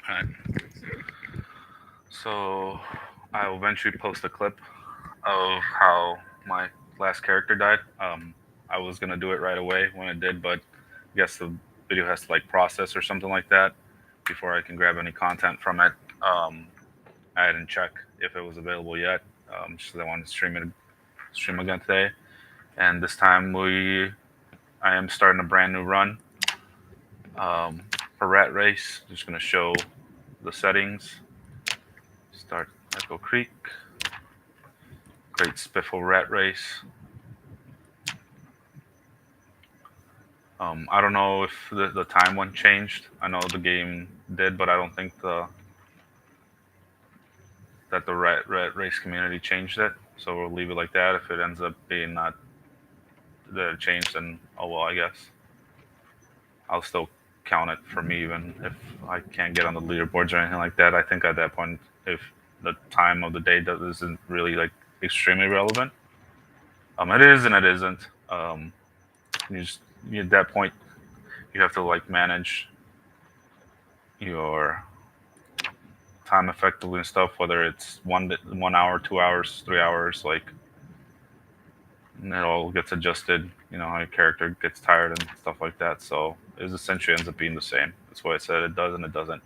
Alright. So I'll eventually post a clip of how my last character died. I was gonna do it right away when it did, but I guess the video has to like process or something like that before I can grab any content from it. I didn't check if it was available yet, just 'cause I wanted to stream again today. And this time I am starting a brand new run um, for Rat Race. Just gonna show the settings. Start Echo Creek. Great Spiffle Rat Race. I don't know if the time one changed. I know the game did, but I don't think the rat race community changed it. So we'll leave it like that. If it ends up being not that it changed, then oh well, I guess I'll still count it for me, even if I can't get on the leaderboards or anything like that. I think at that point, if the time of the day isn't really like extremely relevant, it is and it isn't. You just at that point you have to like manage your time effectively and stuff. Whether it's 1 hour, 2 hours, 3 hours, like it all gets adjusted. You know how your character gets tired and stuff like that. So it essentially ends up being the same. That's why I said it does and it doesn't.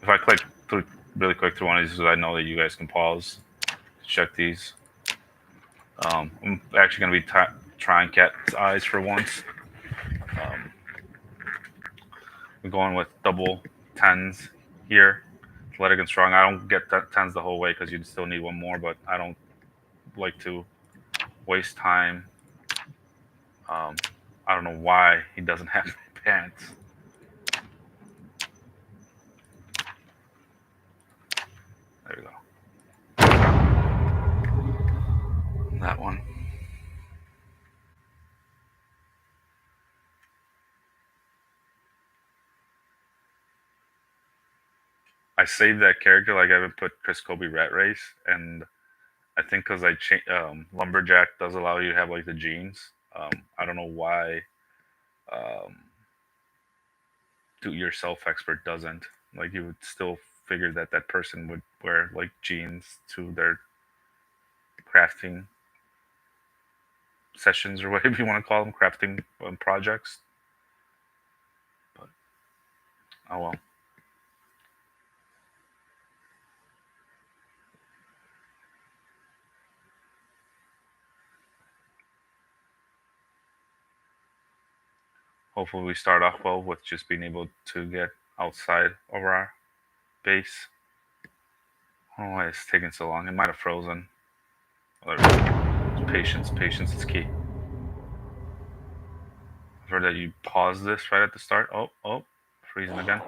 If I click through really quick through one of these, I know that you guys can pause, check these. I'm actually going to be trying Cat's Eyes for once. Um, I'm going with double tens here. Athletic and strong. I don't get that tens the whole way because you'd still need one more, but I don't like to waste time. Um, I don't know why he doesn't have pants. There we go. That one. I saved that character like I haven't put Chris Kobe Rat Race, and I think because Lumberjack does allow you to have like the jeans. I don't know why um, Do It Yourself Expert doesn't. Like you would still figure that that person would wear like jeans to their crafting sessions or whatever you want to call them, crafting projects. But oh well. Hopefully we start off well with just being able to get outside of our base. I don't know why it's taking so long. It might have frozen. Oh, there we go. Patience. Patience is key. I've heard that you pause this right at the start. Oh, oh, freezing again.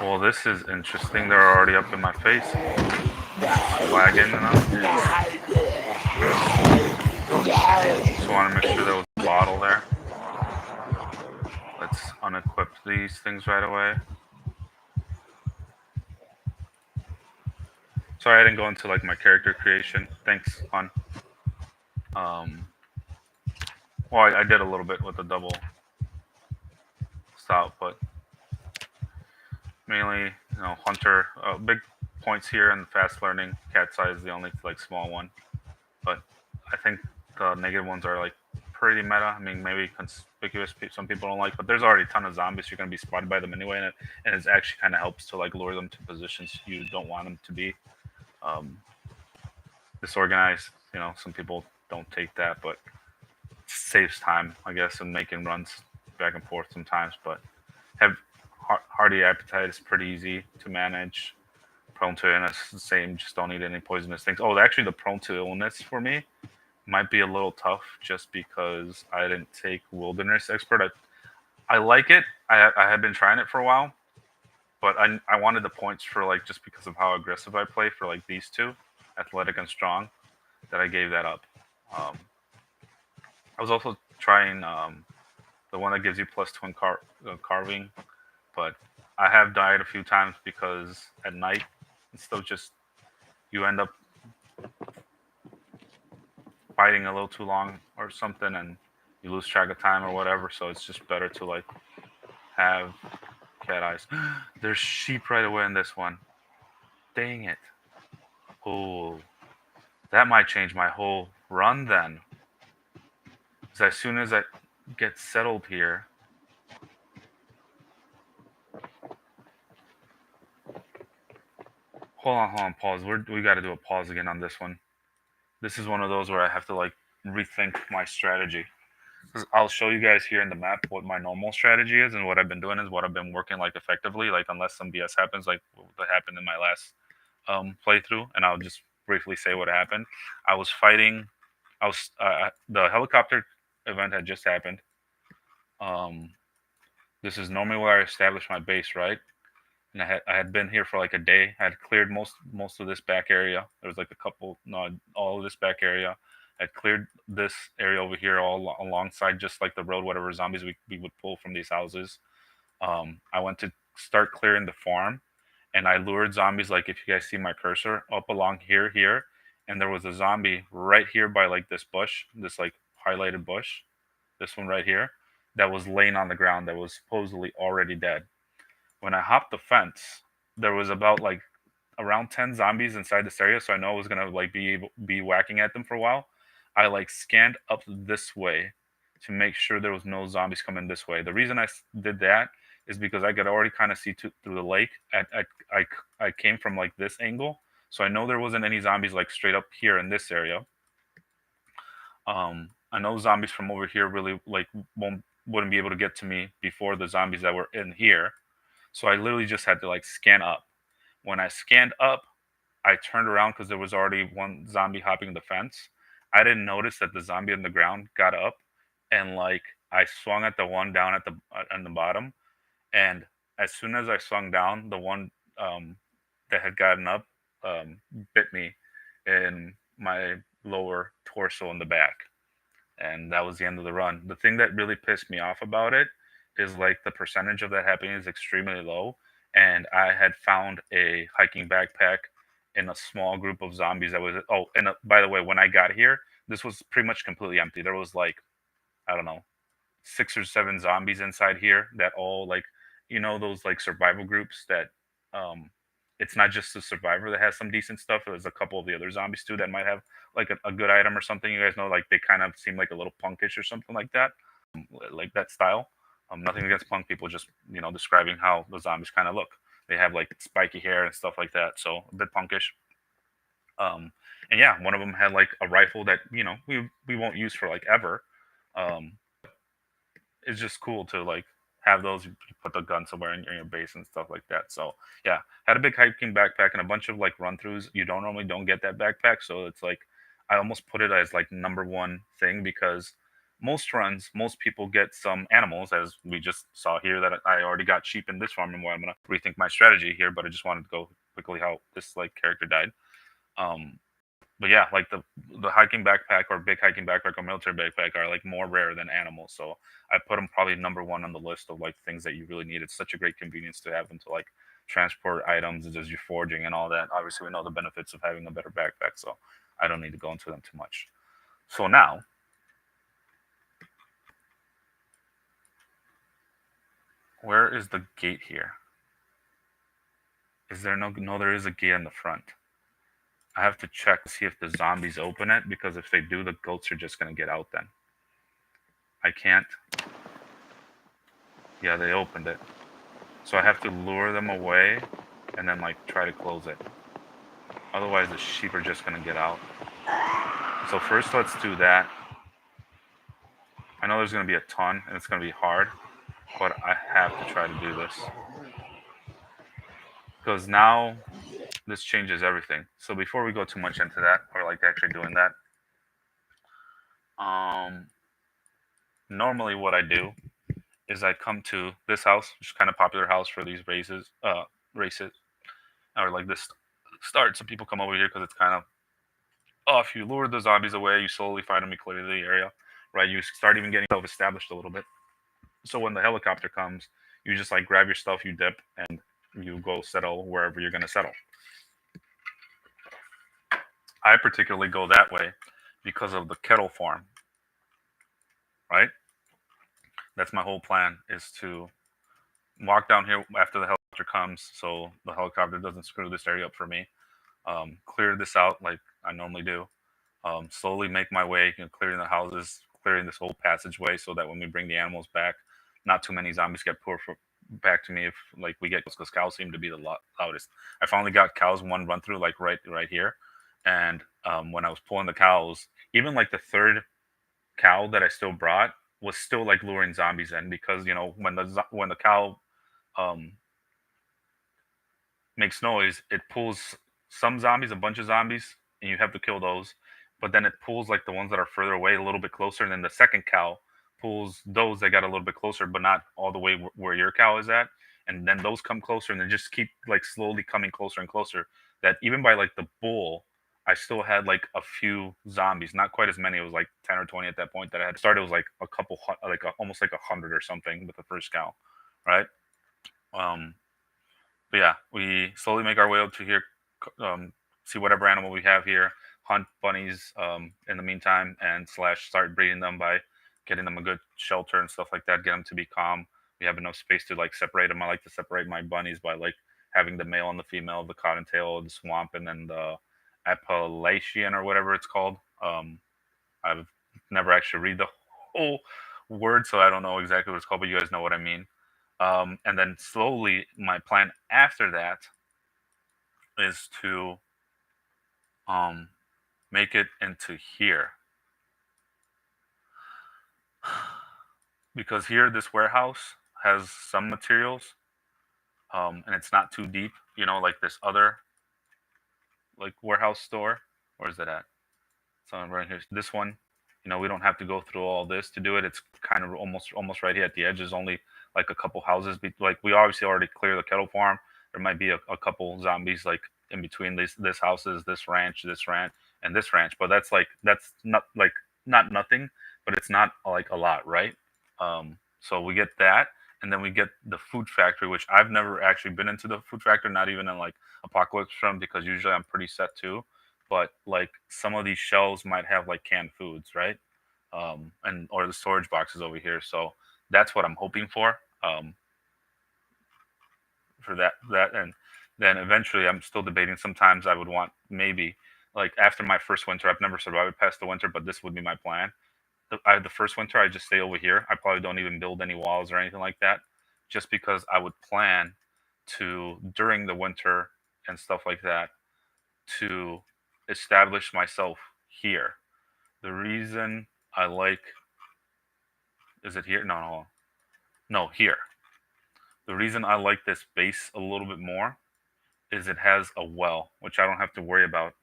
Well, this is interesting. They're already up in my face. Lagging enough. Just want to make sure there was a bottle there. Let's unequip these things right away. Sorry, I didn't go into like my character creation. Thanks, hon. Um, well, I did a little bit with the double stout, but mainly, hunter. Big points here and fast learning. Cat's Eye is the only like small one, but I think the negative ones are like pretty meta. I mean, maybe conspicuous. Some people don't like, but there's already a ton of zombies. You're gonna be spotted by them anyway, and it actually kind of helps to like lure them to positions you don't want them to be. Um, Disorganized. Some people don't take that, but it saves time, I guess, in making runs back and forth sometimes. But have hardy appetite is pretty easy to manage. Prone to illness, the same. Just don't eat any poisonous things. Oh, actually, the prone to illness for me might be a little tough just because I didn't take Wilderness Expert. I like it. I have been trying it for a while, but I wanted the points for like just because of how aggressive I play for like these two, athletic and strong, that I gave that up. Um, I was also trying the one that gives you +2 in carving, but I have died a few times because at night it's still just you end up fighting a little too long or something, and you lose track of time or whatever. So it's just better to like have cat eyes. There's sheep right away in this one. Dang it. Oh, that might change my whole run then. Because as soon as I get settled here, hold on, pause. We got to do a pause again on this one. This is one of those where I have to like rethink my strategy. 'Cause I'll show you guys here in the map what my normal strategy is, and what I've been doing is what I've been working like effectively. Like unless some BS happens, like what happened in my last playthrough, and I'll just briefly say what happened. I was fighting. I was the helicopter event had just happened. Um, this is normally where I establish my base, right? And I had been here for like a day. I had cleared most of this back area. There was like a couple, no, all of this back area. I had cleared this area over here all alongside, just like the road, whatever zombies we would pull from these houses. I went to start clearing the farm, and I lured zombies. Like if you guys see my cursor up along here, and there was a zombie right here by like this bush, this like highlighted bush, this one right here, that was laying on the ground that was supposedly already dead. When I hopped the fence, there was about like around 10 zombies inside this area, so I know I was gonna like be whacking at them for a while. I like scanned up this way to make sure there was no zombies coming this way. The reason I did that is because I could already kind of see through the lake. I came from like this angle, so I know there wasn't any zombies like straight up here in this area. I know zombies from over here really like wouldn't be able to get to me before the zombies that were in here. So I literally just had to like scan up. When I scanned up, I turned around because there was already one zombie hopping the fence. I didn't notice that the zombie on the ground got up, and like I swung at the one down at the on the bottom, and as soon as I swung down, the one that had gotten up um, bit me in my lower torso in the back, and that was the end of the run. The thing that really pissed me off about it is like the percentage of that happening is extremely low, and I had found a hiking backpack in a small group of zombies that was and by the way, when I got here, this was pretty much completely empty. There was like, I don't know, 6 or 7 zombies inside here that all like, those like survival groups that um it's not just the survivor that has some decent stuff. There's a couple of the other zombies too that might have like a good item or something. You guys know, like they kind of seem like a little punkish or something like that, like that style. Nothing against punk people, just describing how the zombies kind of look. They have like spiky hair and stuff like that, so a bit punkish. Um, and yeah, one of them had like a rifle that we won't use for like ever. Um, it's just cool to like have those. You put the gun somewhere in your base and stuff like that. So yeah, had a big hiking backpack and a bunch of like run throughs. You don't get that backpack, so it's like I almost put it as like number one thing because most runs, most people get some animals, as we just saw here that I already got sheep in this farm, and more I'm gonna rethink my strategy here. But I just wanted to go quickly how this like character died. Um, but yeah, like the hiking backpack or big hiking backpack or military backpack are like more rare than animals. So I put them probably number one on the list of like things that you really need. It's such a great convenience to have them to like transport items as you're foraging and all that. Obviously, we know the benefits of having a better backpack, so I don't need to go into them too much. So now, where is the gate here? Is there no? There is a gate in the front. I have to check to see if the zombies open it because if they do, the goats are just gonna get out then. I can't. Yeah, they opened it. So I have to lure them away and then like try to close it. Otherwise the sheep are just gonna get out. So first let's do that. I know there's gonna be a ton and it's gonna be hard, but I have to try to do this. Because now this changes everything. So before we go too much into that, or like actually doing that, um normally what I do is I come to this house, which is kind of popular house for these races, or like this start. Some people come over here because it's kind of if you lure the zombies away, you slowly find them, you clear the area, right? You start even getting self established a little bit. So when the helicopter comes, you just like grab your stuff, you dip, and you go settle wherever you're going to settle. I particularly go that way because of the kettle farm, right? That's my whole plan, is to walk down here after the helicopter comes, so the helicopter doesn't screw this area up for me. Clear this out like I normally do. Slowly make my way, clearing the houses, clearing this whole passageway, so that when we bring the animals back, not too many zombies get poured back to me. If like we get, because cows seem to be the loudest. I finally got cows one run through, like right here, and when I was pulling the cows, even like the third cow that I still brought was still like luring zombies in, because when the cow um, makes noise, it pulls some zombies, a bunch of zombies, and you have to kill those. But then it pulls like the ones that are further away a little bit closer, and then the second cow pulls those that got a little bit closer, but not all the way where your cow is at. And then those come closer, and then just keep like slowly coming closer and closer. That even by like the bull, I still had like a few zombies, not quite as many. It was like 10 or 20 at that point that I had started. It was like a couple, almost like 100 or something with the first cow, right? Um, but yeah, we slowly make our way up to here, see whatever animal we have here, hunt bunnies in the meantime, and slash start breeding them by getting them a good shelter and stuff like that. Get them to be calm. We have enough space to like separate them. I like to separate my bunnies by like having the male and the female, the cottontail, the swamp, and then the Appalachian or whatever it's called. I've never actually read the whole word, so I don't know exactly what it's called, but you guys know what I mean. And then slowly, my plan after that is to um, make it into here, because here this warehouse has some materials, and it's not too deep. Like this other like warehouse store. Where is it at? So right here, this one. We don't have to go through all this to do it. It's kind of almost right here at the edge. There's only like a couple houses. Like we obviously already cleared the kettle farm. There might be a couple zombies like in between this houses, this ranch, and this ranch. But that's not like not nothing, but it's not like a lot, right? So we get that, and then we get the food factory, which I've never actually been into the food factory, not even in like Apocalypse From, because usually I'm pretty set too. But like some of these shelves might have like canned foods, right? And or the storage boxes over here. So that's what I'm hoping for that, and then eventually I'm still debating. Sometimes I would want, maybe like after my first winter. I've never survived past the winter, but this would be my plan. The first winter I just stay over here. I probably don't even build any walls or anything like that, just because I would plan to, during the winter and stuff like that, to establish myself here. The reason I like, is it here? No, here. The reason I like this base a little bit more is it has a well, which I don't have to worry about,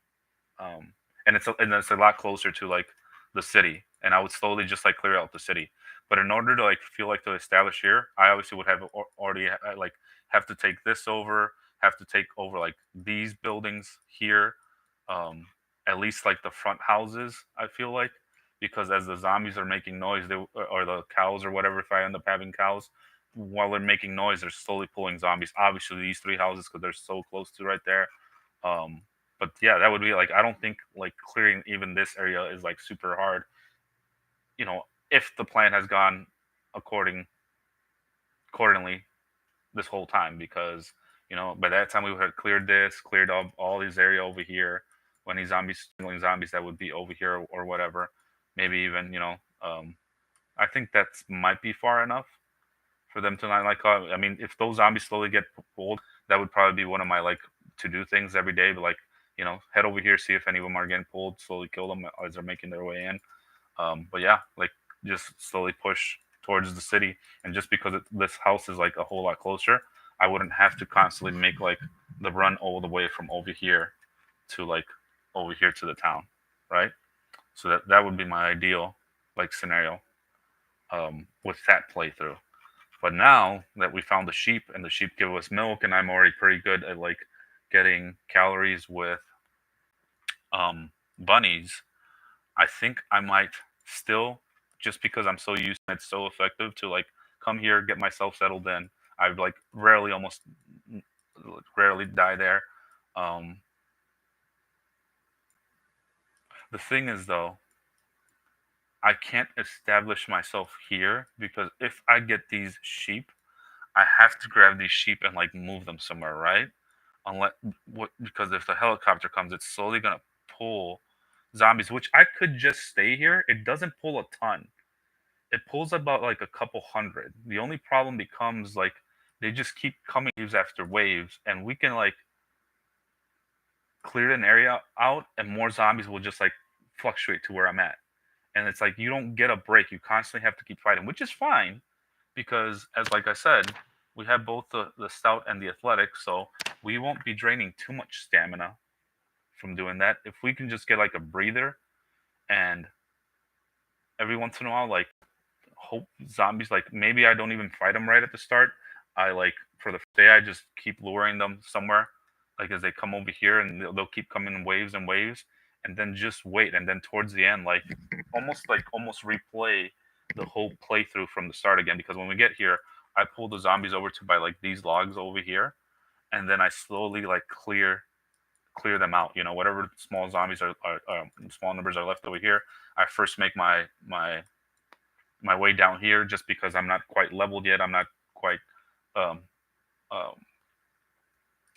and it's a lot closer to like the city. And I would slowly just like clear out the city. But in order to like feel like to establish here, I obviously would have already like have to take this over, have to take over like these buildings here, um, at least like the front houses. I feel like, because as the zombies are making noise, they or the cows or whatever. If I end up having cows, while they're making noise, they're slowly pulling zombies. Obviously, these three houses, because they're so close to right there. Um, but yeah, that would be like, I don't think like clearing even this area is like super hard. You know, if the plan has gone according accordingly this whole time, because by that time we would have cleared this, cleared all these area over here. When these zombies, killing zombies that would be over here, or whatever, maybe even I think that's might be far enough for them to not like. I mean, if those zombies slowly get pulled, that would probably be one of my like to do things every day. But like, head over here, see if any of them are getting pulled, slowly kill them as they're making their way in. But yeah, like just slowly push towards the city, and just because this house is like a whole lot closer, I wouldn't have to constantly make like the run all the way from over here to like over here to the town, right? So that would be my ideal like scenario, with that playthrough. But now that we found the sheep, and the sheep give us milk, and I'm already pretty good at like getting calories with bunnies, I think I might still, just because I'm so used and it's so effective to like come here, get myself settled in. I've like rarely die there. Um, the thing is though, I can't establish myself here because if I get these sheep, I have to grab these sheep and like move them somewhere, right? Unless what because if the helicopter comes, it's slowly gonna pull zombies, which I could just stay here. It doesn't pull a ton. It pulls about like a couple hundred. The only problem becomes like they just keep coming waves after waves, and we can like clear an area out, and more zombies will just like fluctuate to where I'm at. And it's like you don't get a break. You constantly have to keep fighting, which is fine because, as like I said, we have both the stout and the athletic, so we won't be draining too much stamina from doing that. If we can just get like a breather and every once in a while, like hope zombies, like maybe I don't even fight them right at the start. I like for the day I just keep luring them somewhere, like as they come over here and they'll keep coming in waves and waves, and then just wait. And then towards the end, like almost replay the whole playthrough from the start again. Because when we get here, I pull the zombies over to by like these logs over here, and then I slowly like clear them out. You know, whatever small zombies are small numbers are left over here. I first make my way down here just because I'm not quite leveled yet. I'm not quite. Um, um,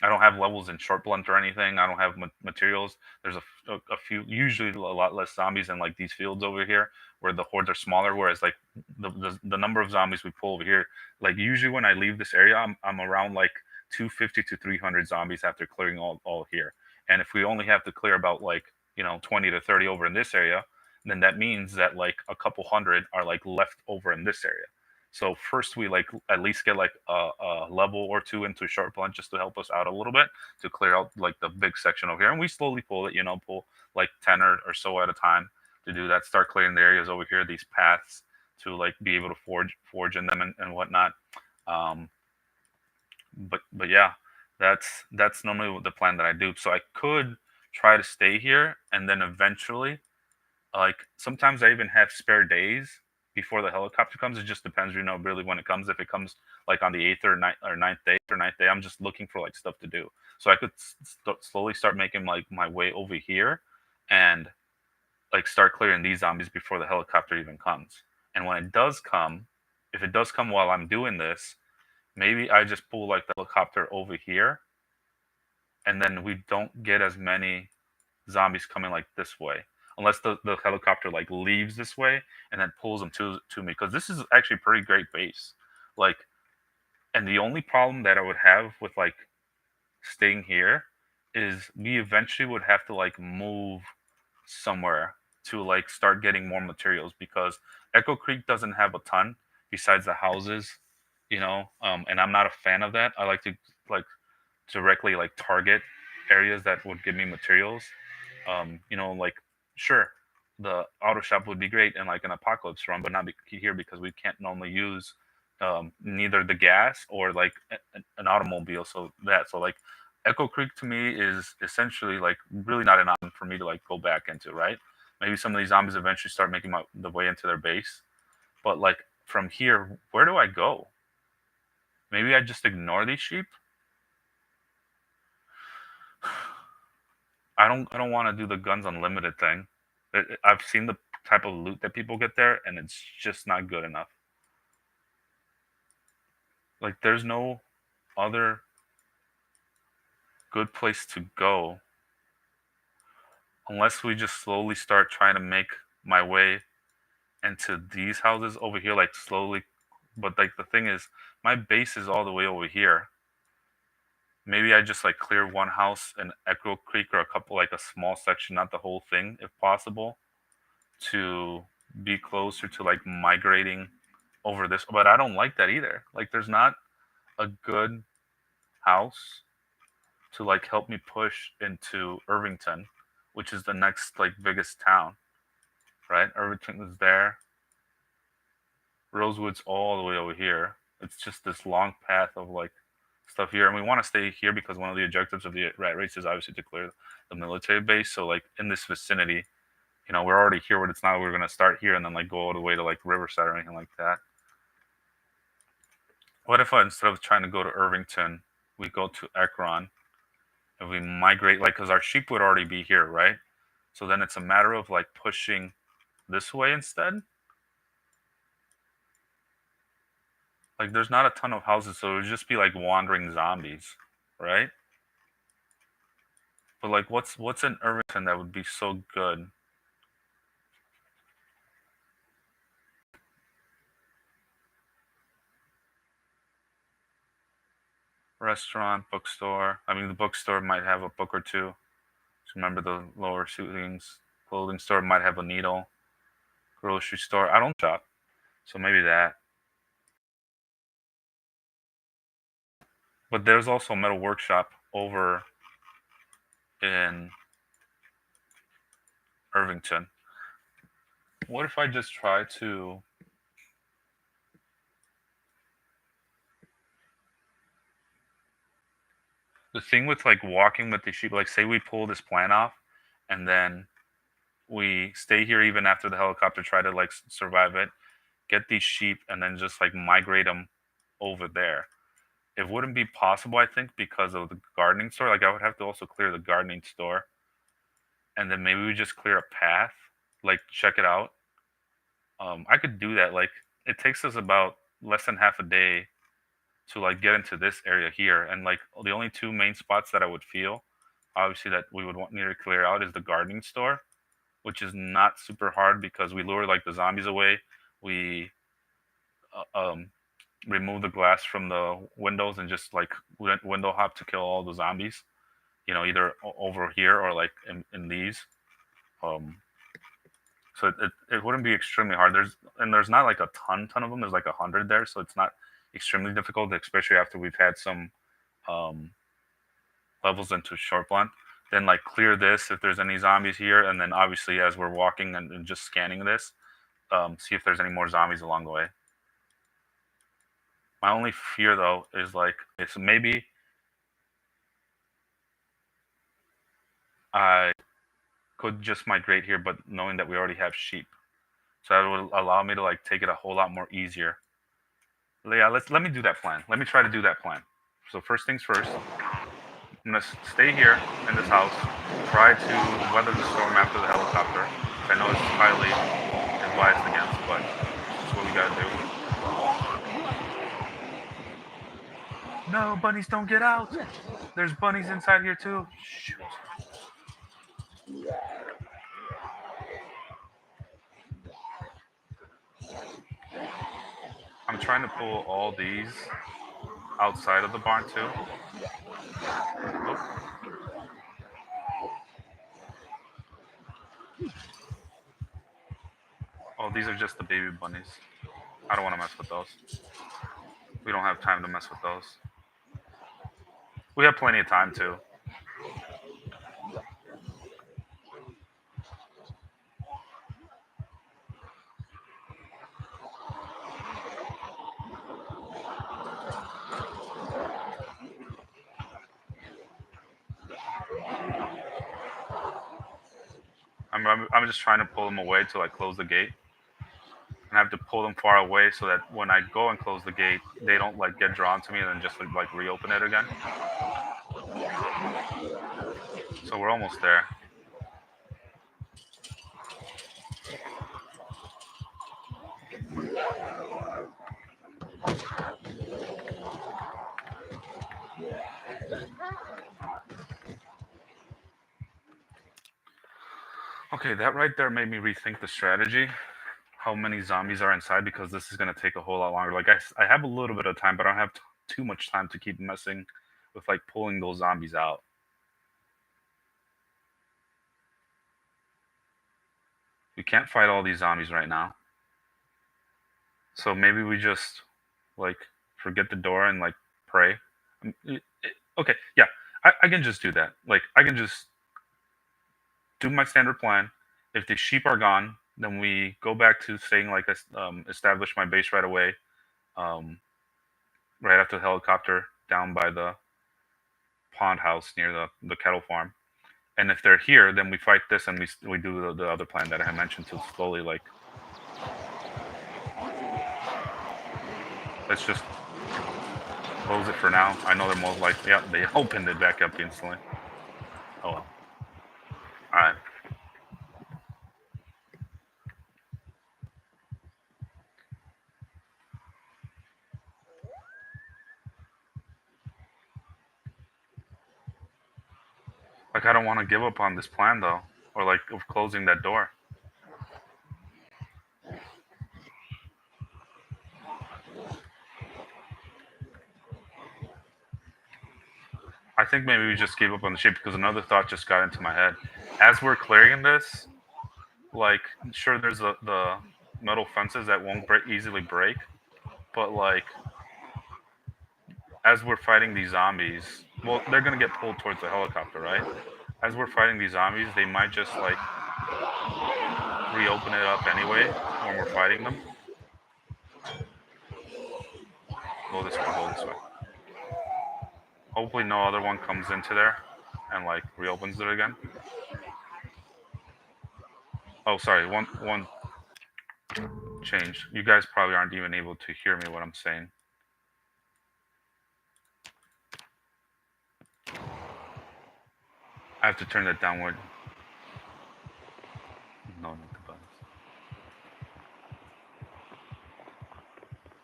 I don't have levels in short blunt or anything. I don't have materials. There's a few, usually a lot less zombies in like these fields over here, where the hordes are smaller. Whereas like the number of zombies we pull over here, like usually when I leave this area, I'm around like 250 to 300 zombies after clearing all here. And if we only have to clear about like 20 to 30 over in this area, then that means that like a couple hundred are like left over in this area. So first we like at least get like a level or two into short blunt just to help us out a little bit to clear out like the big section over here, and we slowly pull it, pull like 10 or so at a time to do that. Start clearing the areas over here, these paths to like be able to forge in them and whatnot. Um, but yeah, that's normally the plan that I do. So I could try to stay here and then eventually like sometimes I even have spare days before the helicopter comes. It just depends, really when it comes. If it comes like on the ninth day, I'm just looking for like stuff to do. So I could slowly start making like my way over here, and like start clearing these zombies before the helicopter even comes. And when it does come, if it does come while I'm doing this, maybe I just pull like the helicopter over here, and then we don't get as many zombies coming like this way unless the helicopter like leaves this way and then pulls them to me because this is actually a pretty great base like and the only problem that I would have with like staying here is we eventually would have to like move somewhere to like start getting more materials because Echo Creek doesn't have a ton besides the houses, and I'm not a fan of that. I like to like directly like target areas that would give me materials. Like sure, the auto shop would be great in like an apocalypse run, but not here because we can't normally use neither the gas or like an automobile. So like Echo Creek to me is essentially like really not an option for me to like go back into, right? Maybe some of these zombies eventually start making the way into their base, but like from here, where do I go? Maybe I just ignore these sheep. I don't want to do the guns unlimited thing. I've seen the type of loot that people get there, and it's just not good enough. Like, there's no other good place to go unless we just slowly start trying to make my way into these houses over here, like slowly. But like the thing is, my base is all the way over here. Maybe I just like clear one house in Echo Creek or a couple, like a small section, not the whole thing, if possible, to be closer to like migrating over this. But I don't like that either. Like, there's not a good house to like help me push into Irvington, which is the next like biggest town, right? Irvington is there. Rosewood's all the way over here. It's just this long path of like stuff here, and we want to stay here because one of the objectives of the rat race is obviously to clear the military base. So like in this vicinity, we're already here. But it's not we're gonna start here and then like go all the way to like Riverside or anything like that. What if instead of trying to go to Irvington, we go to Ekron and we migrate, like, because our sheep would already be here, right? So then it's a matter of like pushing this way instead. Like, there's not a ton of houses, so it would just be like wandering zombies, right? But like, what's in Irvington that would be so good? Restaurant, bookstore. I mean, the bookstore might have a book or two. Just remember the lower ceilings. Clothing store might have a needle. Grocery store. I don't shop, so maybe that. But there's also a metal workshop over in Irvington. What if I just try to? The thing with like walking with the sheep, like say we pull this plan off, and then we stay here even after the helicopter, try to like survive it, get these sheep, and then just like migrate them over there. It wouldn't be possible, I think, because of the gardening store. Like I would have to also clear the gardening store, and then maybe we just clear a path, like check it out. I could do that. Like it takes us about less than half a day to like get into this area here, and like the only two main spots that I would feel, obviously, that we would want need to clear out is the gardening store, which is not super hard because we lure like the zombies away. We remove the glass from the windows and just like window hop to kill all the zombies. You know, either over here or like in these. Um, so it wouldn't be extremely hard. There's not like a ton of them. There's like 100 there, so it's not extremely difficult, especially after we've had some um, levels into short blunt. Then like clear this if there's any zombies here, and then obviously as we're walking and just scanning this, see if there's any more zombies along the way. My only fear though is like it's maybe I could just migrate here, but knowing that we already have sheep, so that would allow me to like take it a whole lot more easier. Yeah, let me do that plan. Let me try to do that plan. So first things first, I'm gonna stay here in this house, try to weather the storm after the helicopter. I know it's highly advised against, but it's what we gotta do. No, bunnies don't get out. There's bunnies inside here too. Shoot. I'm trying to pull all these outside of the barn too. Oh. Oh, these are just the baby bunnies. I don't want to mess with those. We don't have time to mess with those. We have plenty of time too. I'm just trying to pull them away to like close the gate, and I have to pull them far away so that when I go and close the gate, they don't like get drawn to me and then just like reopen it again. So we're almost there. Okay, that right there made me rethink the strategy. How many zombies are inside, because this is going to take a whole lot longer. Like I have a little bit of time, but I don't have too much time to keep messing with like pulling those zombies out. We can't fight all these zombies right now. So maybe we just like forget the door and like pray. Okay, yeah, I can just do that. Like I can just do my standard plan. If the sheep are gone, then we go back to saying like establish my base right away, um, right after the helicopter down by the pond house near the cattle farm. And if they're here, then we fight this and we do the other plan that I mentioned to slowly like. Let's just close it for now. I know they're most likely. Yeah, they opened it back up instantly. Oh well. All right. Like, I don't want to give up on this plan though, or like of closing that door. I think maybe we just gave up on the ship because another thought just got into my head. As we're clearing this, like, sure, there's the metal fences that won't easily break, but like, as we're fighting these zombies, well, they're gonna get pulled towards the helicopter, right? As we're fighting these zombies, they might just like reopen it up anyway when we're fighting them. Go this way, go this way. Hopefully, no other one comes into there and like reopens it again. Oh, sorry, one change. You guys probably aren't even able to hear me what I'm saying. I have to turn that downward. No, not the buttons.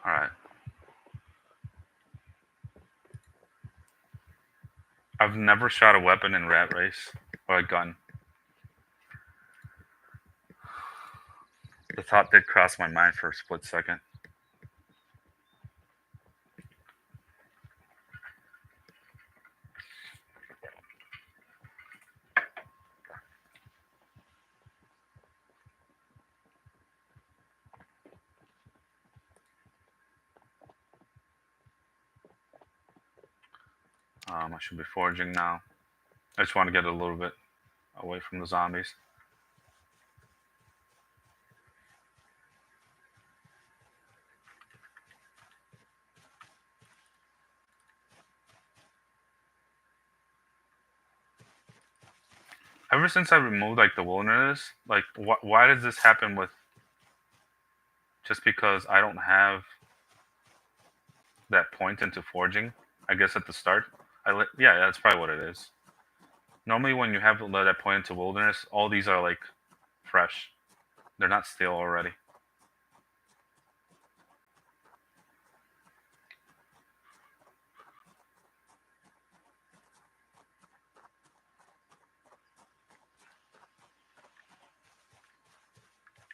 All right. I've never shot a weapon in Rat Race or a gun. The thought did cross my mind for a split second. I should be foraging now. I just want to get a little bit away from the zombies. Ever since I removed like the wilderness, like why does this happen with? Just because I don't have that point into forging, I guess at the start. Yeah, that's probably what it is. Normally, when you have that point into wilderness, all these are like fresh. They're not stale already.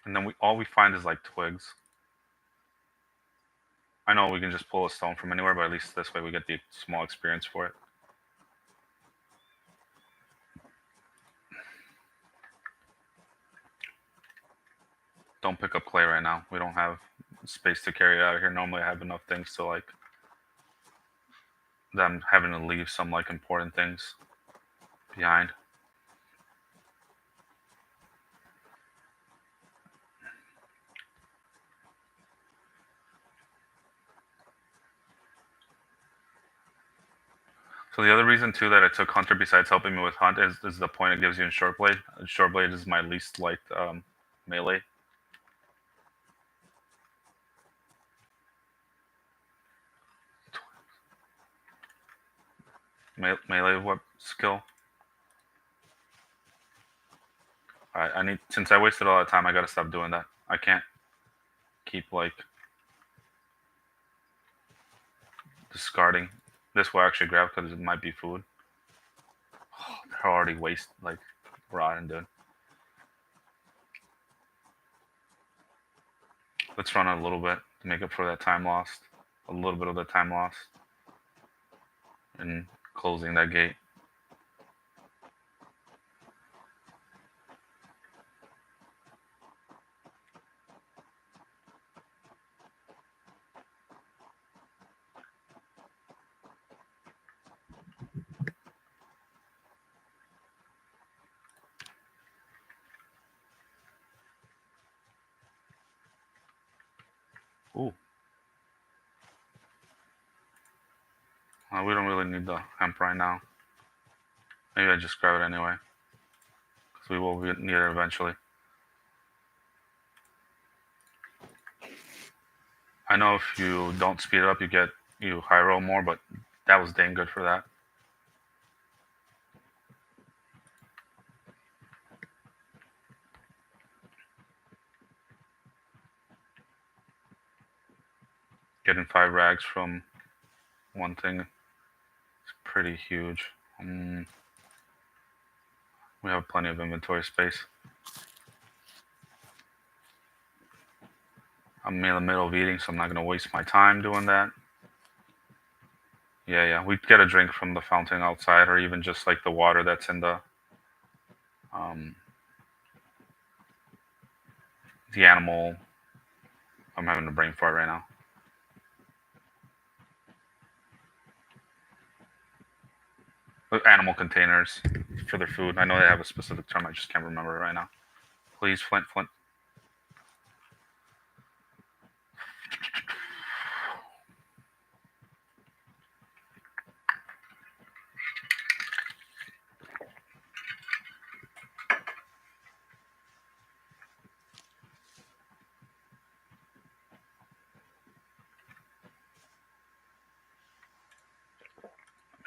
And then all we find is like twigs. I know we can just pull a stone from anywhere, but at least this way we get the small experience for it. Don't pick up clay right now. We don't have space to carry it out of here. Normally, I have enough things to like that I'm having to leave some like important things behind. So the other reason too that I took Hunter, besides helping me with Hunt, is the point it gives you in Short Blade. Short Blade is my least liked melee. Melee what skill? Alright, I need, since I wasted a lot of time, I gotta stop doing that. I can't keep like discarding. This will actually grab because it might be food. Oh, they're already like rotten, dude. Let's run a little bit to make up for that time lost. A little bit of the time lost. And closing that gate. Ooh. We don't really need the hemp right now. Maybe I just grab it anyway. Because we will need it eventually. I know if you don't speed it up, you high roll more, but that was dang good for that. Getting 5 rags from one thing is pretty huge. We have plenty of inventory space. I'm in the middle of eating, so I'm not going to waste my time doing that. Yeah. We'd get a drink from the fountain outside, or even just like the water that's in the animal. I'm having a brain fart right now. The animal containers for their food. I know they have a specific term. I just can't remember it right now. Please, Flint.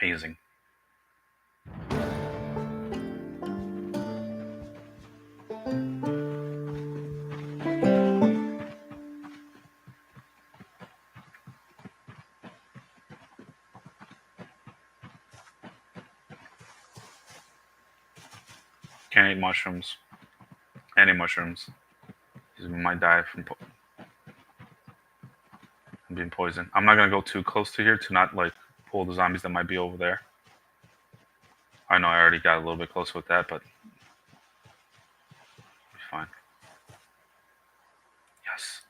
Amazing. Can't eat mushrooms. Any mushrooms. You might die from being poisoned. I'm not gonna go too close to here to not like pull the zombies that might be over there. I know I already got a little bit close with that, but be fine. Yes.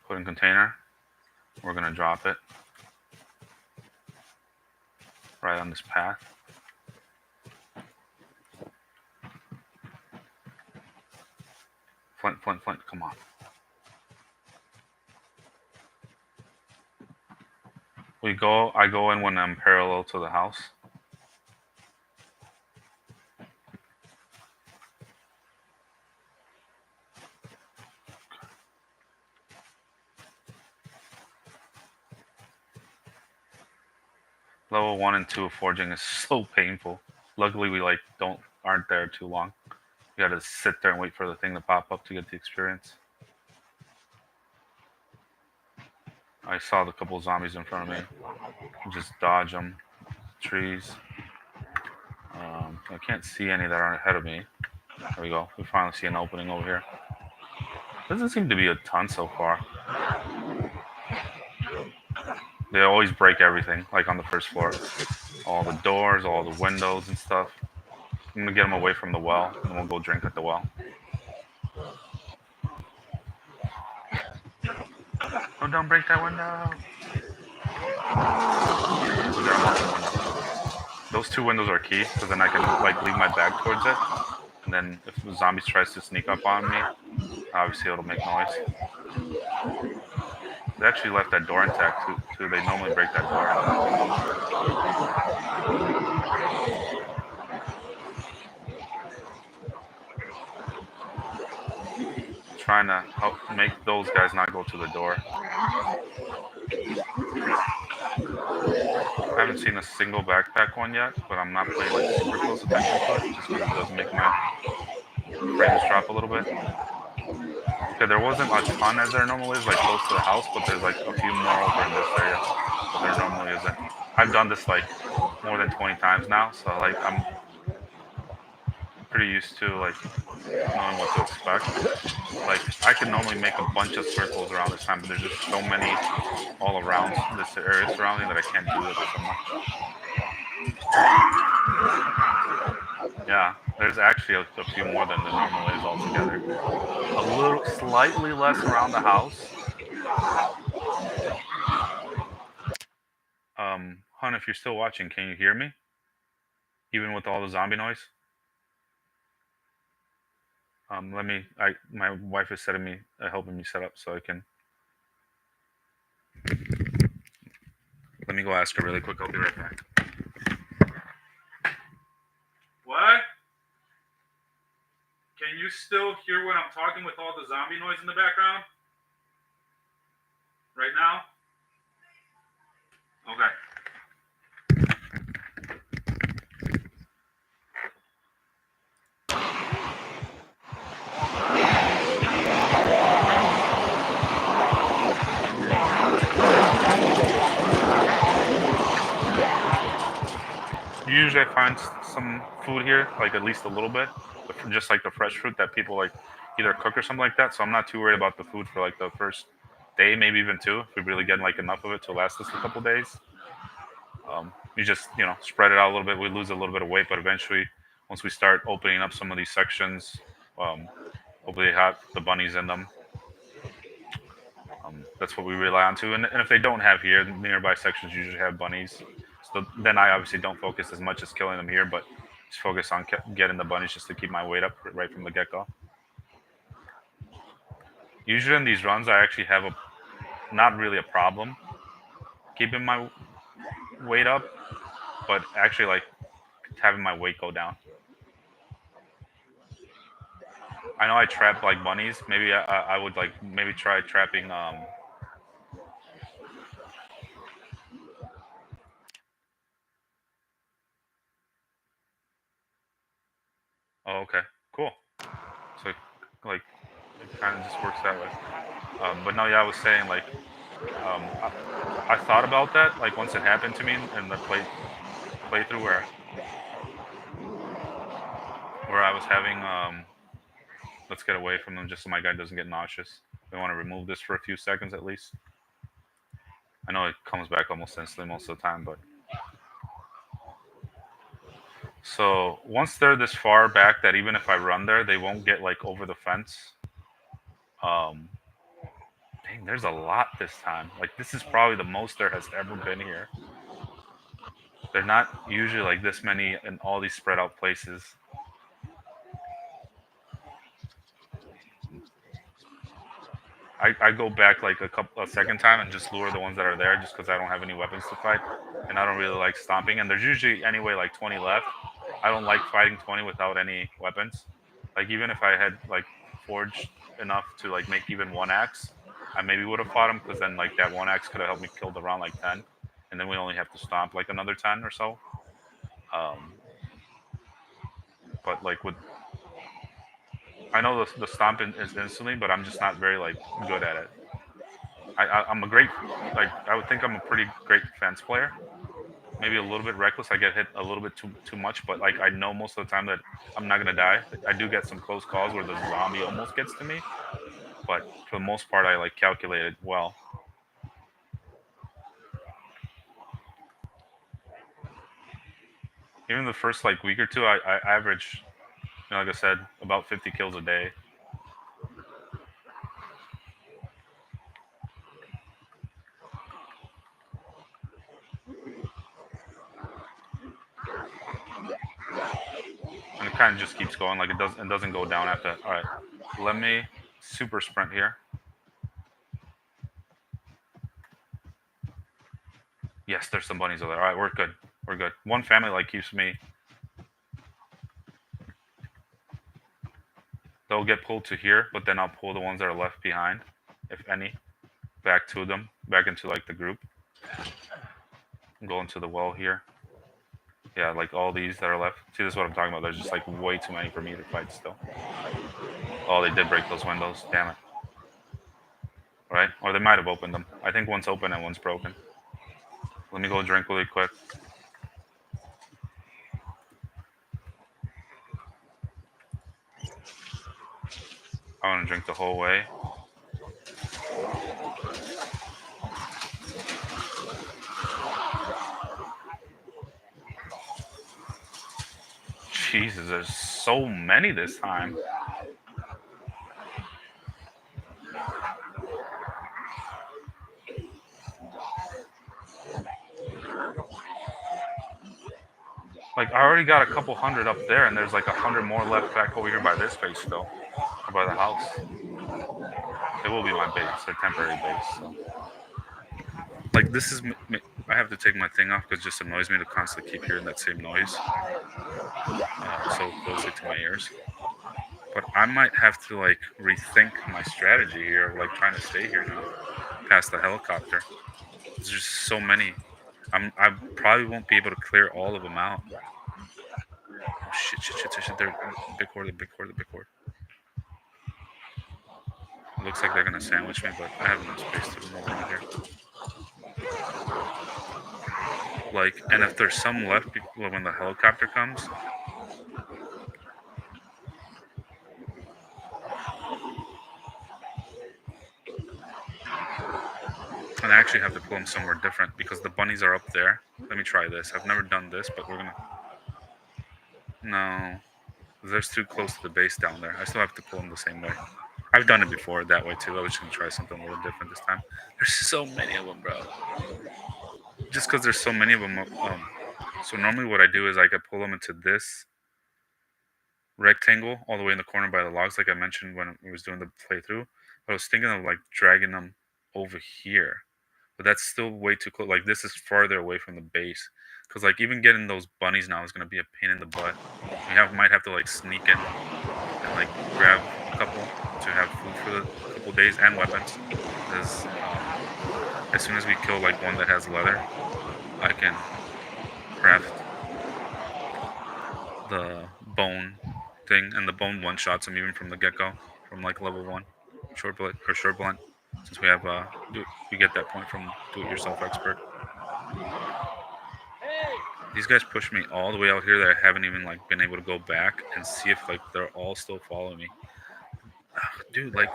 Put in container. We're gonna drop it right on this path. Flint, come on. I go in when I'm parallel to the house. Level 1 and 2 of forging is so painful. Luckily we aren't there too long. You gotta sit there and wait for the thing to pop up to get the experience. I saw the couple of zombies in front of me. Just dodge them. Trees. I can't see any that aren't ahead of me. There we go. We finally see an opening over here. Doesn't seem to be a ton so far. They always break everything, like on the first floor. All the doors, all the windows and stuff. I'm gonna get them away from the well, and we'll go drink at the well. Oh, don't break that window. Those two windows are key, because then I can leave my bag towards it. And then if the zombies tries to sneak up on me, obviously it'll make noise. They actually left that door intact too. They normally break that door. Trying to help make those guys not go to the door. I haven't seen a single backpack one yet, but I'm not paying super close attention to it, just because it does make my frames drop a little bit. Okay, there wasn't a ton as there normally is, close to the house, but there's a few more over in this area, but there normally isn't. I've done this more than 20 times now, so I'm pretty used to knowing what to expect. I can normally make a bunch of circles around this time, but there's just so many all around this area surrounding that I can't do it so much. Yeah, there's actually a few more than there normally is altogether. A little, slightly less around the house. Hun, if you're still watching, can you hear me? Even with all the zombie noise? My wife is helping me set up so I can. Let me go ask her really quick. I'll be right back. What? Can you still hear when I'm talking with all the zombie noise in the background? Right now? Okay. usually I find some food here, like at least a little bit, just like the fresh fruit that people like either cook or something like that. So I'm not too worried about the food for like the first day, maybe even two, if we really get like enough of it to last us a couple days. You just spread it out a little bit. We lose a little bit of weight, but eventually, once we start opening up some of these sections, um, hopefully they have the bunnies in them. That's what we rely on too. And if they don't have here, the nearby sections usually have bunnies. So then I obviously don't focus as much as killing them here, but just focus on getting the bunnies just to keep my weight up right from the get go. Usually in these runs, I actually have not really a problem keeping my weight up, but actually like having my weight go down. I know I trap like bunnies. Maybe I would like maybe try trapping. Oh, okay, cool. So like it kind of just works that way. But no, yeah, I was saying like I thought about that like once it happened to me in the playthrough where I was having let's get away from them just so my guy doesn't get nauseous. We want to remove this for a few seconds at least. I know it comes back almost instantly most of the time, but so once they're this far back that even if I run there, they won't get like over the fence. Um, dang, there's a lot this time. Like this is probably the most there has ever been here. They're not usually like this many in all these spread out places. I go back like a second time and just lure the ones that are there just because I don't have any weapons to fight and I don't really like stomping and there's usually anyway like 20 left. I don't like fighting 20 without any weapons. Like even if I had like forged enough to like make even one axe, I maybe would have fought him because then like that one axe could have helped me kill the round like 10, and then we only have to stomp like another 10 or so. Um, but like with I know the stomping is instantly, but I'm just not very like good at it. I'm a great like I would think I'm a pretty great fence player. Maybe a little bit reckless. I get hit a little bit too much, but like I know most of the time that I'm not gonna die. I do get some close calls where the zombie almost gets to me, but for the most part, I like calculate it well. Even the first like week or two, I average, like I said, about 50 kills a day. And it kind of just keeps going. Like it doesn't go down after. All right, let me super sprint here. Yes, there's some bunnies over there. All right, we're good. We're good. One family like keeps me. They'll get pulled to here, but then I'll pull the ones that are left behind, if any, back to them, back into like the group. Go into the well here. Yeah, like all these that are left. See, this is what I'm talking about. There's just like way too many for me to fight still. Oh, they did break those windows. Damn it. Right? Or they might have opened them. I think one's open and one's broken. Let me go drink really quick. I want to drink the whole way. Jesus, there's so many this time. Like I already got a couple hundred up there, and there's like 100 more left back over here by this base still, or by the house. It will be my base, a temporary base. So. Like this is, I have to take my thing off because it just annoys me to constantly keep hearing that same noise so closely to my ears. But I might have to like rethink my strategy here, like trying to stay here now, past the helicopter. There's just so many. I probably won't be able to clear all of them out. Oh shit! They're big horde, the big horde, the big horde. It looks like they're gonna sandwich me, but I have enough space to move around here. Like, and if there's some left, when the helicopter comes. And I actually have to pull them somewhere different because the bunnies are up there. Let me try this. I've never done this, but we're gonna. No, they're too close to the base down there. I still have to pull them the same way. I've done it before that way too. I was just gonna try something a little different this time. There's so many of them, bro. Just because there's so many of them. So normally what I do is I could pull them into this rectangle all the way in the corner by the logs, like I mentioned when I was doing the playthrough. I was thinking of like dragging them over here, but that's still way too close. Like this is farther away from the base, because like even getting those bunnies now is gonna be a pain in the butt. Might have to like sneak in and like grab a couple to have food for the couple days and weapons. Because as soon as we kill like one that has leather, I can craft the bone thing, and the bone one shots him even from the get go, from like level 1, short bullet or short blunt. Since we have we get that point from do it yourself expert. These guys push me all the way out here that I haven't even like been able to go back and see if like they're all still following me. Ugh, dude, like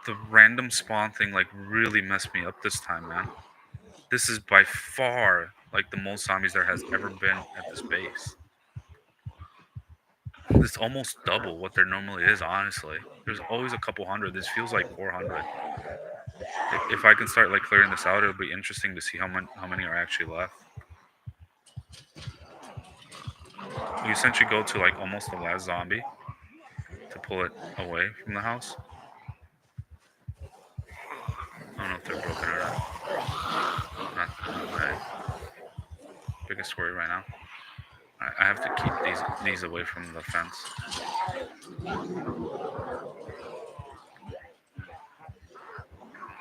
the random spawn thing like really messed me up this time, man. This is by far like the most zombies there has ever been at this base. It's almost double what there normally is, honestly. There's always a couple hundred. This feels like 400. If I can start like clearing this out, it'll be interesting to see how many are actually left. We essentially go to like almost the last zombie to pull it away from the house. I don't know if they're broken or not. Not my biggest worry right now. I have to keep these away from the fence.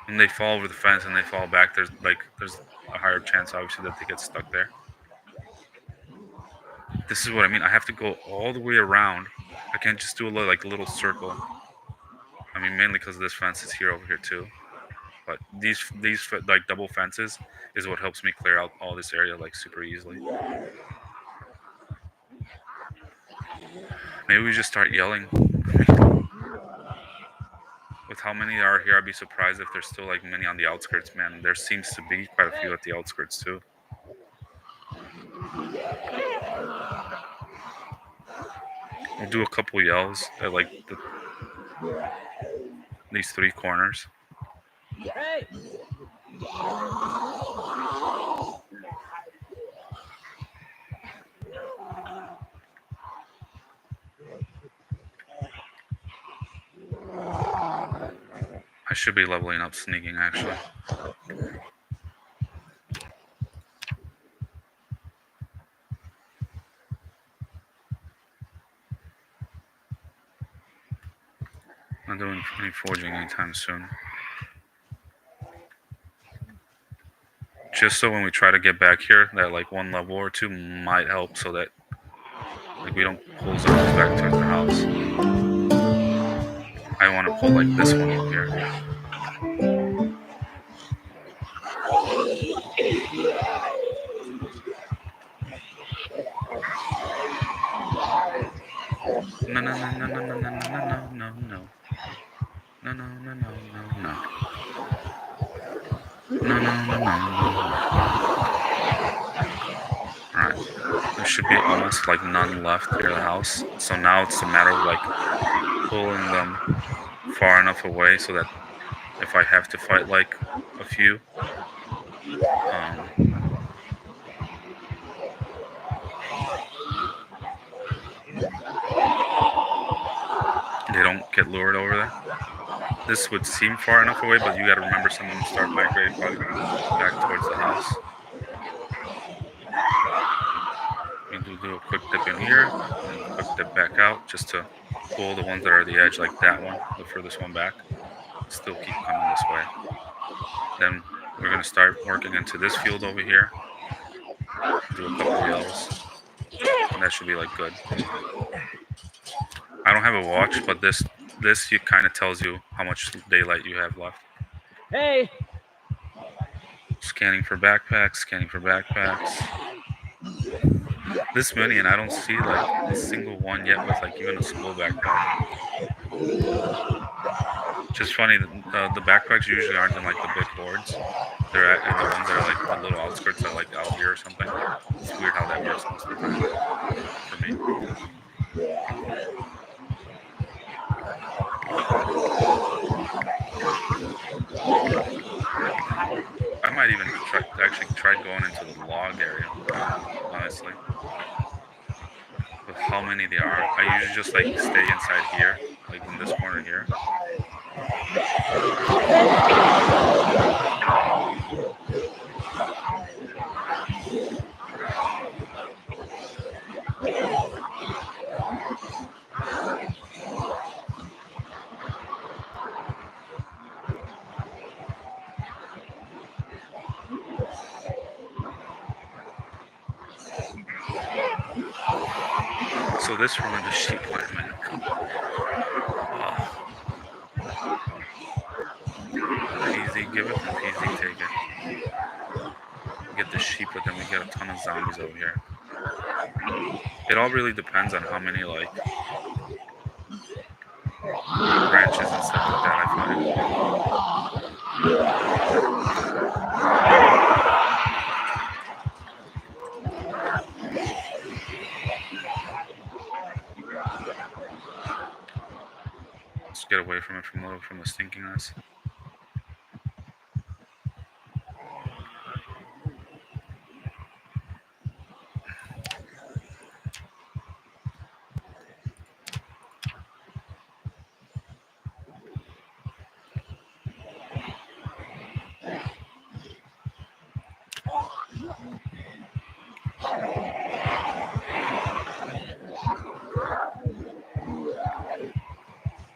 When they fall over the fence and they fall back, there's a higher chance, obviously, that they get stuck there. This is what I mean. I have to go all the way around. I can't just do a little circle. I mean, mainly because this fence is here over here too. But these like double fences is what helps me clear out all this area like super easily. Maybe we just start yelling. With how many there are here, I'd be surprised if there's still like many on the outskirts, man. There seems to be quite a few at the outskirts too. We'll do a couple yells at like these 3 corners. Hey! I should be leveling up sneaking, actually. Not doing any forging anytime soon. Just so when we try to get back here, that like 1 level or 2 might help, so that like we don't pull zombies back towards the house. I want to pull like this one up here. No, no, no, no, no, no, no, no, no, no, no. No, no, no, no, no, no. No, no, no, no, no. Alright. There should be almost like none left near the house. So now it's a matter of like pulling them far enough away so that if I have to fight like a few, they don't get lured over there. This would seem far enough away, but you gotta remember some of them start migrating back towards the house. We do a quick dip in here, and a quick dip back out, just to pull the ones that are at the edge, like that one, the furthest one back. Still keep coming this way. Then we're gonna start working into this field over here. Do a couple yells, and that should be like good. I don't have a watch, but this kind of tells you how much daylight you have left. Hey! Scanning for backpacks, scanning for backpacks. This many, and I don't see like a single one yet with like even a school backpack. Just funny, the backpacks usually aren't in like the big hordes. They're in the ones that are like the little outskirts are like out here or something. It's weird how that works most of the time for me. I might even try going into the log area, honestly. With how many there are, I usually just like stay inside here, like in this corner here. So this room in the sheep went, man. Oh, PZ, give it, and PZ take it. Get the sheep, but then we get a ton of zombies over here. It all really depends on how many like branches and stuff like that I find. Let's get away from it from the stinkiness.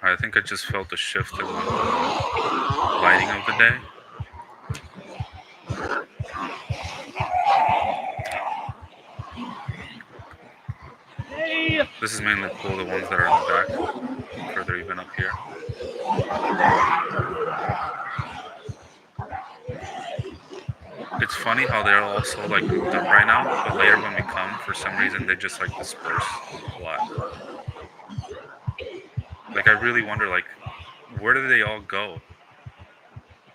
I think I just felt a shift in the lighting of the day. This is mainly cool, the ones that are in the back, further even up here. It's funny how they're also like grouped up right now, but later when we come, for some reason they just like disperse a lot. Like I really wonder, like, where do they all go?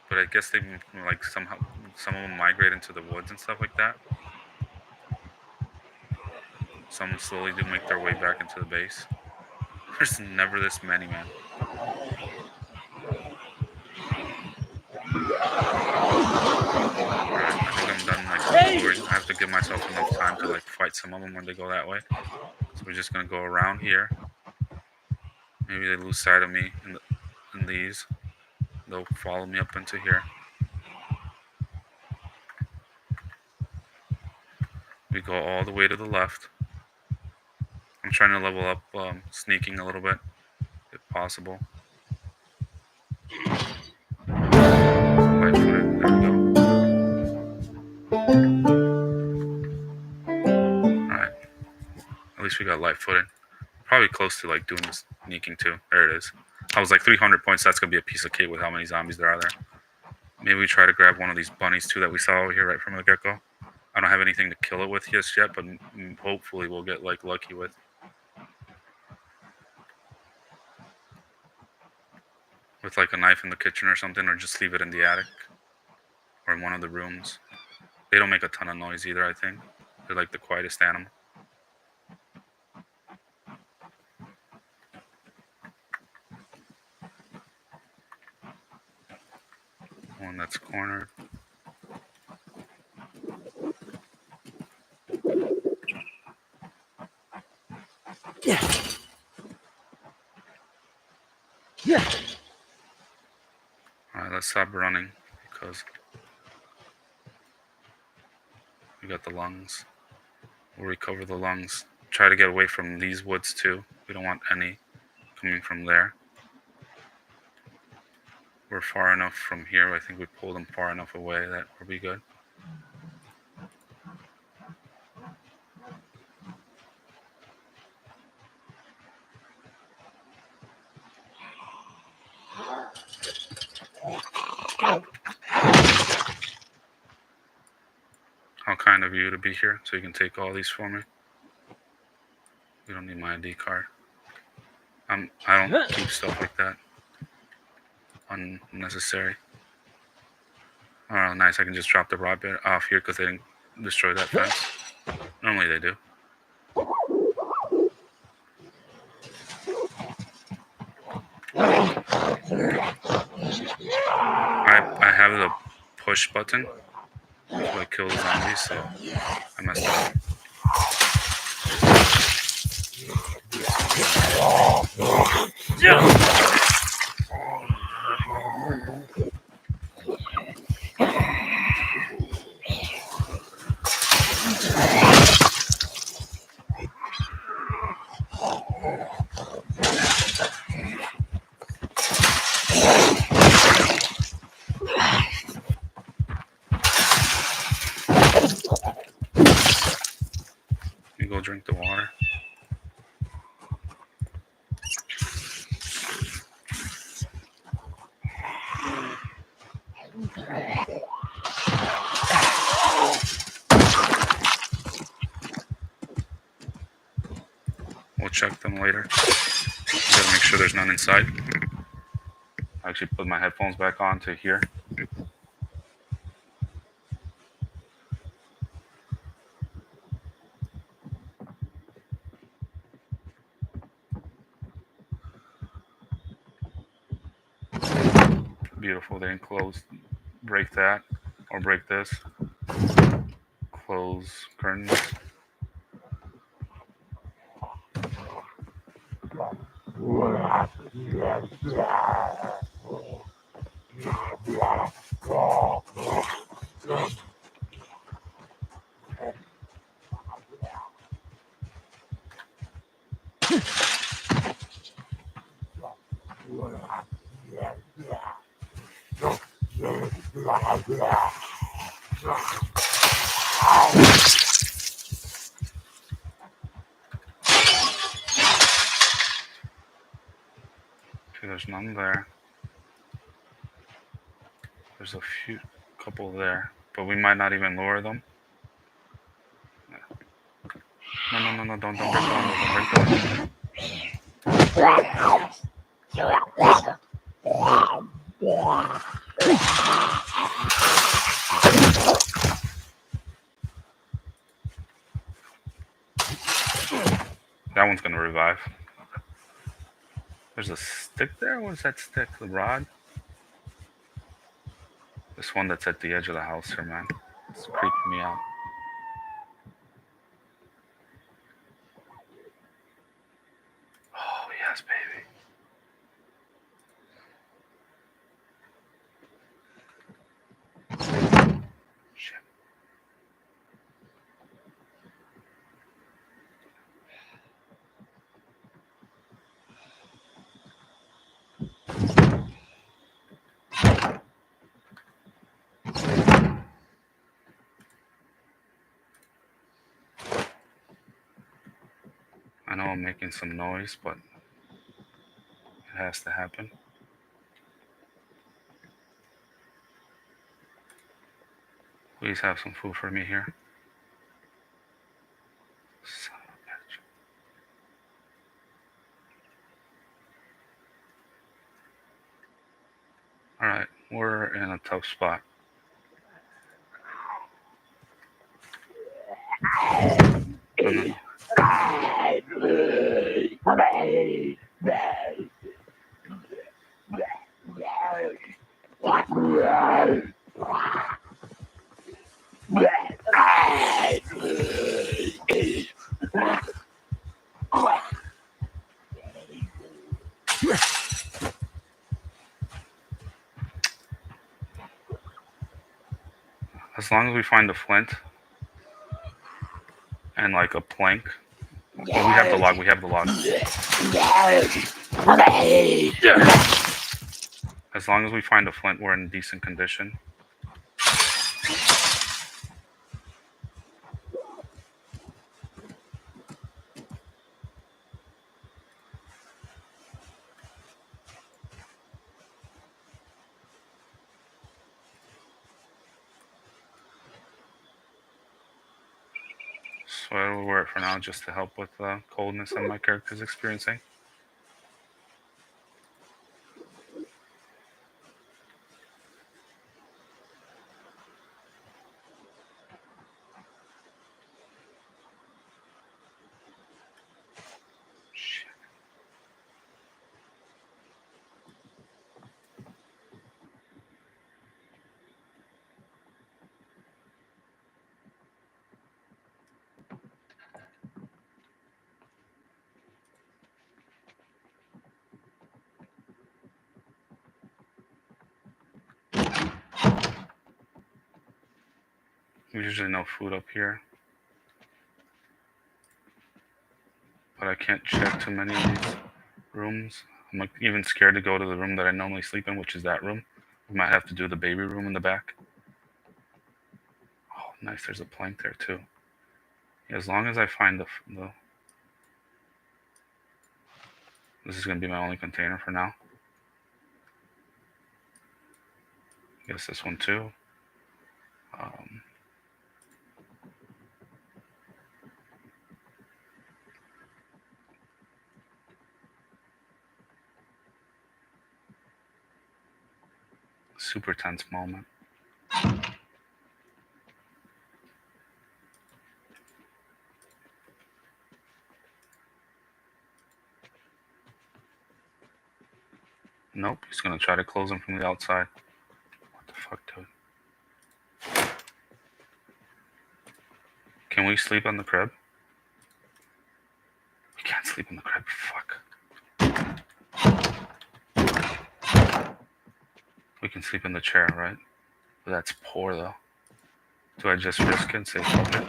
But I guess they like somehow some of them migrate into the woods and stuff like that. Some slowly do make their way back into the base. There's never this many, man. Alright, I think I'm done like exploring. I have to give myself enough time to like fight some of them when they go that way. So we're just gonna go around here. Maybe they lose sight of me in these. They'll follow me up into here. We go all the way to the left. I'm trying to level up sneaking a little bit, if possible. Light footed, there we go. Alright, at least we got light footed. Probably close to like doing this sneaking too. There it is. I was like 300 points. That's gonna be a piece of cake with how many zombies there are there. Maybe we try to grab one of these bunnies too that we saw over here right from the get go. I don't have anything to kill it with just yet, but hopefully we'll get like lucky with. With like a knife in the kitchen or something, or just leave it in the attic or in one of the rooms. They don't make a ton of noise either, I think. They're like the quietest animal. One that's cornered. Yeah. Yeah. Alright, let's stop running because we got the lungs. We'll recover the lungs. Try to get away from these woods too. We don't want any coming from there. We're far enough from here. I think we pulled them far enough away that we'll be good. How kind of you to be here so you can take all these for me. We don't need my ID card. I don't keep stuff like that. Unnecessary. Oh, nice. I can just drop the rod bit off here because they didn't destroy that fence. Normally they do. I have the push button to like kill the zombies, so I messed up. You go drink the water. We'll check them later. Gotta make sure there's none inside. I actually put my headphones back on to hear. Beautiful. They didn't close. Break that or break this. Close curtains. Okay, there's none there. There's a couple there, but we might not even lure them. No, don't break the window, don't break the window. That one's gonna revive. There's a stick there? What is that stick? The rod? This one that's at the edge of the house here, man. It's creeping me out. Oh, yes, baby. Shit. I know I'm making some noise, but it has to happen. Please have some food for me here. Son of a bitch. Alright, we're in a tough spot. No. As long as we find a flint and like a plank. Oh, we have the log. As long as we find a flint, we're in decent condition. So I will wear it for now just to help with the coldness that my character is experiencing. Shit. There's usually no food up here. But I can't check too many of these rooms. I'm like even scared to go to the room that I normally sleep in, which is that room. We might have to do the baby room in the back. Oh, nice. There's a plank there too. Yeah, as long as I find the this is gonna be my only container for now. Guess this one too. Super tense moment. Nope, he's gonna try to close him from the outside. What the fuck, dude? Can we sleep on the crib? We can't sleep in the crib. Fuck. We can sleep in the chair, right? But that's poor though. Do I just risk it and say fuck it?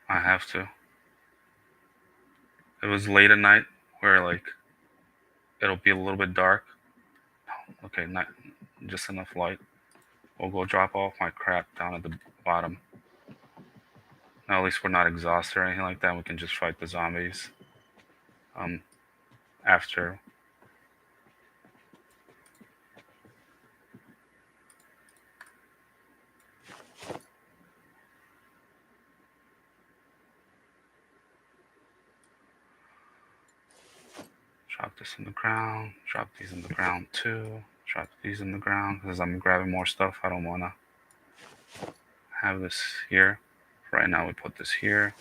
I have to. It was late at night where like it'll be a little bit dark. Okay, not just enough light. We'll go drop off my crap down at the bottom. Now at least we're not exhausted or anything like that. We can just fight the zombies. After. Drop this in the ground. Drop these in the ground too. Drop these in the ground because I'm grabbing more stuff. I don't want to have this here. Right now we put this here.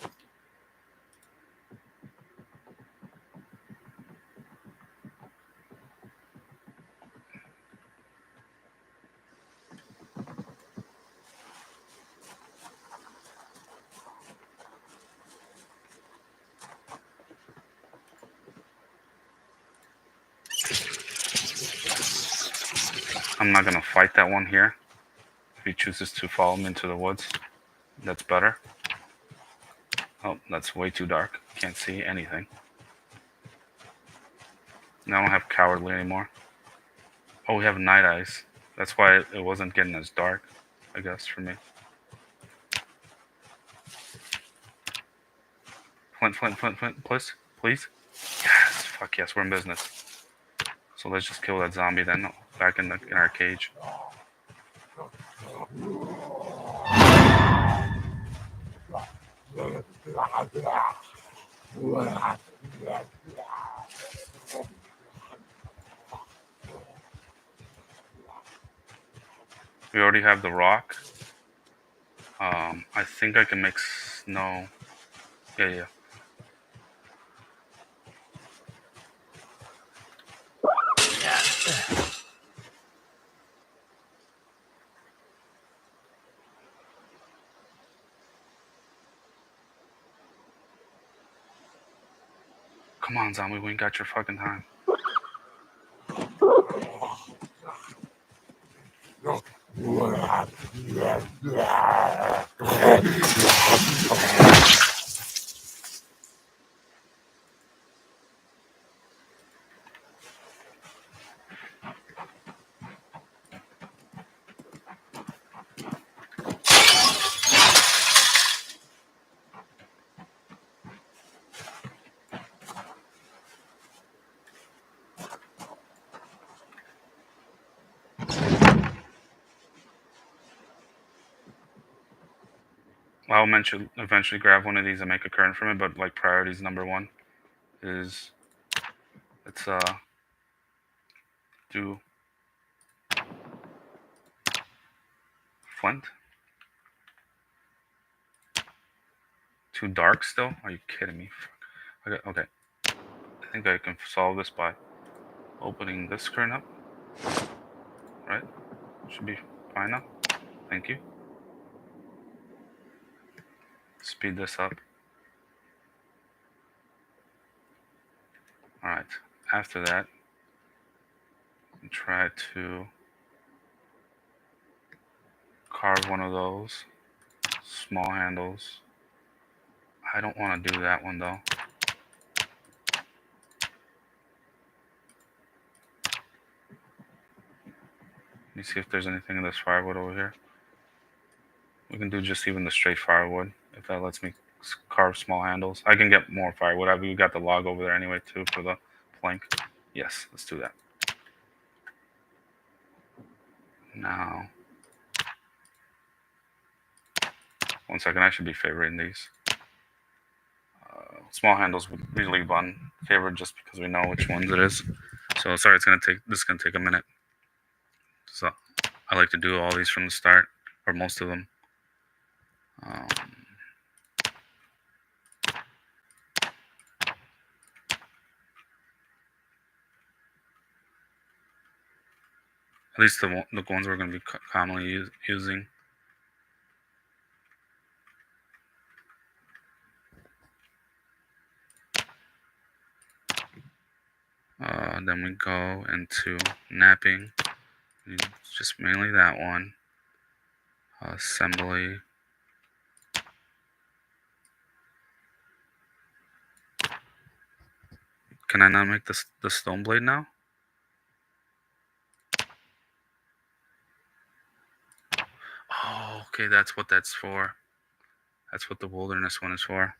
I'm not going to fight that one here. If he chooses to follow me into the woods, that's better. Oh, that's way too dark. Can't see anything. Now I don't have cowardly anymore. Oh, we have night eyes. That's why it wasn't getting as dark, I guess, for me. Flint, please. Please. Yes, fuck yes, we're in business. So let's just kill that zombie then, back in our cage. We already have the rock. I think I can make snow. Yeah. Come on, zombie, we ain't got your fucking time. I'll eventually grab one of these and make a current from it, but like priorities number one is let's do flint. Too dark still? Are you kidding me? Okay. I think I can solve this by opening this current up. Right? Should be fine now. Thank you. Speed this up. Alright. After that, try to carve one of those small handles. I don't want to do that one though. Let me see if there's anything in this firewood over here. We can do just even the straight firewood if that lets me carve small handles. I can get more firewood. We got the log over there anyway too for the plank. Yes, let's do that. Now, one second, I should be favoring these. Small handles would usually be favored just because we know which ones it is. So sorry, this is gonna take a minute. So I like to do all these from the start, or most of them. At least the ones we're going to be commonly using. Then we go into napping. Just mainly that one. Assembly. Can I not make the stone blade now? Oh, okay, that's what that's for. That's what the wilderness one is for.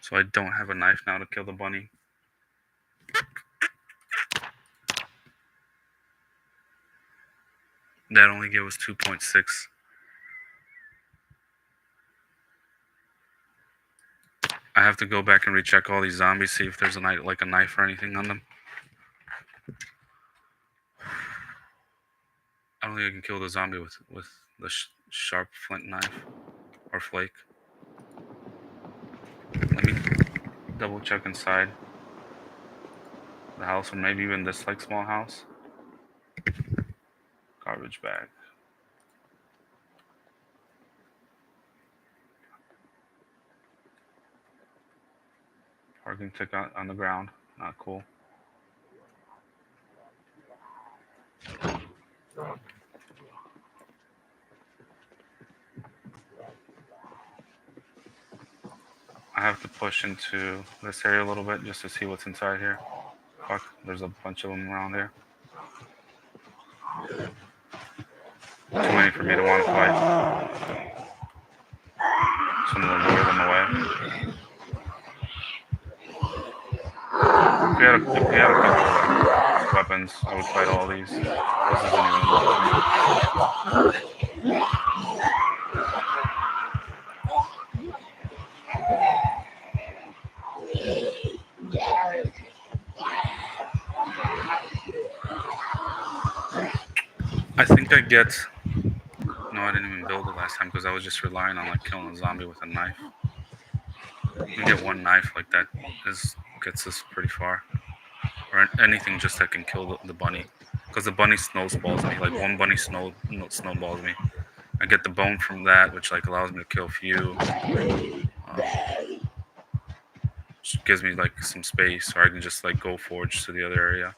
So I don't have a knife now to kill the bunny. That only gave us 2.6. I have to go back and recheck all these zombies, see if there's a knife or anything on them. I don't think I can kill the zombie with the sharp flint knife or flake. Let me double check inside the house, or maybe even this small house. Garbage bag. Parking ticket on the ground. Not cool. I have to push into this area a little bit just to see what's inside here. Fuck, there's a bunch of them around here. Too many for me to want to fight. So I'm gonna lure them away. If we had a couple weapons, I would fight all these. This isn't even I think I get. No, I didn't even build it last time because I was just relying on killing a zombie with a knife. You get one knife like that gets us pretty far, or anything just that can kill the bunny, because the bunny snowballs me. Like one bunny snowballs me. I get the bone from that, which allows me to kill a few. Gives me some space, or I can just go forge to the other area.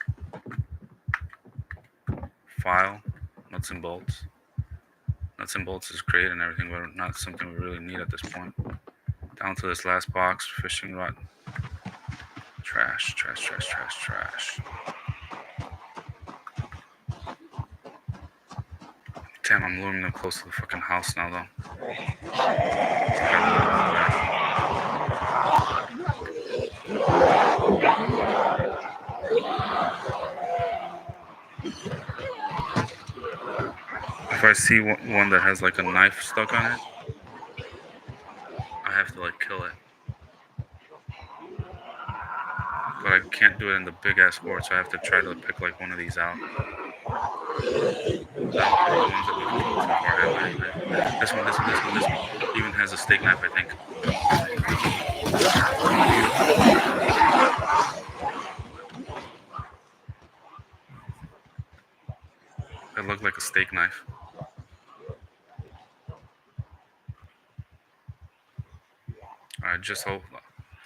File, nuts and bolts. Nuts and bolts is great and everything, but not something we really need at this point. Down to this last box, fishing rod. Trash. Damn, I'm luring them close to the fucking house now, though. If I see one that has a knife stuck on it, to like kill it. But I can't do it in the big ass horde, so I have to try to pick like one of these out. I don't think the ones that we've killed so far have anything. This one even has a steak knife, I think. It looked like a steak knife. Alright, just hope.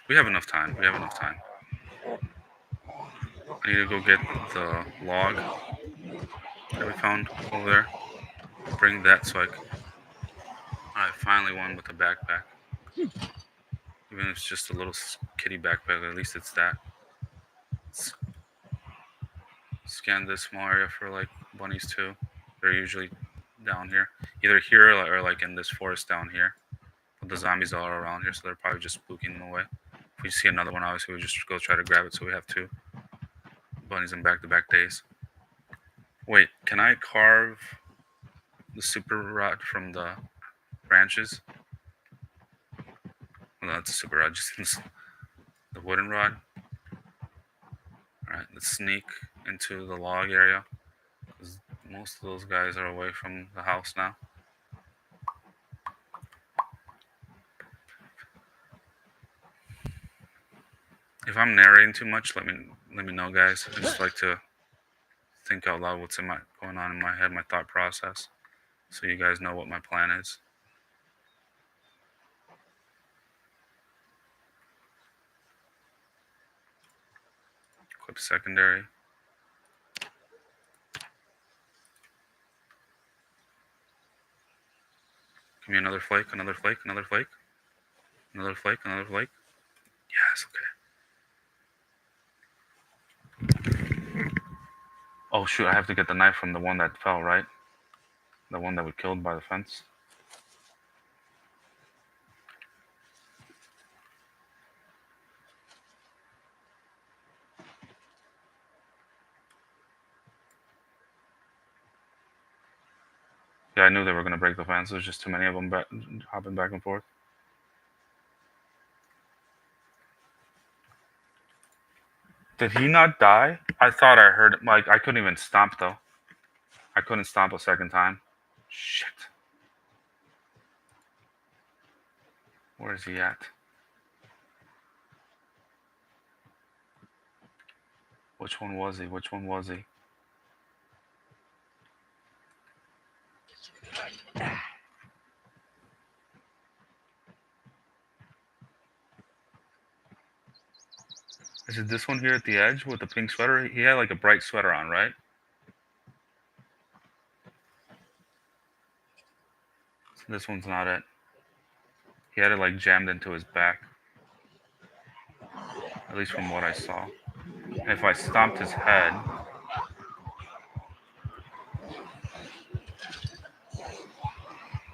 We have enough time. We have enough time. I need to go get the log that we found over there. Bring that so I can. Alright, finally one with a backpack. Even if it's just a little kitty backpack, at least it's that. Let's scan this small area for like bunnies too. They're usually down here. Either here or like in this forest down here. But the zombies are all around here, so they're probably just spooking them away. If we see another one, obviously we just go try to grab it, so we have two bunnies in back-to-back days. Wait, can I carve the super rod from the branches? Well, that's a super rod, just the wooden rod. Alright, let's sneak into the log area, because most of those guys are away from the house now. If I'm narrating too much, let me know, guys. I just like to think out loud what's going on in my head, my thought process, so you guys know what my plan is. Equip secondary. Give me another flake, another flake, another flake, another flake, another flake. Yes, okay. Oh shoot, I have to get the knife from the one that fell, right? The one that we killed by the fence. Yeah, I knew they were going to break the fence. There's just too many of them hopping back and forth. Did he not die? I thought I heard it. Like, I couldn't even stomp, though. I couldn't stomp a second time. Shit. Where is he at? Which one was he? Which one was he? Is it this one here at the edge with the pink sweater? He had like a bright sweater on, right? So this one's not it. He had it like jammed into his back. At least from what I saw. And if I stomped his head,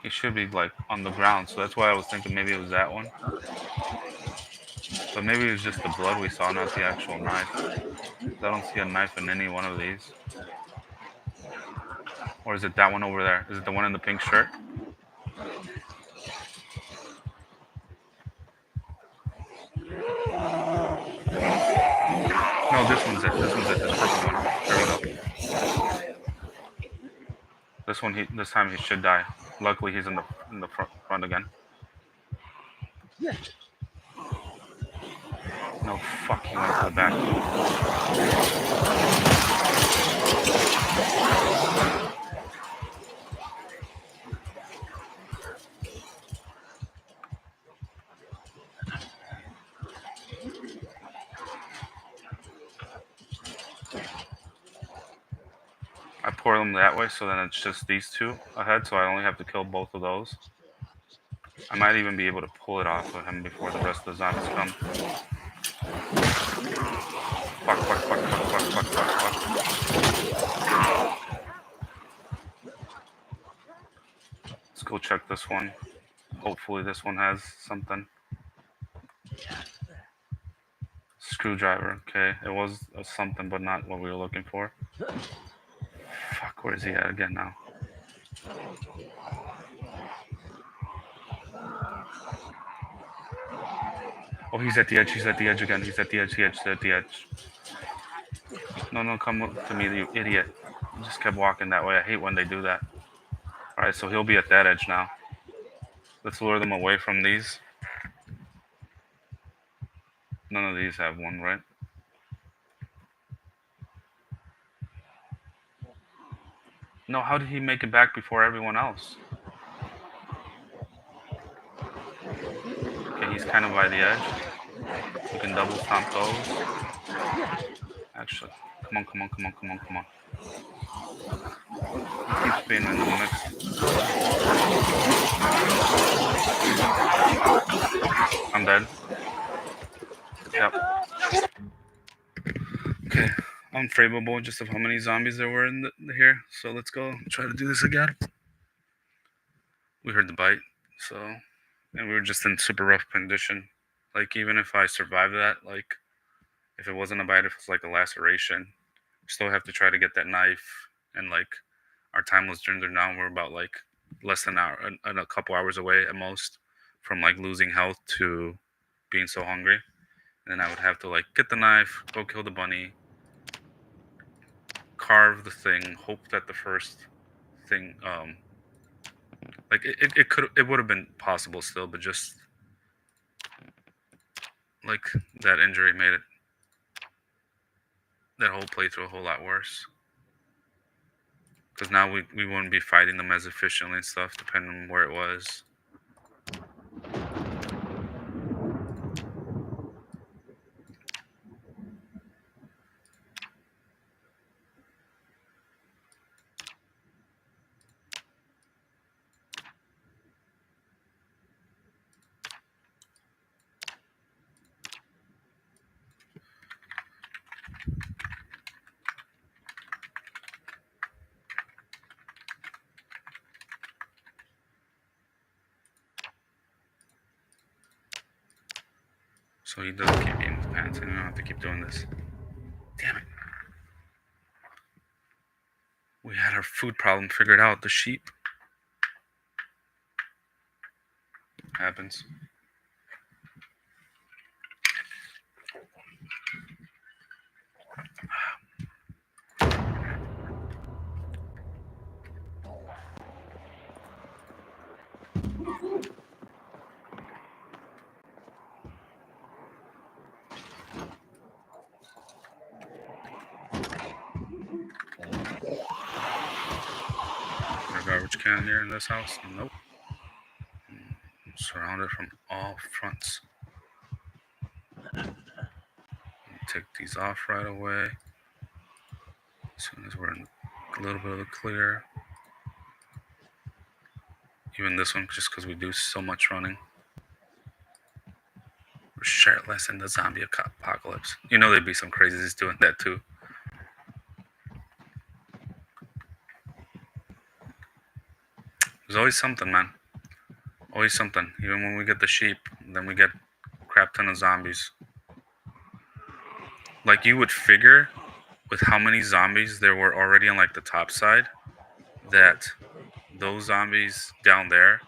he should be like on the ground. So that's why I was thinking maybe it was that one. But maybe it was just the blood we saw, not the actual knife. I don't see a knife in any one of these. Or is it that one over there? Is it the one in the pink shirt? No, this one's it. This one's it. This purple one. There we go. This one, this time he should die. Luckily, he's in the front again. Yeah. No, fuck, he went to the back. I pour them that way, so then it's just these two ahead, so I only have to kill both of those. I might even be able to pull it off of him before the rest of the zombies come. Fuck, fuck, fuck, fuck, fuck, fuck, fuck, fuck. Let's go check this one. Hopefully this one has something. Screwdriver, okay. It was something, but not what we were looking for. Fuck, where is he at again now? Oh, he's at the edge. He's at the edge again. He's at the edge. He's at the edge. No, come to me, you idiot. He just kept walking that way. I hate when they do that. All right, so he'll be at that edge now. Let's lure them away from these. None of these have one, right? No, how did he make it back before everyone else? Okay, he's kind of by the edge. We can double stomp those. Actually, come on. He keeps being in the mix. I'm dead. Yep. Okay, unfavorable just of how many zombies there were in here. So let's go try to do this again. We heard the bite, so, and we were just in super rough condition. Like, even if I survived that, like, if it wasn't a bite, if it was like a laceration, still have to try to get that knife. And like, our time was dwindling down. We're about like less than an hour and a couple hours away at most from like losing health to being so hungry. And then I would have to like get the knife, go kill the bunny, carve the thing, hope that the first thing, like it would have been possible still, but just like that injury made it, that whole playthrough a whole lot worse. Because now we wouldn't be fighting them as efficiently and stuff, depending on where it was. So he doesn't keep eating his pants, and I don't have to keep doing this. Damn it. We had our food problem figured out. The sheep. Happens. Garbage can here in this house? Nope. Surrounded from all fronts. Take these off right away. As soon as we're in a little bit of the clear. Even this one, just because we do so much running. We're shirtless in the zombie apocalypse. You know there'd be some crazies doing that too. There's always something, man. Always something. Even when we get the sheep, then we get a crap ton of zombies. Like, you would figure with how many zombies there were already on like the top side that those zombies down there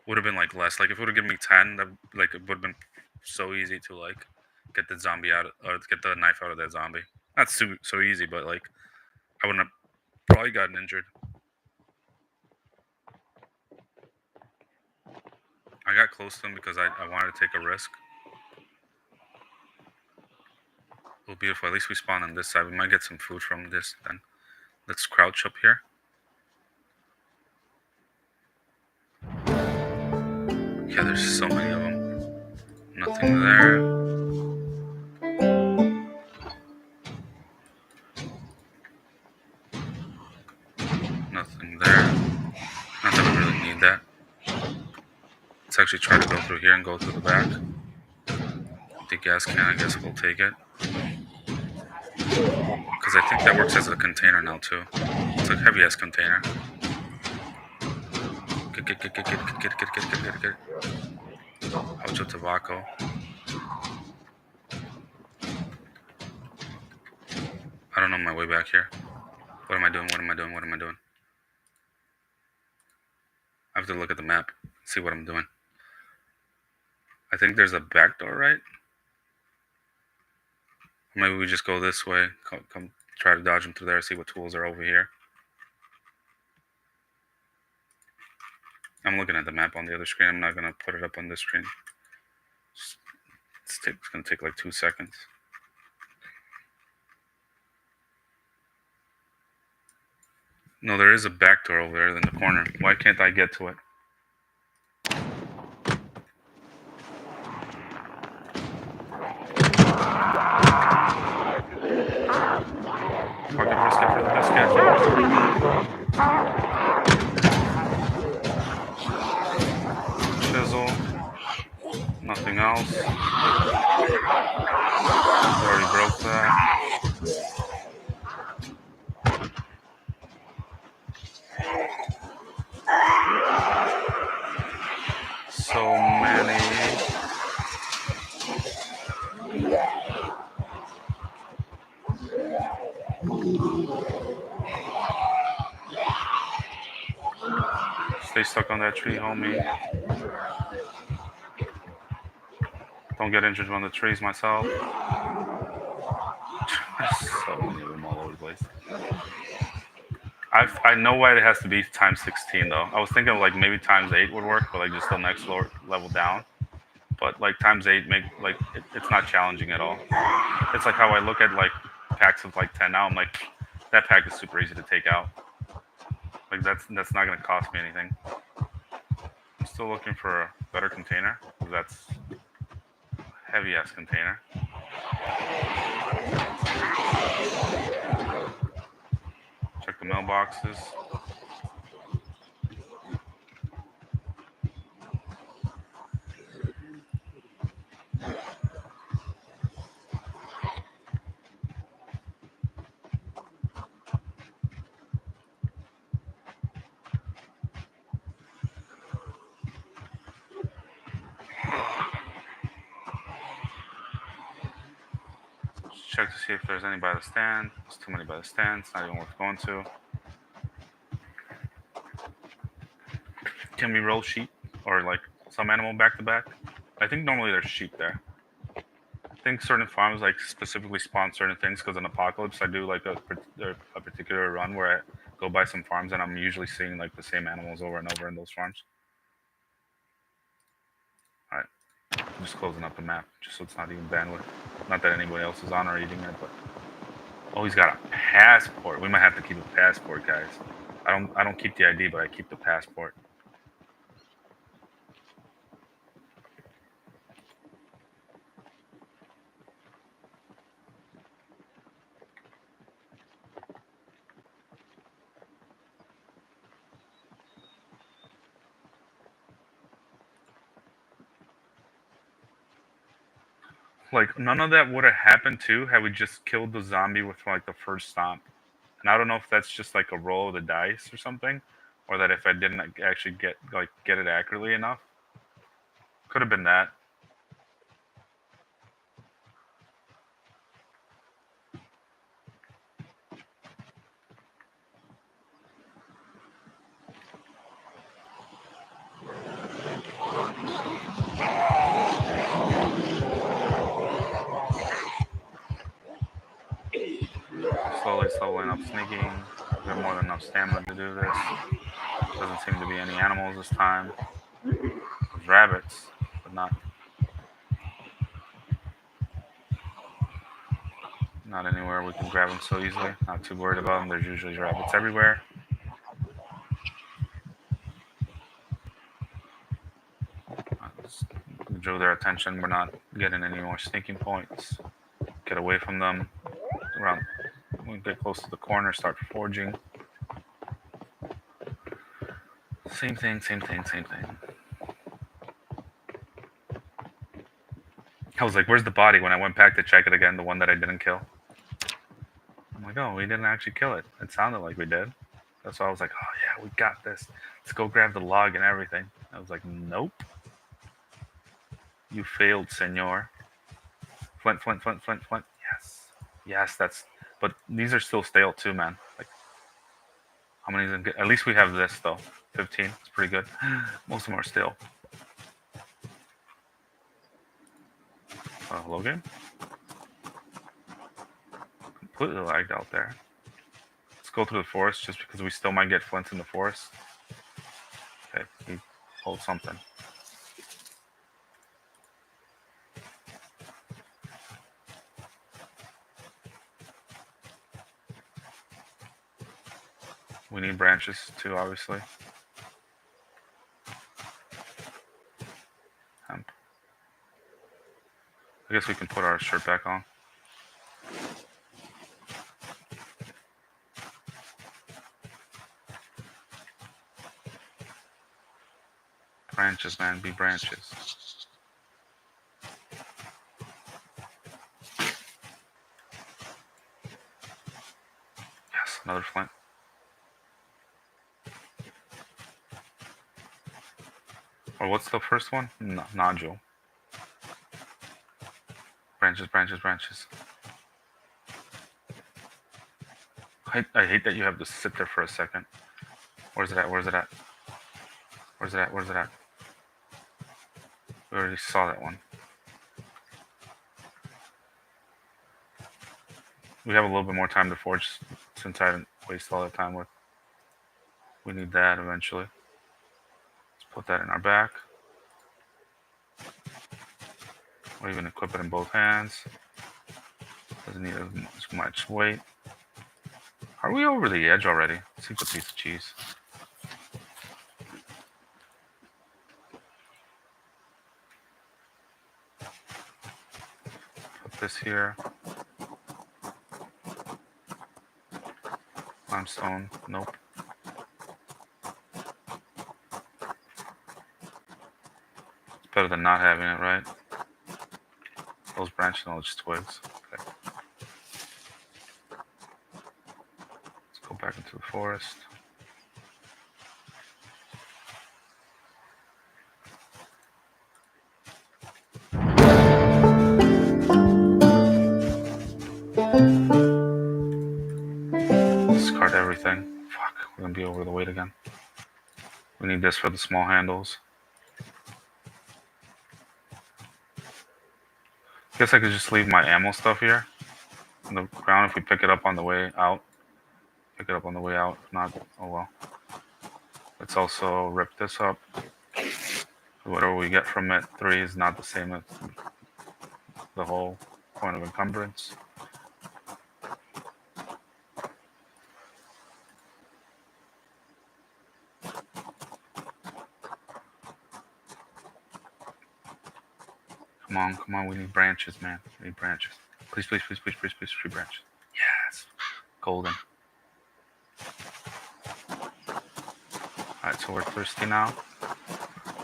would have been like less. Like, if it would have given me 10, that like it would have been so easy to like get the zombie out or get the knife out of that zombie. Not so easy, but like I wouldn't have probably gotten injured. I got close to them because I wanted to take a risk. Oh, beautiful. At least we spawn on this side. We might get some food from this then. Let's crouch up here. Yeah, there's so many of them. Nothing there. Nothing there. Not that we really need that. Let's actually try to go through here and go through the back. The gas can, I guess we'll take it. Because I think that works as a container now too. It's a heavy ass container. Get. Ocho tobacco. I don't know my way back here. What am I doing? I have to look at the map, see what I'm doing. I think there's a back door, right? Maybe we just go this way. Come try to dodge them through there. See what tools are over here. I'm looking at the map on the other screen. I'm not gonna put it up on this screen. It's gonna take like 2 seconds. No, there is a back door over there in the corner. Why can't I get to it? Fucking risk it for the biscuit. Chisel. Nothing else. Already broke that. So many. Stay stuck on that tree, homie. Don't get injured on the trees myself. So many of them all over the place. I know why it has to be times 16 though. I was thinking like maybe times 8 would work, but like just the next level down. But like times 8 make like it's not challenging at all. It's like how I look at like packs of like 10 now. I'm like, that pack is super easy to take out. Like that's not gonna cost me anything. I'm still looking for a better container because that's heavy ass container. Check the mailboxes. Check to see if there's any by the stand. There's too many by the stand. It's not even worth going to. Can we roll sheep or like some animal back to back? I think normally there's sheep there. I think certain farms like specifically spawn certain things because in Apocalypse I do like a particular run where I go by some farms and I'm usually seeing like the same animals over and over in those farms. All right, I'm just closing up the map just so it's not even bandwidth. Not that anybody else is on or eating it, but oh, he's got a passport. We might have to keep a passport, guys. I don't keep the ID, but I keep the passport. Like none of that would have happened too had we just killed the zombie with like the first stomp. And I don't know if that's just like a roll of the dice or something, or that if I didn't actually get it accurately enough, could have been that. Slowly leveling up sneaking. We have more than enough stamina to do this. Doesn't seem to be any animals this time. There's rabbits, but not anywhere we can grab them so easily. Not too worried about them. There's usually rabbits everywhere. Drew their attention. We're not getting any more sneaking points. Get away from them. Around. We get close to the corner. Start forging. Same thing. I was like, "Where's the body?" When I went back to check it again, the one that I didn't kill. I'm like, "Oh, we didn't actually kill it. It sounded like we did." That's why I was like, "Oh yeah, we got this. Let's go grab the log and everything." I was like, "Nope. You failed, senor." Flint. Yes, that's. But these are still stale too, man. Like, how many? At least we have this though. 15. It's pretty good. Most of them are stale. Hello game. completely lagged out there. Let's go through the forest just because we still might get flints in the forest. Okay, he hold something. We need branches too, obviously. Hemp. I guess we can put our shirt back on. Branches, man, be branches. Yes, another flint. Or what's the first one? Nodule. Branches, branches, branches. I hate that you have to sit there for a second. Where's it at? Where's it at? Where's it at? Where's it at? We already saw that one. We have a little bit more time to forge since I didn't waste all that time with. We need that eventually. Let's put that in our back. Or even equip it in both hands. Doesn't need as much weight. Are we over the edge already? Seems a piece of cheese. Put this here. Limestone. Nope. It's better than not having it, right? Those branch knowledge twigs. Okay. Let's go back into the forest. Discard everything. Fuck, we're gonna be over the weight again. We need this for the small handles. Guess I could just leave my ammo stuff here on the ground if we pick it up on the way out. Pick it up on the way out. If not, oh well. Let's also rip this up. Whatever we get from it, 3 is not the same as the whole point of encumbrance. Come on, we need branches, man. We need branches. Please, please, please, please, please, please, 3 branches. Yes! Golden. Alright, so we're thirsty now.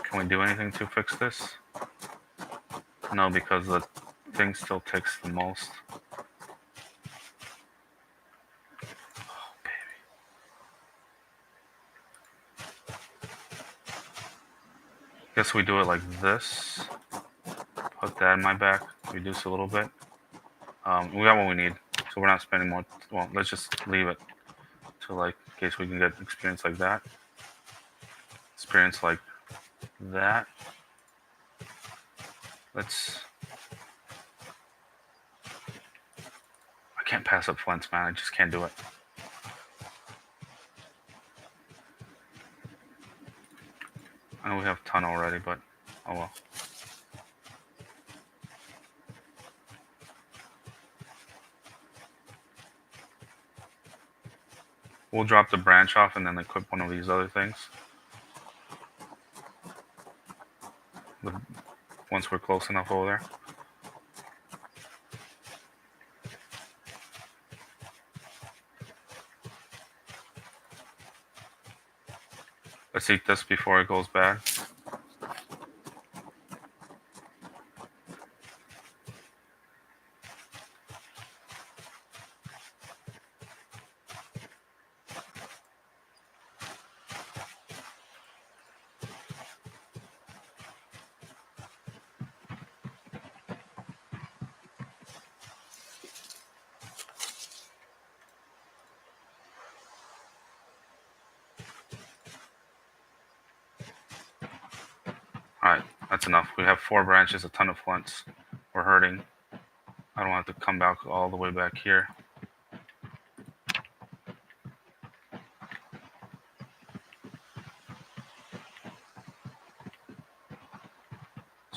Can we do anything to fix this? No, because the thing still takes the most. Oh, baby. Guess we do it like this. Put that in my back. Reduce a little bit. We got what we need, so we're not spending more. Well, let's just leave it to like in case we can get experience like that. Experience like that. Let's. I can't pass up flints, man. I just can't do it. I know we have a ton already, but oh well. We'll drop the branch off and then equip one of these other things. Once we're close enough over there. Let's eat this before it goes bad. Alright, that's enough. We have 4 branches, a ton of flints. We're hurting. I don't have to come back all the way back here.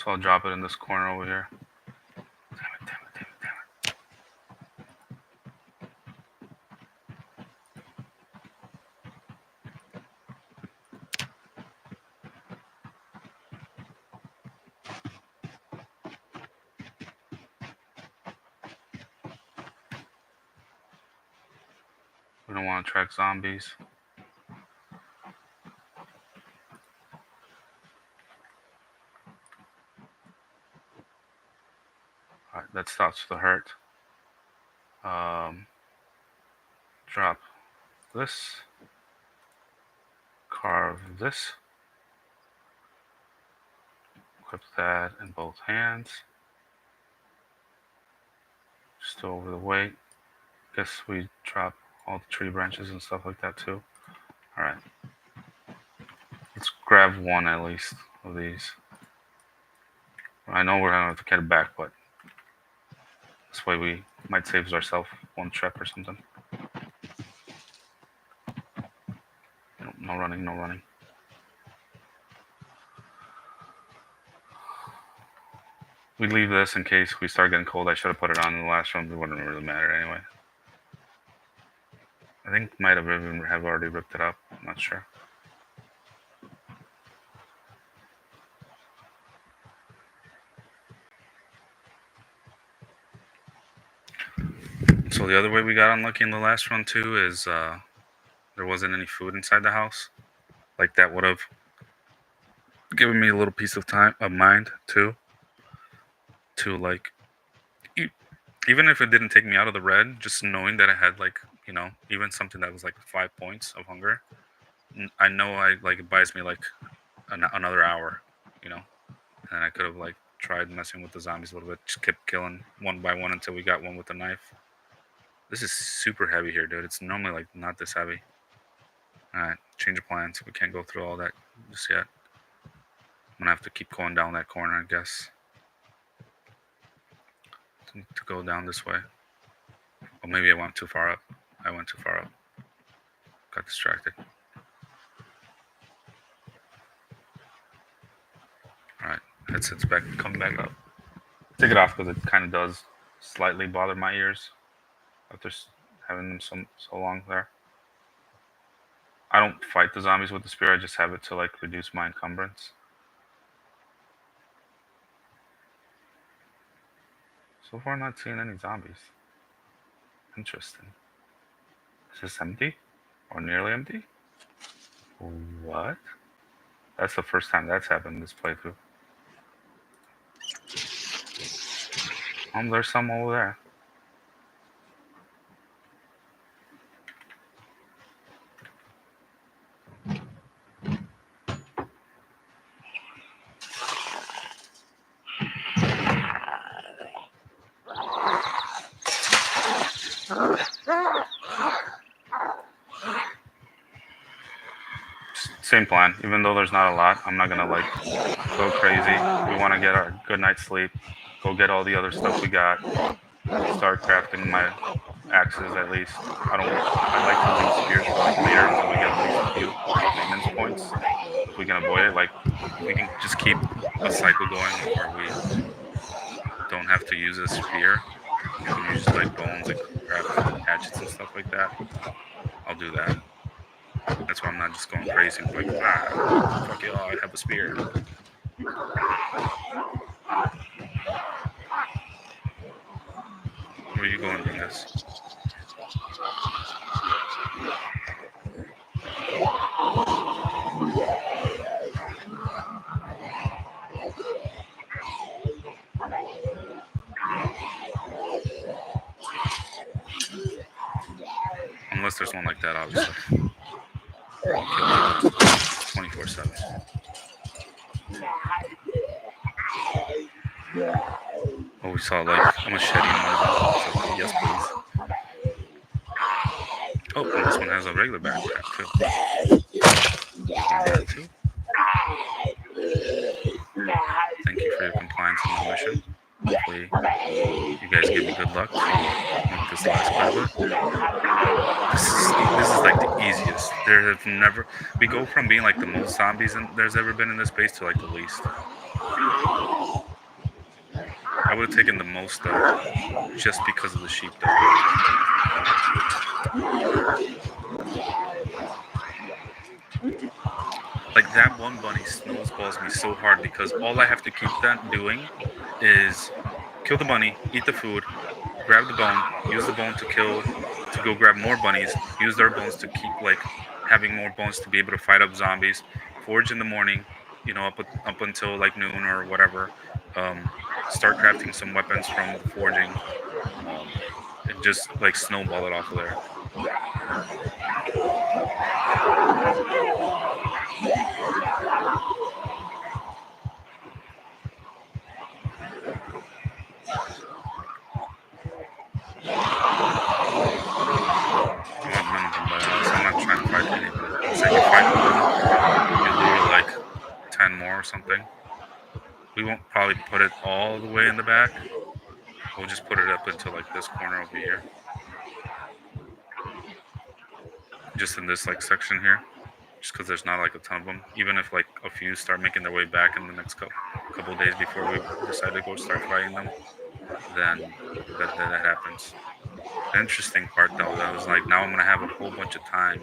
So I'll drop it in this corner over here. Damn it. We don't want to attract zombies. Alright, that stops the hurt. Drop this. Carve this. Equip that in both hands. Still over the weight. Guess we drop all the tree branches and stuff like that too. Alright. Let's grab one at least of these. I know we're gonna have to get it back, but this way we might save ourselves one trap or something. No running, no running. We leave this in case we start getting cold. I should have put it on in the last room. It wouldn't really matter anyway. I think might have even have already ripped it up. I'm not sure. So the other way we got unlucky in the last run too is there wasn't any food inside the house. Like that would have given me a little peace of mind too. To like, even if it didn't take me out of the red, just knowing that I had like, you know, even something that was like 5 points of hunger, I know it buys me like another hour, you know, and I could have like tried messing with the zombies a little bit, just kept killing one by one until we got one with a knife. This is super heavy here, dude. It's normally like not this heavy. All right, change of plans. We can't go through all that just yet. I'm gonna have to keep going down that corner, I guess. To go down this way. Or maybe I went too far up. I went too far up. Got distracted. Alright, headset's back, coming back up. Take it off because it kind of does slightly bother my ears after having them so long there. I don't fight the zombies with the spear, I just have it to like reduce my encumbrance. So far, not seeing any zombies. Interesting. Is this empty? Or nearly empty? What? That's the first time that's happened in this playthrough. There's some over there. Same plan. Even though there's not a lot, I'm not gonna like go crazy. We want to get our good night's sleep. Go get all the other stuff we got. Start crafting my axes at least. I like to leave spears for like later until we get at least a few maintenance points. If we can avoid it, like we can just keep a cycle going where we don't have to use a spear. We can use like bones, like craft hatchets and stuff like that. I'll do that. That's why I'm not just going crazy. I'm like, fuck y'all, I have a spear. Where are you going with this? Unless there's one like that, obviously. 24/7. Oh, we saw like a machete in one of them. So, yes, please. Oh, and this one has a regular backpack too. Thank you for your compliance on the mission. Hopefully, you guys give me good luck to make this last pilot. This is like the easiest. There have never. We go from being like the most zombies there's ever been in this base to like the least. I would have taken the most though, just because of the sheep though. Like that one bunny snowballs me so hard because all I have to keep that doing is kill the bunny, eat the food, grab the bone, use the bone to go grab more bunnies, use their bones to keep like having more bones to be able to fight up zombies, forage in the morning, up until like noon or whatever. Um, Start crafting some weapons from the forging, and just like snowball it off of there. I want none of them, but I'm not trying to fight any of them. Say you fight one, you lure like 10 more or something. We won't probably put it all the way in the back. We'll just put it up into like this corner over here. Just in this like section here. Just because there's not like a ton of them. Even if like a few start making their way back in the next couple days before we decide to go start fighting them, then that happens. The interesting part though, that was like now I'm gonna have a whole bunch of time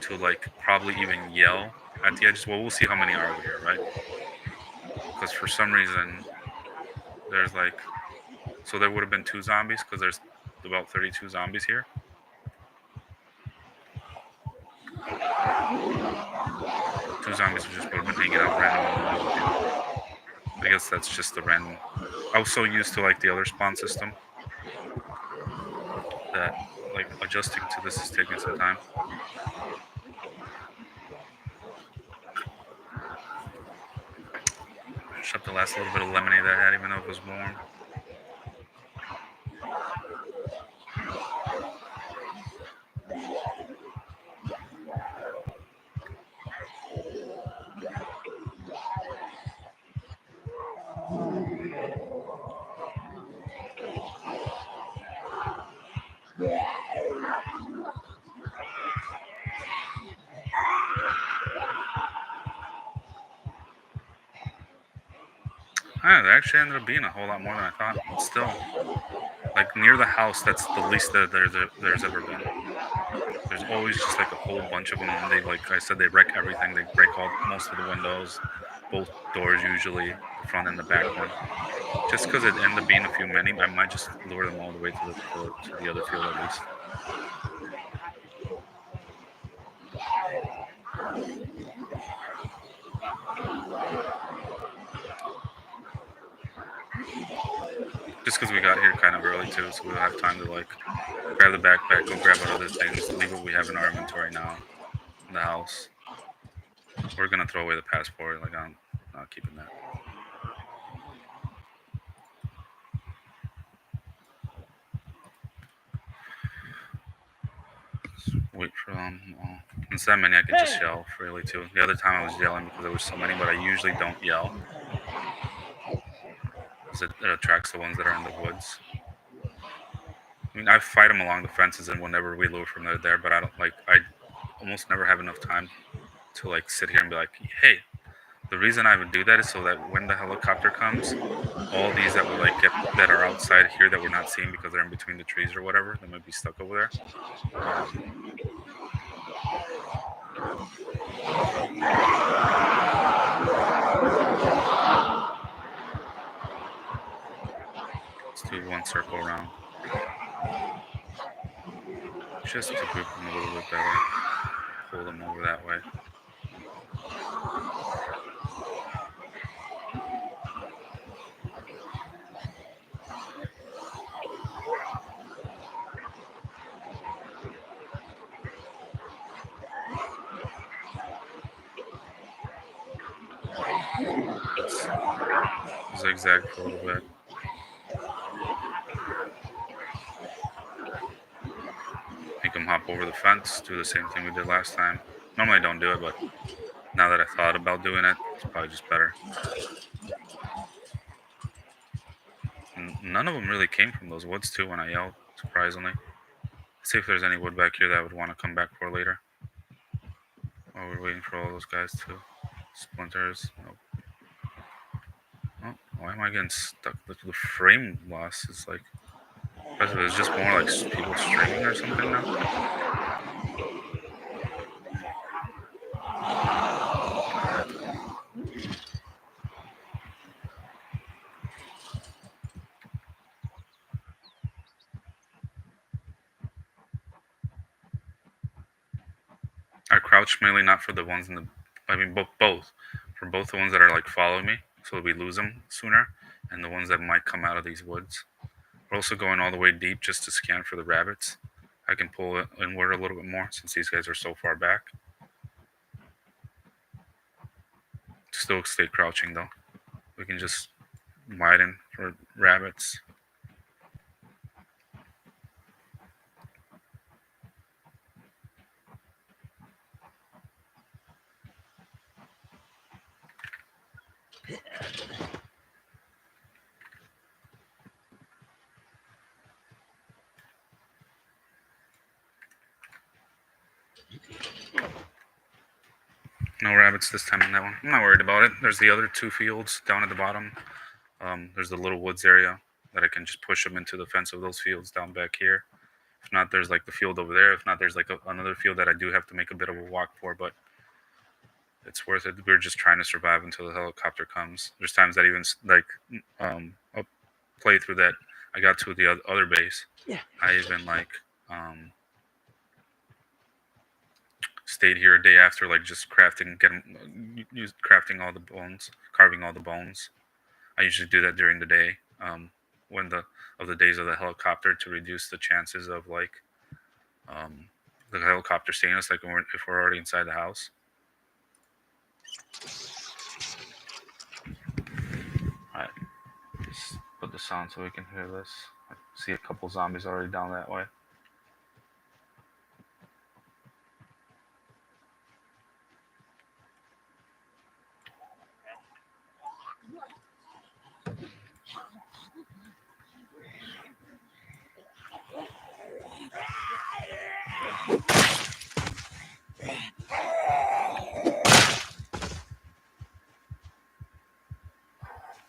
to like probably even yell at the edges. Well, we'll see how many are here, right? Because for some reason there's like so there would have been 2 zombies because there's about 32 zombies here. 2 zombies would just would have been hanging out randomly. I guess that's just the random. I was so used to like the other spawn system that like adjusting to this is taking some time. Shut the last little bit of lemonade I had, even though it was warm. There actually ended up being a whole lot more than I thought. But still, like near the house, that's the least that there's ever been. There's always just like a whole bunch of them, and they, like I said, they wreck everything. They break most of the windows, both doors usually, the front and the back one. Just because it ended up being a few many, I might just lure them all the way to the other field at least. Just because we got here kind of early too, so we'll have time to like grab the backpack, go grab our other things, leave what we have in our inventory now in the house. We're gonna throw away the passport. Like I'm not keeping that. Wait for them. Instead of many, I could just yell freely too. The other time I was yelling because there was so many, but I usually don't yell because it attracts the ones that are in the woods. I mean, I fight them along the fences, and whenever we lure from there, but I don't like. I almost never have enough time to like sit here and be like, hey. The reason I would do that is so that when the helicopter comes, all these that will like get that are outside here that we're not seeing because they're in between the trees or whatever, they might be stuck over there. Let's do one circle around. Just to group them a little bit better. Pull them over that way. Zigzag for a little bit. Make them hop over the fence, do the same thing we did last time. Normally I don't do it, but now that I thought about doing it, it's probably just better. None of them really came from those woods too when I yelled, surprisingly. Let's see if there's any wood back here that I would want to come back for later. While we're waiting for all those guys to splinters. Nope. Oh, Why am I getting stuck? The frame loss is like. It's just more like people streaming or something now. I crouch mainly not for the ones in the. I mean, both. For both the ones that are like following me, so we lose them sooner, and the ones that might come out of these woods. We're also going all the way deep just to scan for the rabbits. I can pull it inward a little bit more since these guys are so far back. Still stay crouching though. We can just widen for rabbits. No rabbits this time in that one. I'm not worried about it. There's the other two fields down at the bottom. There's the little woods area that I can just push them into the fence of those fields down back here. If not, there's like the field over there. If not, there's like another field that I do have to make a bit of a walk for, but it's worth it. We're just trying to survive until the helicopter comes. There's times that even like I'll play through that. I got to the other base. Yeah. I even like stayed here a day after, like just crafting, crafting all the bones, carving all the bones. I usually do that during the day, when the days of the helicopter to reduce the chances of like the helicopter seeing us, like if we're already inside the house. All right, let's put this on so we can hear this. I see a couple zombies already down that way.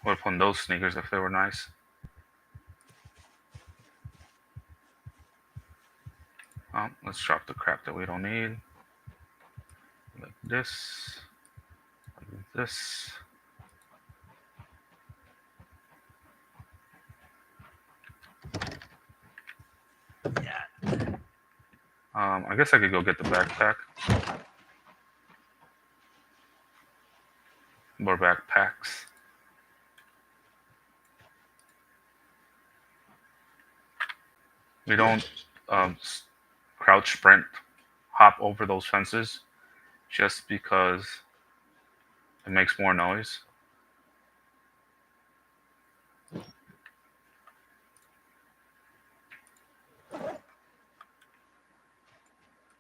Would have won those sneakers if they were nice. Let's drop the crap that we don't need. Like this. Like this. I guess I could go get the backpack. More backpacks. We don't crouch sprint hop over those fences just because it makes more noise.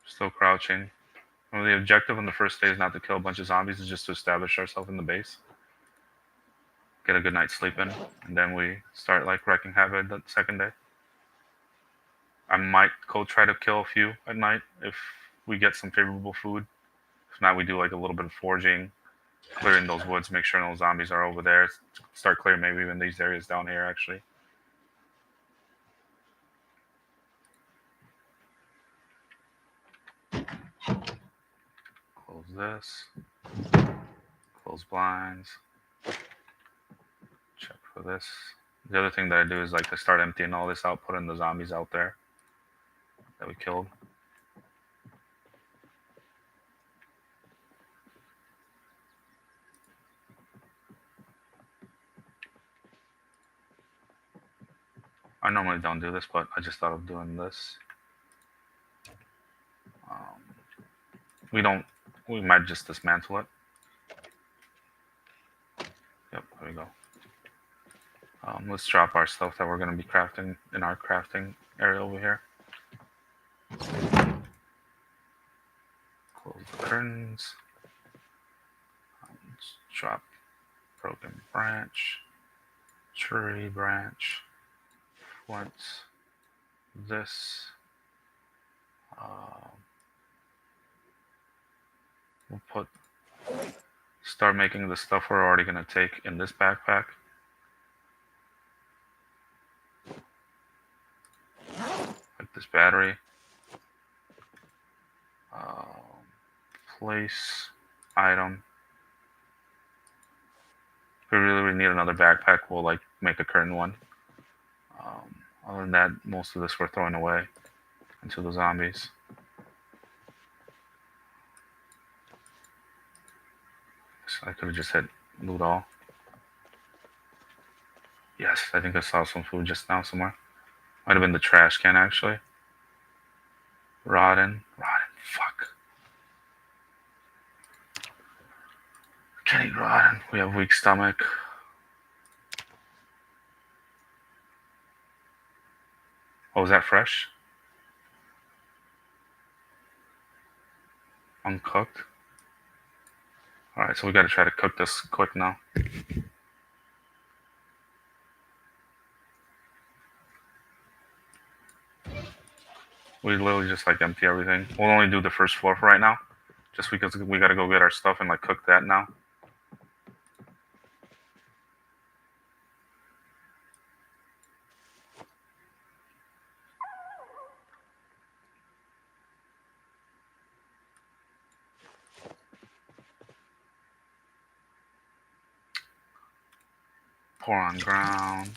Still crouching. Well, the objective on the first day is not to kill a bunch of zombies, it's just to establish ourselves in the base. Get a good night's sleep in, and then we start like wrecking havoc the second day. I might go try to kill a few at night if we get some favorable food. If not, we do like a little bit of foraging, clearing those woods, make sure no zombies are over there. Start clearing maybe even these areas down here actually. Close this. Close blinds. Check for this. The other thing that I do is like I start emptying all this out, putting the zombies out there that we killed. I normally don't do this, but I just thought of doing this. We might just dismantle it. Yep, there we go. Let's drop our stuff that we're going to be crafting in our crafting area over here. Close the curtains. Let's drop broken branch, tree branch, flint, this. We'll start making the stuff we're already going to take in this backpack. this battery. Place item. If we really need another backpack, we'll like make a curtain one. Other than that, most of this we're throwing away into the zombies. So I could have just hit loot all. Yes, I think I saw some food just now somewhere. Might have been the trash can actually. Rotten, fuck. Can't eat rotten. We have weak stomach. Oh, is that fresh? Uncooked. Alright, so we gotta try to cook this quick now. We literally just like empty everything. We'll only do the first floor for right now. Just because we gotta go get our stuff and like cook that now. Pour on ground.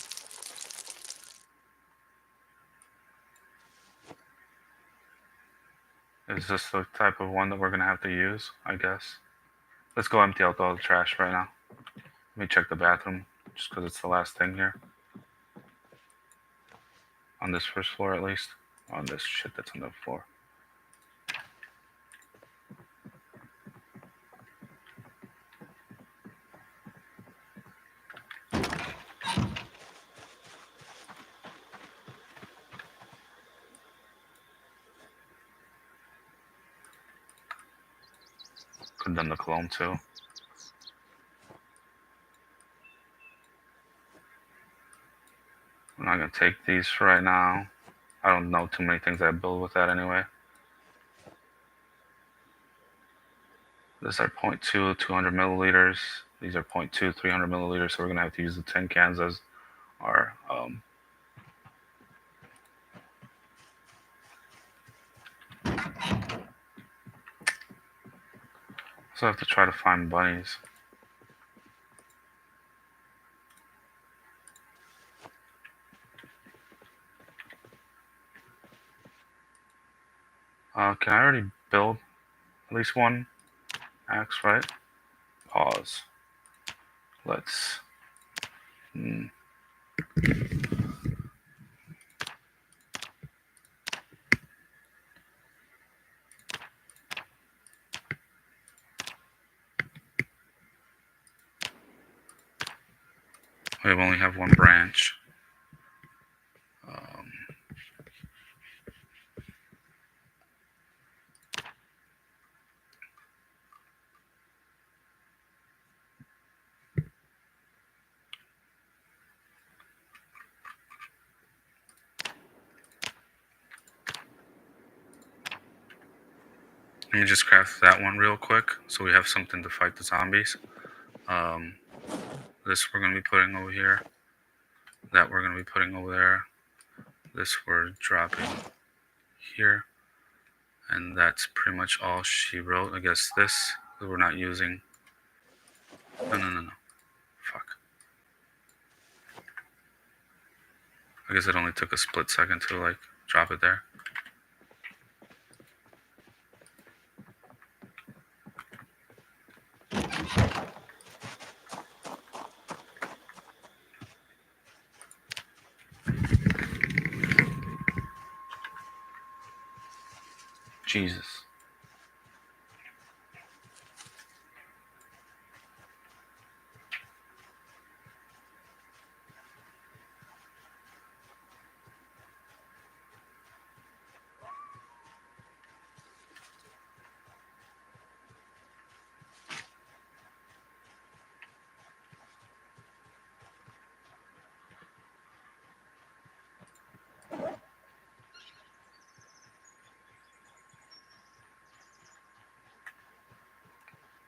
Is this the type of one that we're gonna have to use? I guess. Let's go empty out all the trash right now. Let me check the bathroom, just because it's the last thing here. On this first floor, at least. On this shit that's on the floor. Could have done the cologne too. I'm not gonna take these for right now. I don't know too many things that build with that anyway. These are 0.2, 200 milliliters. These are 0.2, 300 milliliters. So we're gonna have to use the tin cans as our so I have to try to find bunnies. Can I already build at least one axe, right? Pause. Let's. We only have one branch. Let me just craft that one real quick so we have something to fight the zombies. This we're going to be putting over here. That we're going to be putting over there. This we're dropping here. And that's pretty much all she wrote. I guess this we're not using. No. Fuck. I guess it only took a split second to like drop it there. Jesus.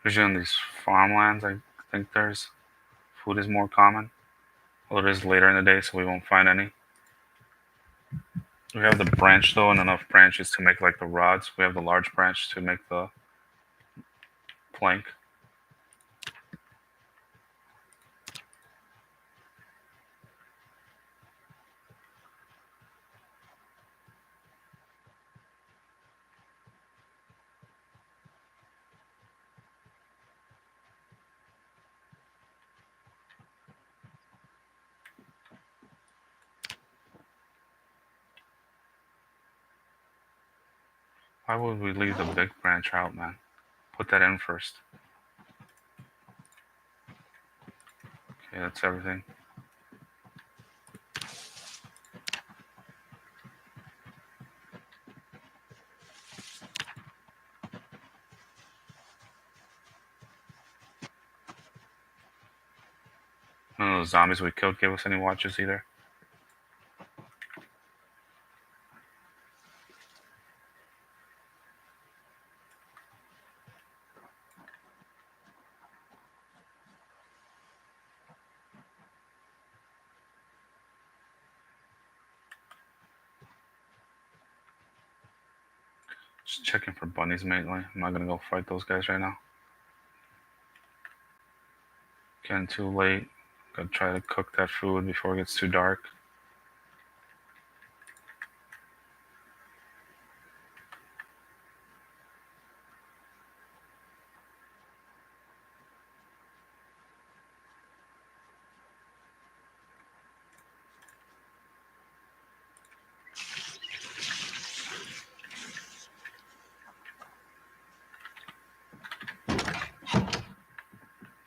Usually on these farmlands, I think there's food is more common. Well, it is later in the day, so we won't find any. We have the branch though, and enough branches to make like the rods. We have the large branch to make the plank. Why would we leave the big branch out, man? Put that in first. Okay, that's everything. None of those zombies we killed gave us any watches either. Just checking for bunnies mainly. I'm not gonna go fight those guys right now. Getting too late. Gotta try to cook that food before it gets too dark.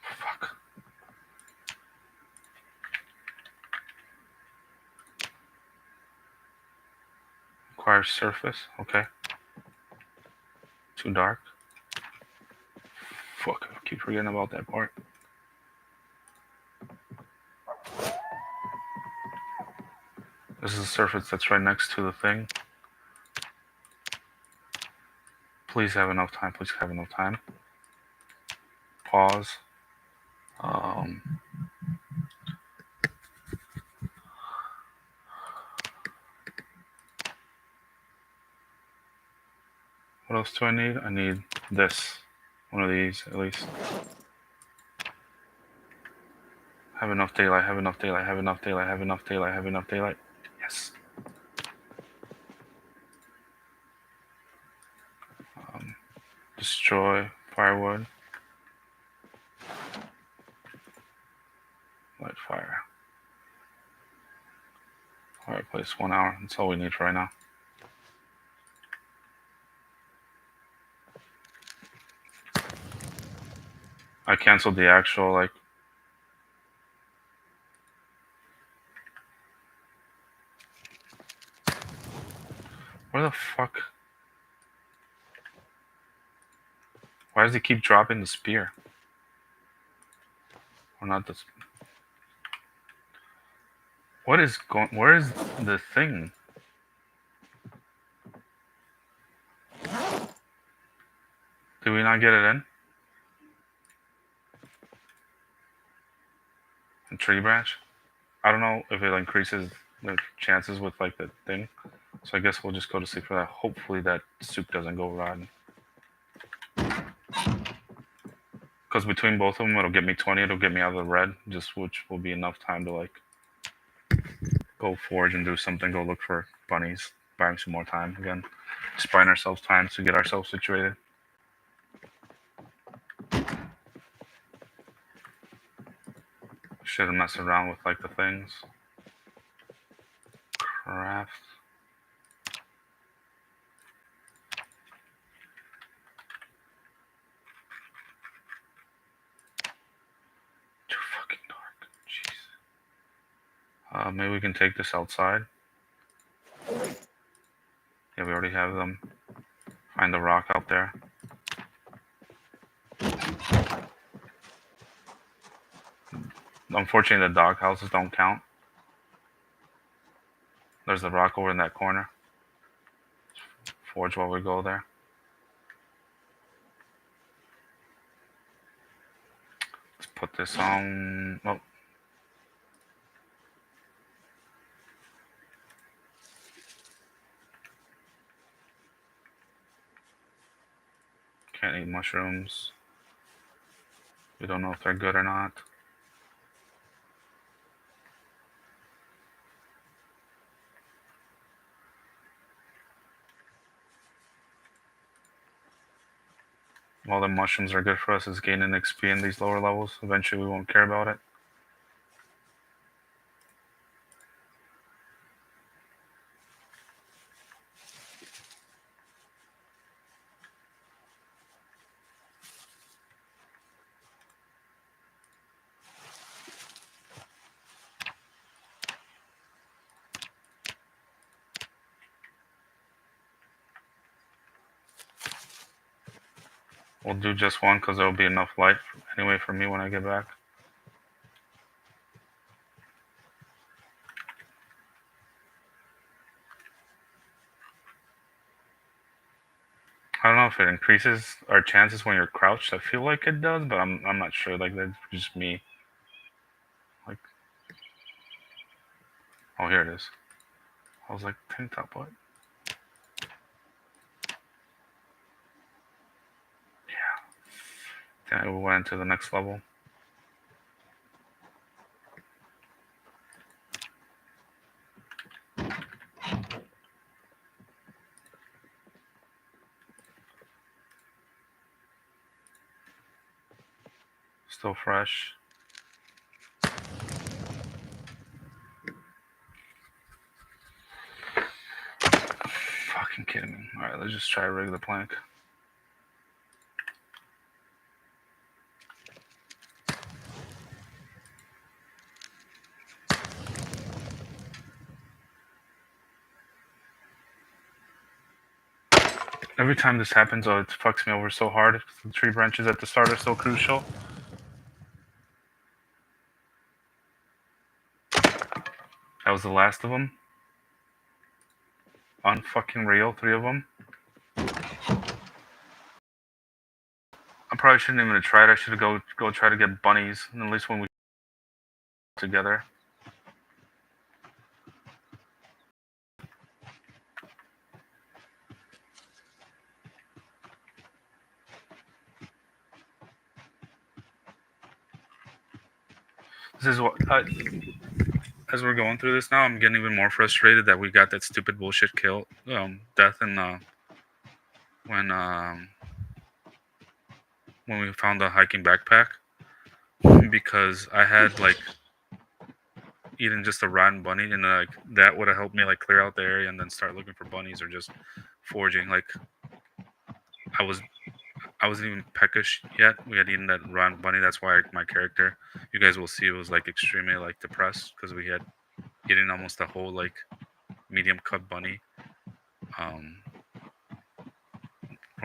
Fuck. Requires surface. Okay. Too dark. Fuck. I keep forgetting about that part. This is the surface that's right next to the thing. Please have enough time. Please have enough time. Pause. What else do I need? I need this. One of these, at least. Have enough daylight, have enough daylight, have enough daylight, have enough daylight, have enough daylight. Yes. Destroy firewood. Light fire. Fireplace, 1 hour. That's all we need for right now. I canceled the actual, like, where the fuck? Why does he keep dropping the spear? Or not this. What is going? Where is the thing? Did we not get it in? A tree branch? I don't know if it increases the chances with like the thing. So I guess we'll just go to sleep for that. Hopefully that soup doesn't go rotten. Because between both of them, it'll get me 20. It'll get me out of the red, just which will be enough time to like go forage and do something. Go look for bunnies. Buying some more time again. Just buying ourselves time to get ourselves situated. Shouldn't mess around with like the things. Craft. Too fucking dark. Jeez. Maybe we can take this outside. Yeah, we already have them. Find the rock out there. Unfortunately, the dog houses don't count. There's the rock over in that corner. Forge while we go there. Let's put this on. Oh. mushrooms. We don't know if they're good or not. While the mushrooms are good for us, is gaining XP in these lower levels. Eventually, we won't care about it. We'll do just one because there will be enough light anyway for me when I get back. I don't know if it increases our chances when you're crouched. I feel like it does, but I'm not sure. Like that's just me. Like, oh, here it is. I was like, tank top what? Yeah. Then we went to the next level. Still fresh. Fucking kidding me. Alright, let's just try a regular plank. Every time this happens, oh, it fucks me over so hard. The tree branches at the start are so crucial. That was the last of them. Unfucking real, 3 of them. I probably shouldn't even have tried. I should have go try to get bunnies, at least when we together. This is what as we're going through this now, I'm getting even more frustrated that we got that stupid bullshit kill, death, and when we found the hiking backpack, because I had like eaten just a rotten bunny, and like that would have helped me like clear out the area and then start looking for bunnies or just foraging. Like I wasn't even peckish yet. We had eaten that rotten bunny. That's why my character, you guys will see, was like extremely like depressed because we had eaten almost a whole like medium cut bunny from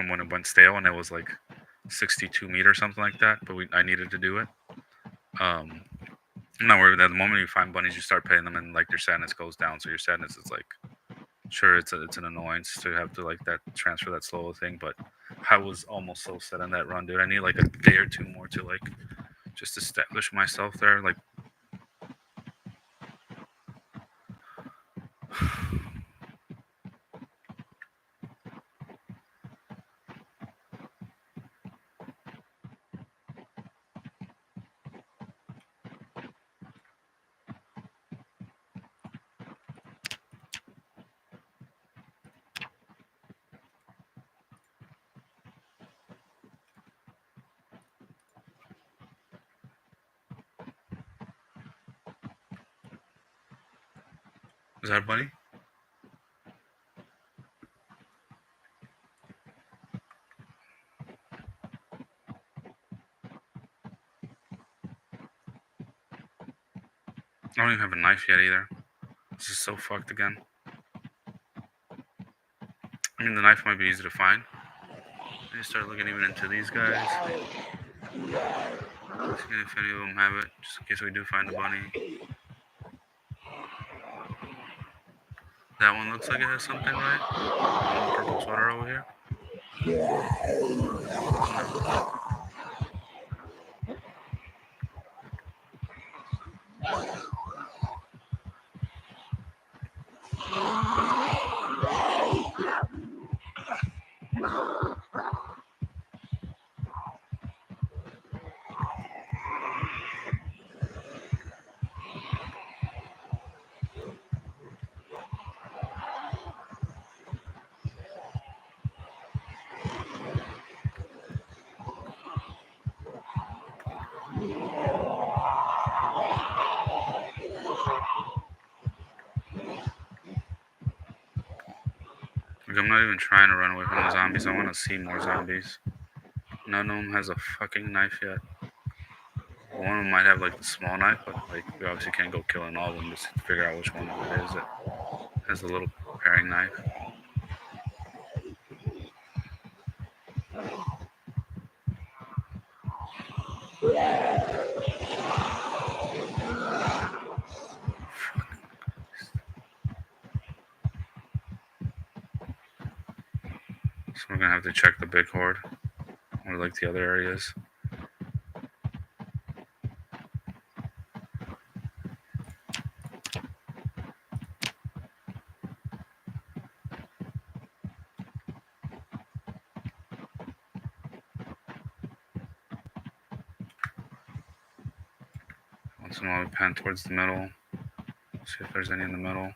when it went stale, and it was like 62 meat or something like that. But I needed to do it. I'm not worried. At the moment you find bunnies, you start paying them, and like your sadness goes down. So your sadness is like, sure, it's an annoyance to have to like that transfer that slow thing, but I was almost so set on that run, dude. I need like a day or two more to like just establish myself there. Like, is that a bunny? I don't even have a knife yet either. This is so fucked again. I mean, the knife might be easy to find. I start looking even into these guys. See if any of them have it, just in case we do find a bunny. That one looks like it has something, right? Purple sweater over here. Like, I'm not even trying to run away from the zombies. I want to see more zombies. None of them has a fucking knife yet. One of them might have like the small knife, but like we obviously can't go killing all of them just to figure out which one it is that has the little paring knife. So we're gonna have to check the big horde or like the other areas. Once in a while we pan towards the middle. See if there's any in the middle.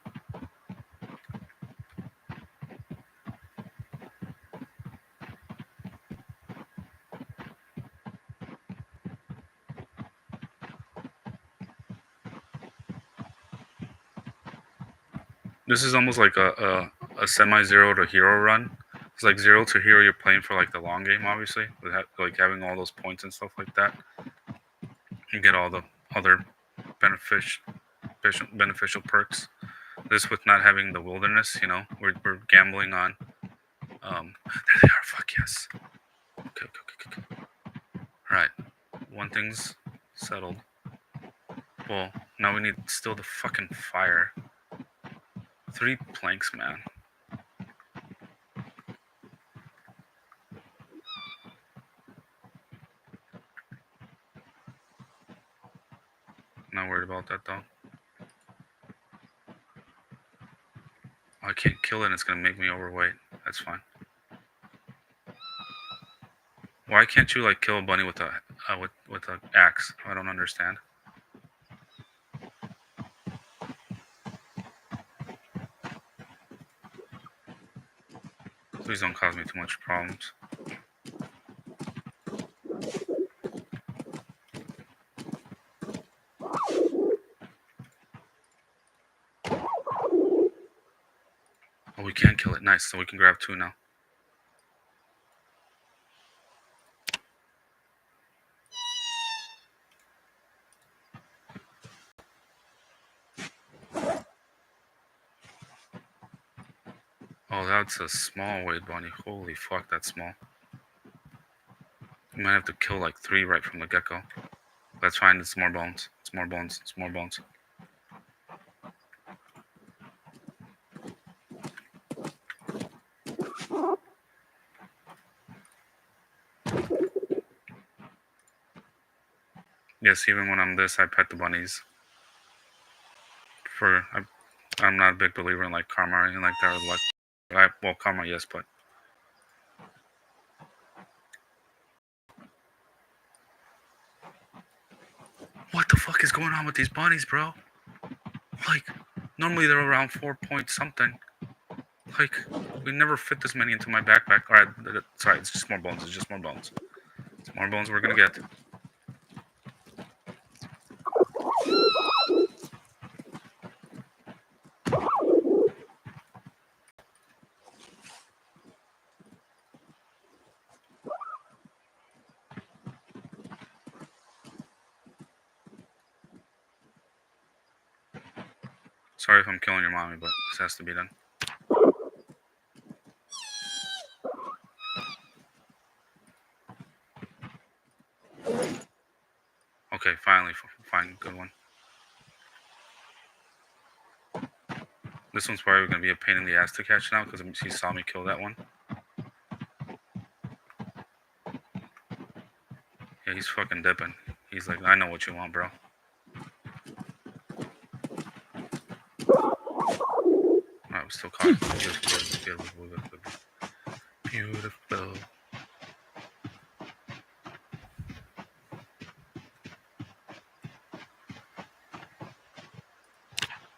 This is almost like a semi-zero to hero run. It's like 0 to hero. You're playing for like the long game, obviously, with like having all those points and stuff like that. You get all the other beneficial perks. This with not having the wilderness, you know, we're gambling on. There they are. Fuck yes. Okay. All right. One thing's settled. Well, now we need still the fucking fire. 3 planks, man. Not worried about that though. I can't kill it and it's gonna make me overweight. That's fine. Why can't you like kill a bunny with a with an axe? I don't understand. Please don't cause me too much problems. Oh, we can kill it. Nice. So we can grab 2 now. Oh, that's a small weight bunny. Holy fuck, that's small. You might have to kill like 3 right from the get-go. That's fine. It's more bones. It's more bones. It's more bones. Yes, even when I'm this, I pet the bunnies. I'm not a big believer in like karma or anything like that. Or luck. Well, karma, yes, but what the fuck is going on with these bunnies, bro? Like, normally they're around 4 point something. Like, we never fit this many into my backpack. All right, sorry, it's just more bones. It's just more bones. It's more bones we're gonna get. Sorry if I'm killing your mommy, but this has to be done. Okay, finally, fine, good one. This one's probably gonna be a pain in the ass to catch now because he saw me kill that one. Yeah, he's fucking dipping. He's like, I know what you want, bro. Alright, we still caught it. Beautiful.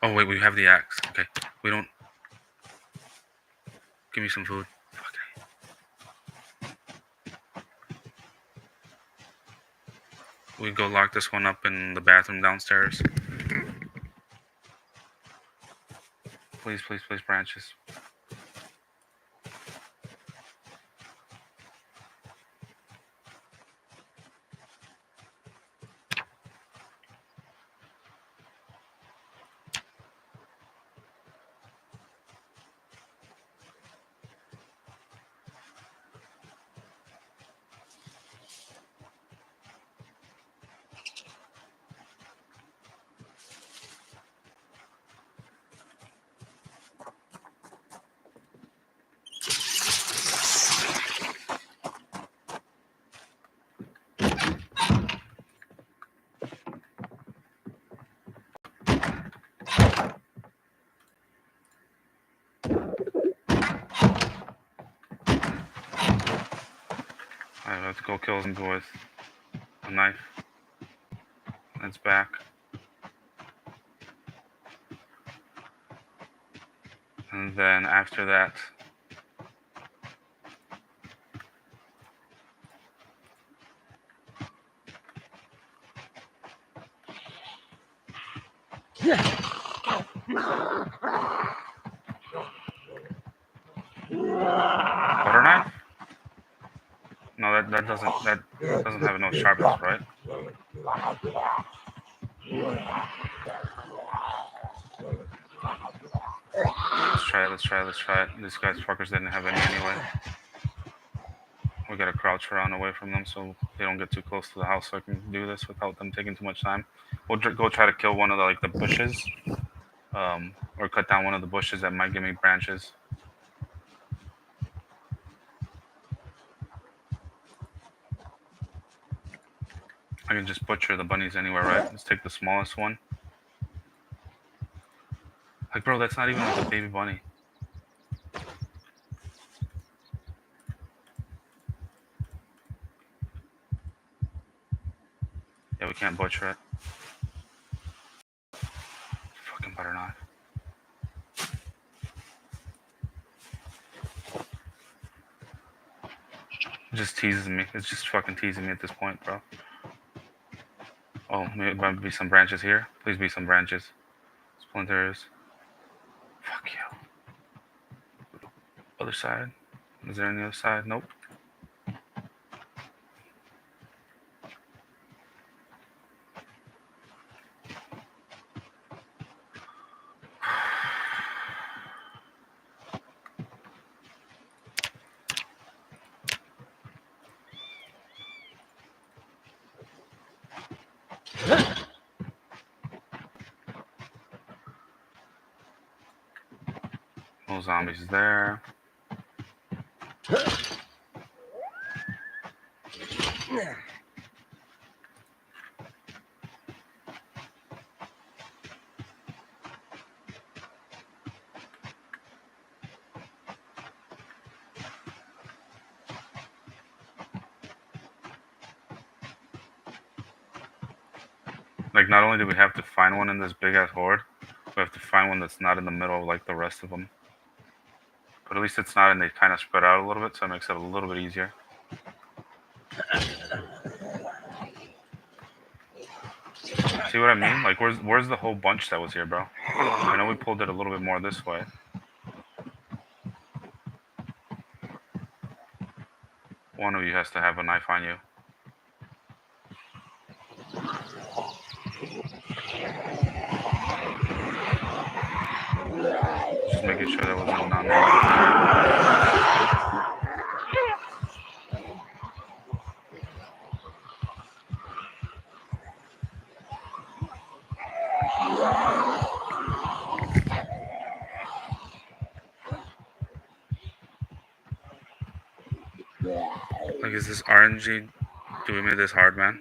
Oh wait, we have the axe. Okay, we don't. Give me some food. Fuck. We go lock this one up in the bathroom downstairs. Please, please, please, branches. Alright, let's go kill him with a knife. It's back. And then after that, butter knife? No, that doesn't have no sharpness, right? Let's try it. These guys fuckers didn't have any anyway. We gotta crouch around away from them so they don't get too close to the house so I can do this without them taking too much time. We'll go try to kill one of the bushes. Or cut down one of the bushes that might give me branches. I can just butcher the bunnies anywhere, right? Let's take the smallest one. Like, bro, that's not even like a baby bunny. Yeah, we can't butcher it. Fucking butter knife. It just teases me. It's just fucking teasing me at this point, bro. Oh, maybe it might be some branches here. Please be some branches. Splinters. Fuck you. Other side. Is there any other side? Nope. No zombies there. Like, not only do we have to find one in this big ass horde, we have to find one that's not in the middle like the rest of them. But at least it's not, and they kind of spread out a little bit, so it makes it a little bit easier. See what I mean? Like, where's the whole bunch that was here, bro? I know we pulled it a little bit more this way. One of you has to have a knife on you. Just making sure there wasn't none. Like, is this RNG doing me this hard, man?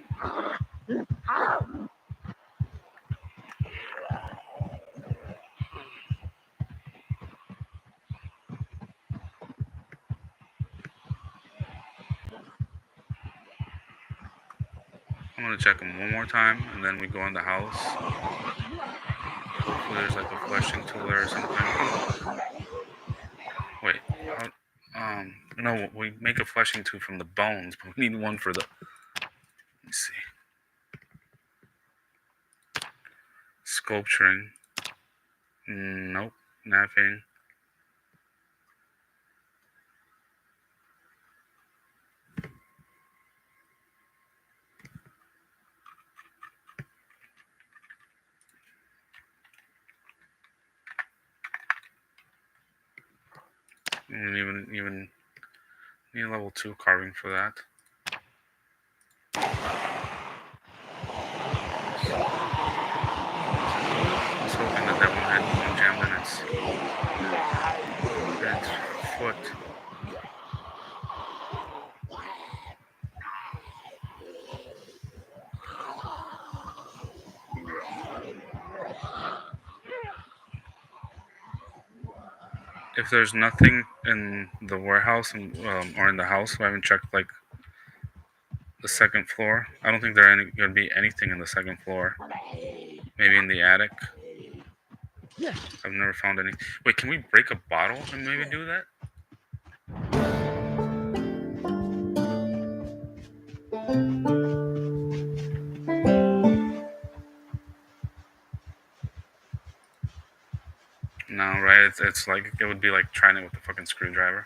I'm gonna check them one more time, and then we go in the house. Hopefully there's like a fleshing tool there or something. Wait, no, we make a fleshing tool from the bones, but we need one for the. Let me see. Sculpturing. Nope. Napping. And even need level 2 carving for that. I was hoping that one jammed in its foot. If there's nothing in the warehouse or in the house, I haven't checked like the second floor. I don't think gonna be anything in the second floor. Maybe in the attic. I've never found any. Wait, can we break a bottle and maybe do that? No, right? It's like it would be like trying it with a fucking screwdriver.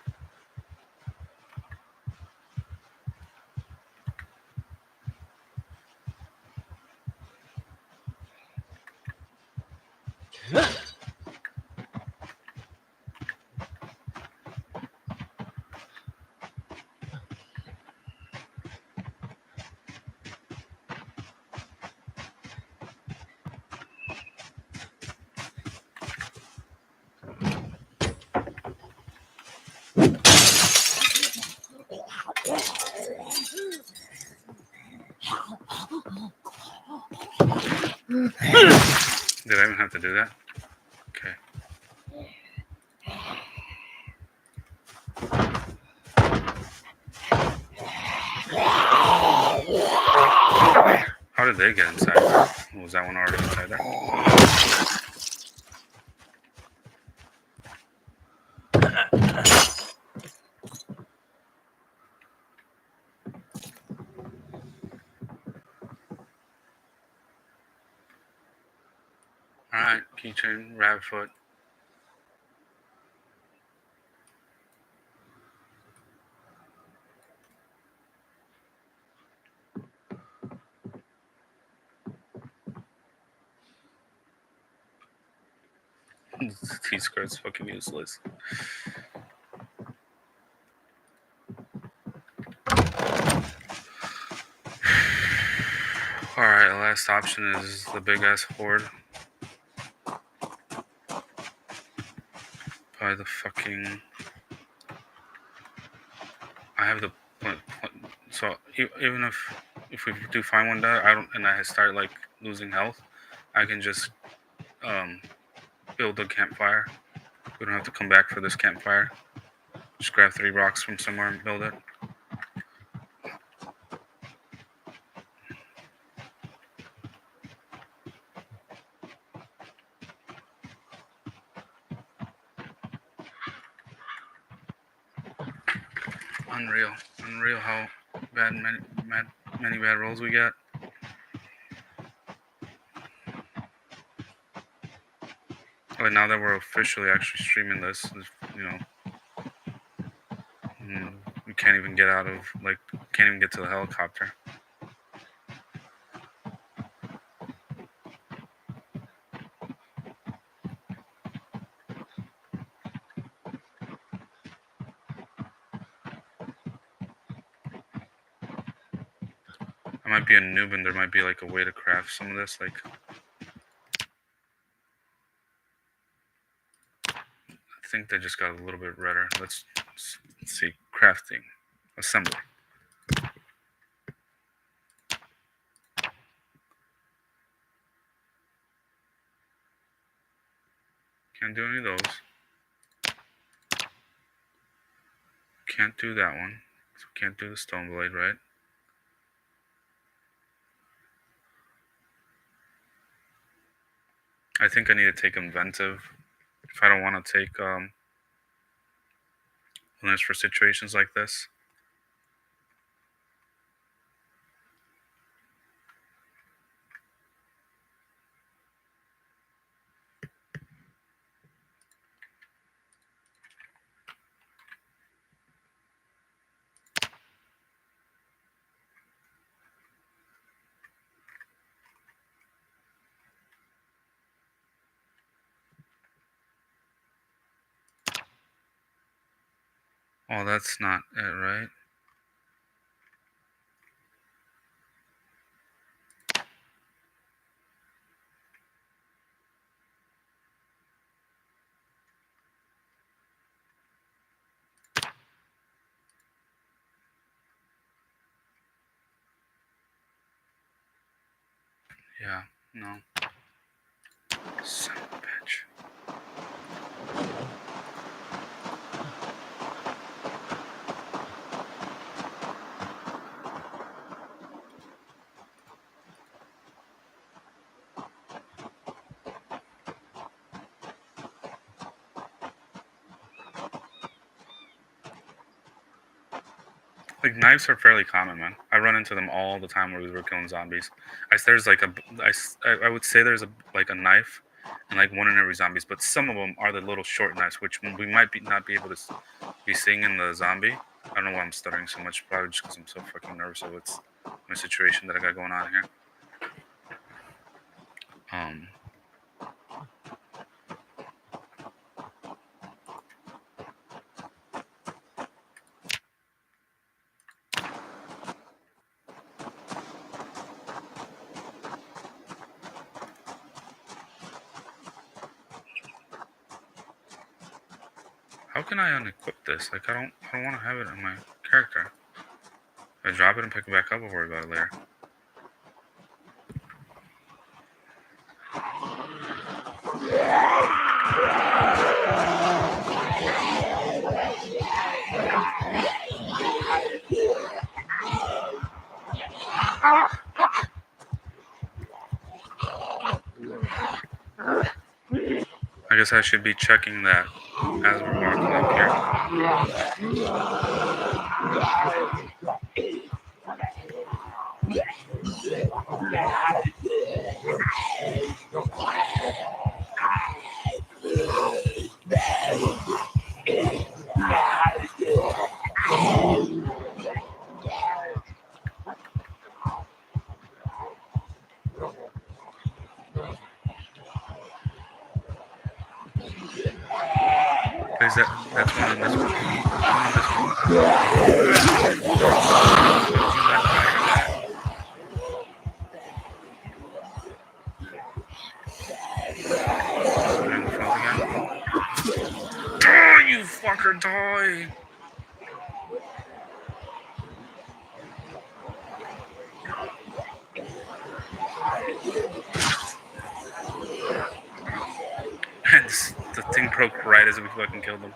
Did I even have to do that? Okay. How did they get inside there? Was that one already inside there? Alright, keychain, rabbit foot. T-skirt's fucking useless. Alright, last option is the big ass horde. By the fucking... I have the... So even if we do find one there, I start like losing health, I can just build a campfire. We don't have to come back for this campfire. Just grab 3 rocks from somewhere and build it. Unreal how many bad rolls we get. But now that we're officially actually streaming this, you know, we can't even get out of, like, can't even get to the helicopter. I might be a noob and there might be like a way to craft some of this, like... I think they just got a little bit redder. Let's see. Crafting. Assembly. Can't do any of those. Can't do that one. So can't do the stone blade, right? I think I need to take inventive if I don't want to take limits for situations like this. Oh, that's not it, right? Yeah, no. Son of a bitch. Like knives are fairly common, man. I run into them all the time where we were killing zombies. There's like I would say there's a knife and like one in every zombies, but some of them are the little short knives, which we might not be able to be seeing in the zombie. I don't know why I'm stuttering so much. Probably just because I'm so fucking nervous of what's my situation that I got going on here. Um, how can I unequip this? Like I don't want to have it in my character. If I drop it and pick it back up, I'll worry about it later. I guess I should be checking that as we're walking up here. Is that's one in this one? One in this one? Did you let fire that? Put it in the front again. Die, you fucker, die! And the thing broke right as we fucking killed him.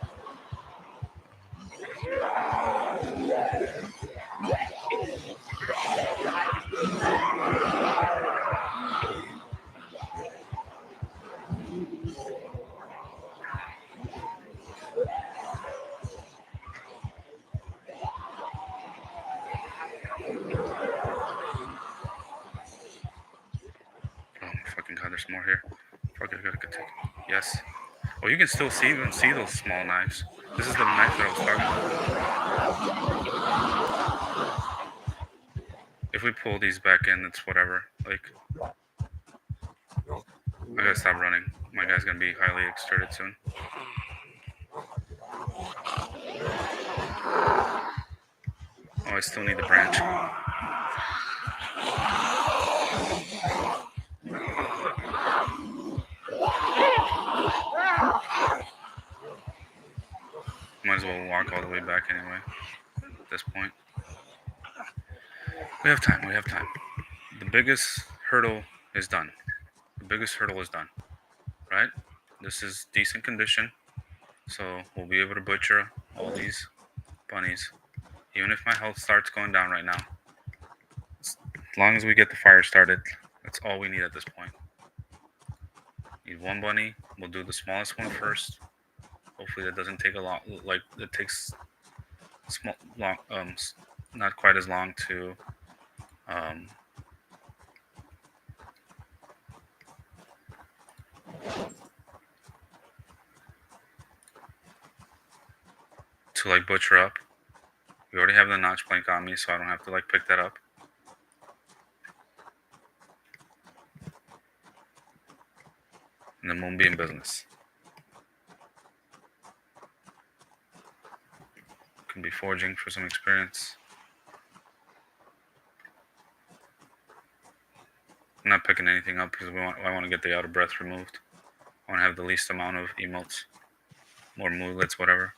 Oh my fucking god, there's more here. Fuck it, I gotta get take. Yes. Oh, you can still see those small knives. This is the knife that I was talking about. If we pull these back in, it's whatever. Like, I gotta stop running. My guy's gonna be highly exerted soon. Oh, I still need the branch. Might as well walk all the way back anyway. At this point, we have time. We have time. The biggest hurdle is done. The biggest hurdle is done. Right? This is decent condition, so we'll be able to butcher all these bunnies. Even if my health starts going down right now, as long as we get the fire started, that's all we need at this point. Need one bunny. We'll do the smallest one first. Hopefully that doesn't take a lot. Like it takes small, long, not quite as long to um, like butcher up. We already have the notch plank on me, so I don't have to like pick that up. And then we'll be in business. Maybe foraging for some experience. I'm not picking anything up because I want to get the out of breath removed. I want to have the least amount of emotes, more mooglets, whatever.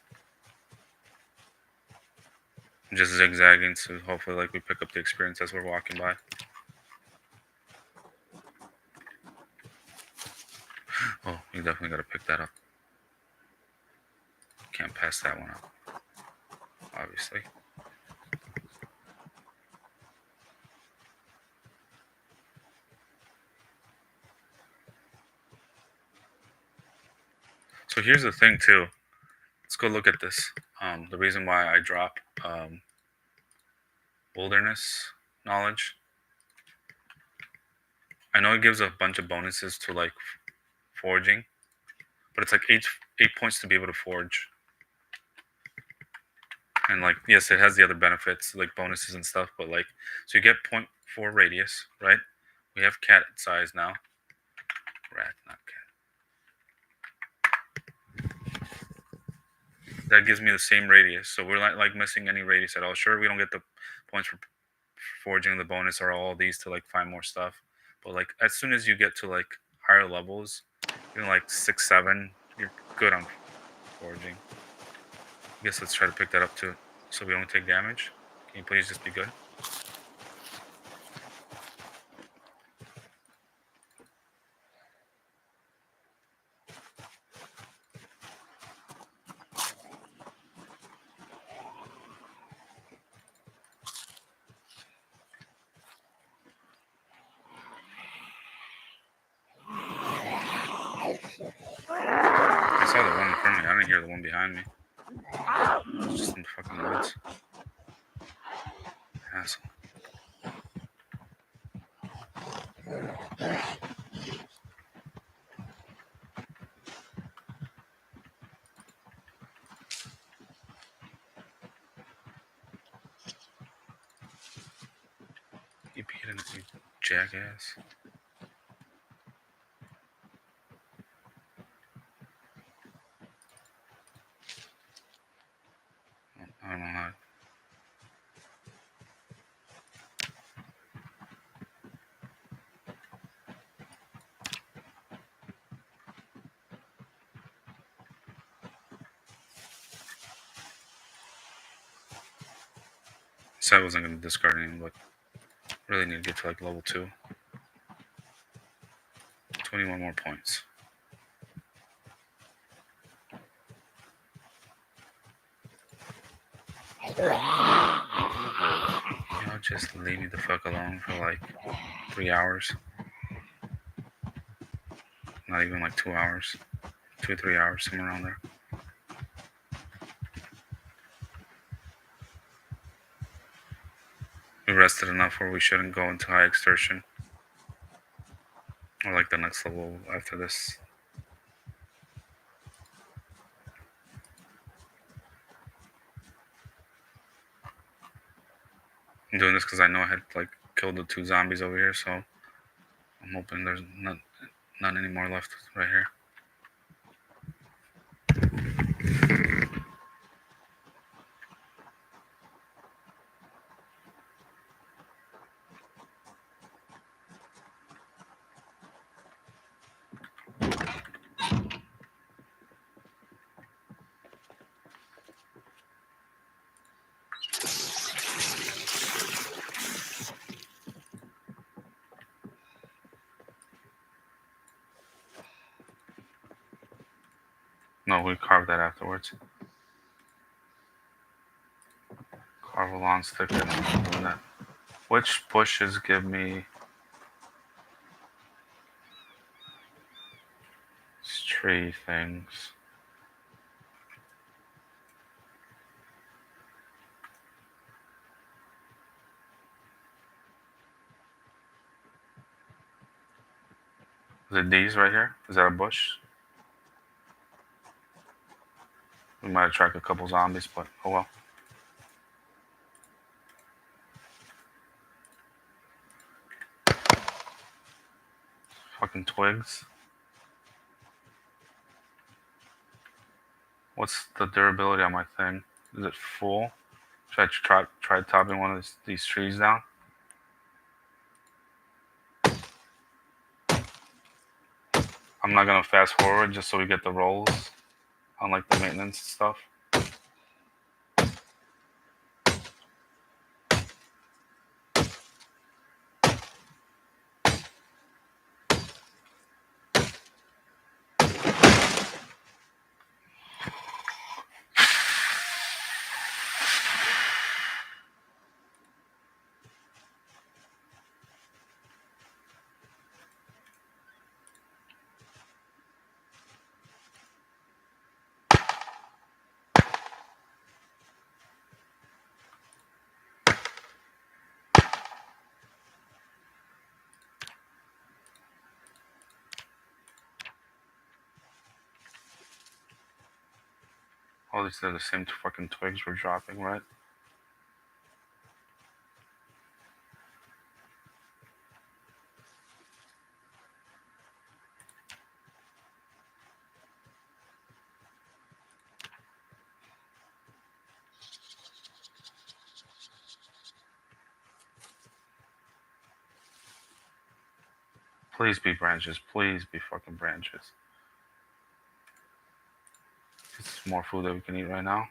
I'm just zigzagging, so hopefully, like, we pick up the experience as we're walking by. Oh, you definitely got to pick that up. Can't pass that one up, obviously. So here's the thing too. Let's go look at this. The reason why I drop wilderness knowledge. I know it gives a bunch of bonuses to like foraging, but it's like eight points to be able to forge. And like, yes, it has the other benefits like bonuses and stuff, but like, so you get 0.4 radius, right? We have cat size now. Rat, not cat. That gives me the same radius, so we're not like missing any radius at all. Sure, we don't get the points for forging the bonus or all these to like find more stuff, but like as soon as you get to like higher levels, like 6, 7, you're good on foraging. I guess let's try to pick that up too, so we don't take damage. Can you please just be good? I saw the one in front of me. I didn't hear the one behind me. It's just in the fucking woods. Asshole. You beating it, you jackass. I don't know how. Said I wasn't going to discard anything, but really need to get to like level 2. 21 more points. You know, just leave me the fuck alone for like 3 hours. Not even like 2 hours. 2 or 3 hours, somewhere around there. We rested enough where we shouldn't go into high extortion. Or like the next level after this. I'm doing this because I know I had like killed the 2 zombies over here, so I'm hoping there's not any more left right here. No, we carved that afterwards. Carve a long stick and I'm doing that. Which bushes give me tree things? Is it these right here? Is that a bush? We might attract a couple zombies, but oh well. Fucking twigs. What's the durability on my thing? Is it full? Should I try topping one of these trees down? I'm not gonna fast forward just so we get the rolls, unlike the maintenance stuff. Oh, these are the same fucking twigs we're dropping, right? Please be branches. Please be fucking branches. This is more food that we can eat right now.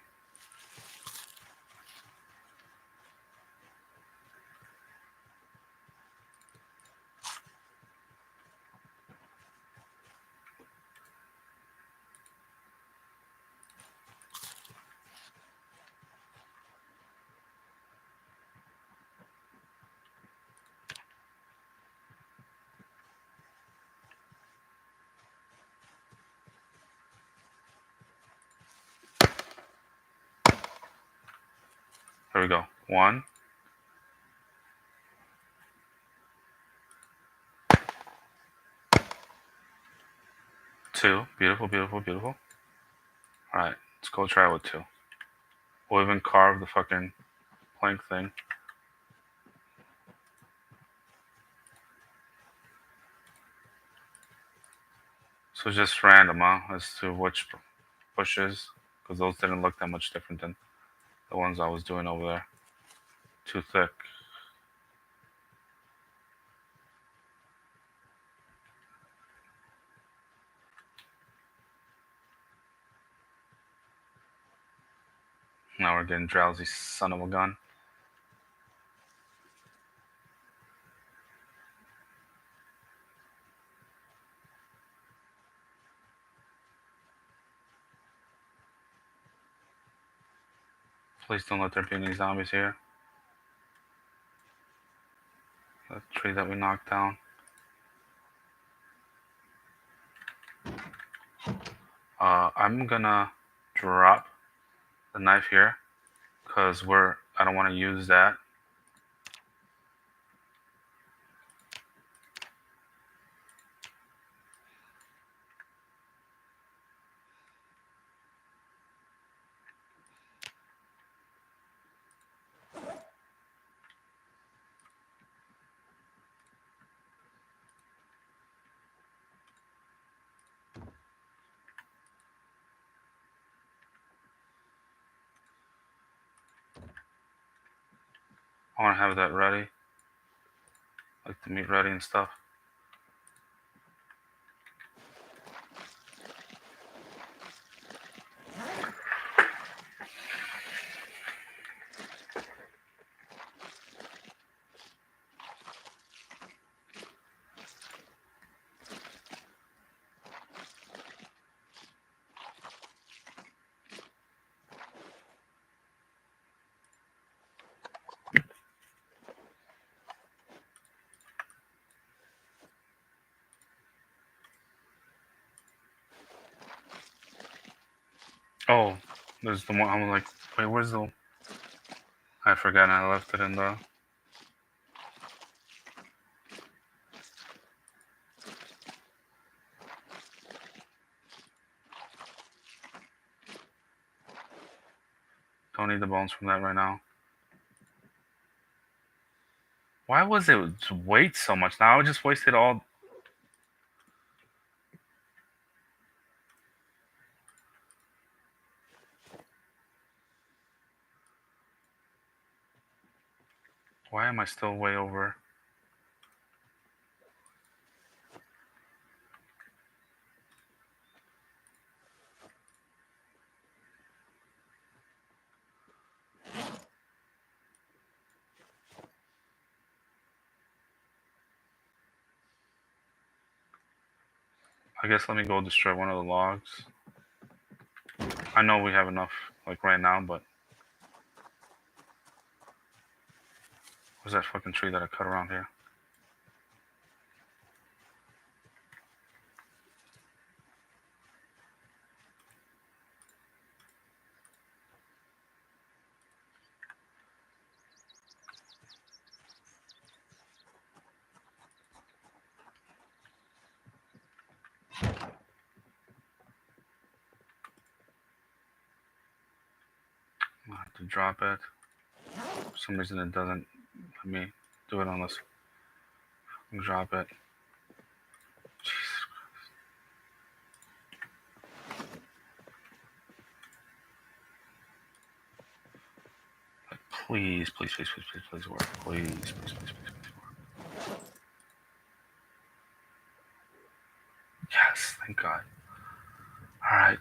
Here we go. 1. 2. Beautiful, beautiful, beautiful. Alright, let's go try with 2. We'll even carve the fucking plank thing. So it's just random, huh? As to which bushes, because those didn't look that much different than the ones I was doing over there. Too thick. Now we're getting drowsy, son of a gun. Please don't let there be any zombies here. The tree that we knocked down. I'm gonna drop the knife here because I don't want to use that. I want to have that ready, like the meat ready and stuff. Oh, there's the one. I'm like, wait, where's the? I forgot. I left it in the. Don't need the bones from that right now. Why was it wait so much? Now I just wasted all. Why am I still way over? I guess let me go destroy one of the logs. I know we have enough, like, right now, but... Where's that fucking tree that I cut around here? I have to drop it. For some reason it doesn't let me do it unless I drop it. Jesus. Like, please, please, please, please, please, please work. Please, please, please, please, please work. Yes, thank God. Alright.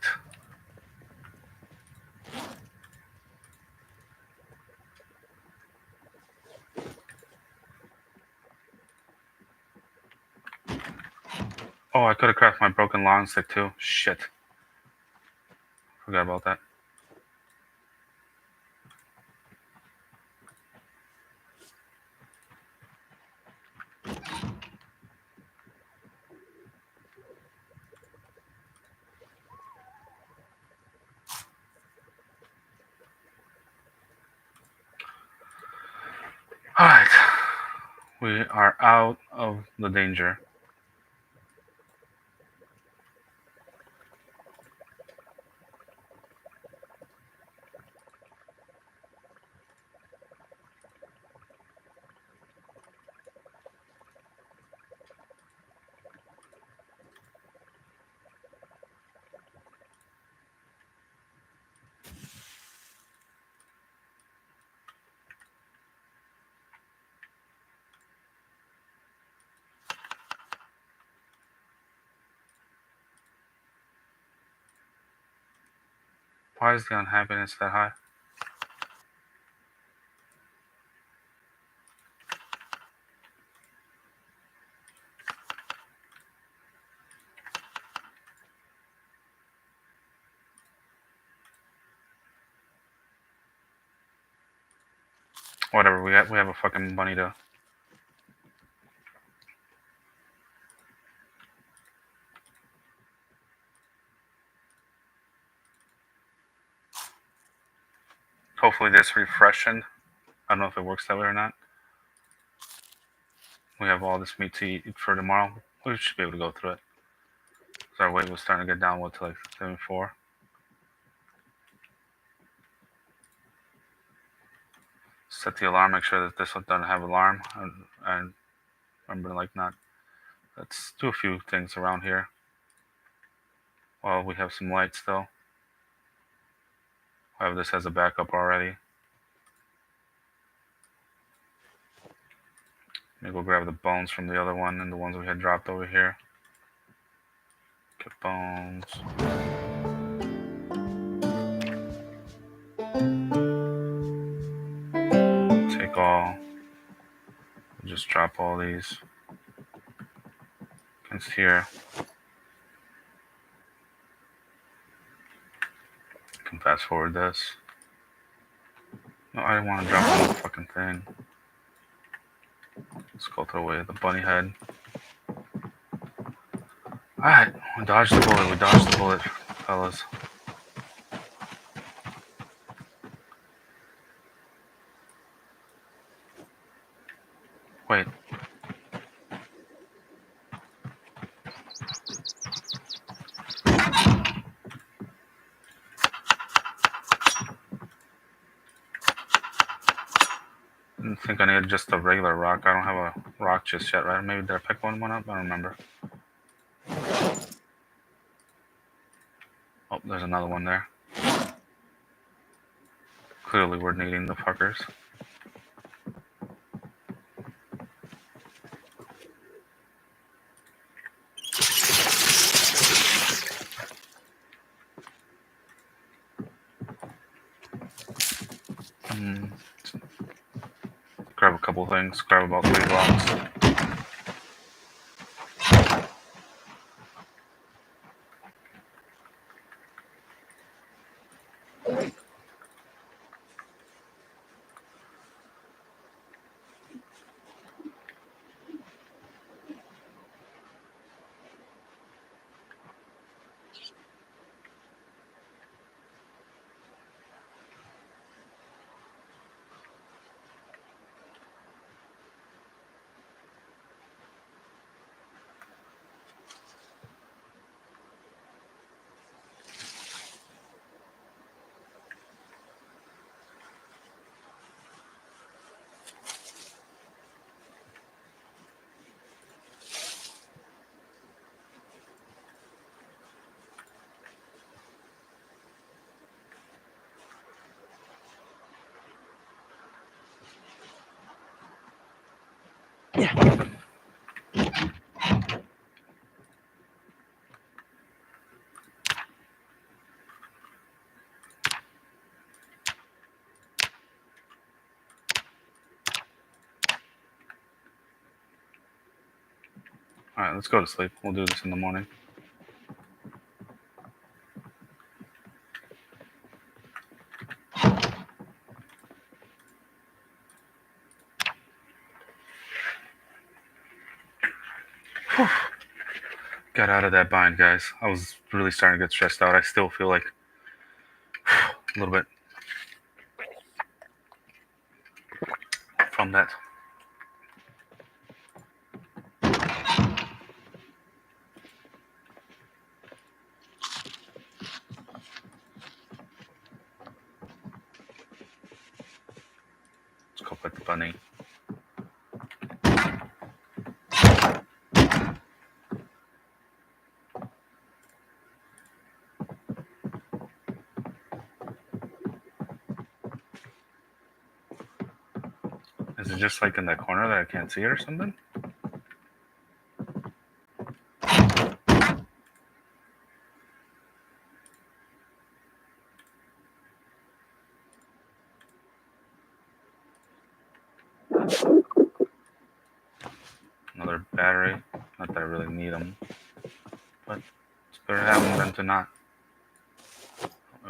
Oh, I could have crafted my broken long stick too. Shit. Forgot about that. Alright. We are out of the danger. Why is the unhappiness that high? Whatever, we have a fucking bunny to... Hopefully this refreshing. I don't know if it works that way or not. We have all this meat to eat for tomorrow. We should be able to go through it. So our weight was starting to get downward to like 74. Set the alarm, make sure that this one doesn't have alarm. And remember, like, not... Let's do a few things around here. Well, we have some light still. I have this as a backup already. Maybe we'll grab the bones from the other one and the ones we had dropped over here. Get bones. Take all. Just drop all these against here. I can fast forward this. No, I didn't want to drop on the fucking thing. Let's go throw away the bunny head. Alright, we dodged the bullet. We dodged the bullet, fellas. Wait. I didn't think I needed just a regular rock. I don't have a rock just yet, right? Maybe did I pick one up? I don't remember. Oh, there's another one there. Clearly we're needing the fuckers. couple things. Grab about 3 blocks. Yeah. Alright, let's go to sleep. We'll do this in the morning. Whew. Got out of that bind, guys. I was really starting to get stressed out. I still feel like a little bit from that. Let's go pet the bunny. Is it just like in that corner that I can't see it or something? Another battery. Not that I really need them, but it's better to have them than to not.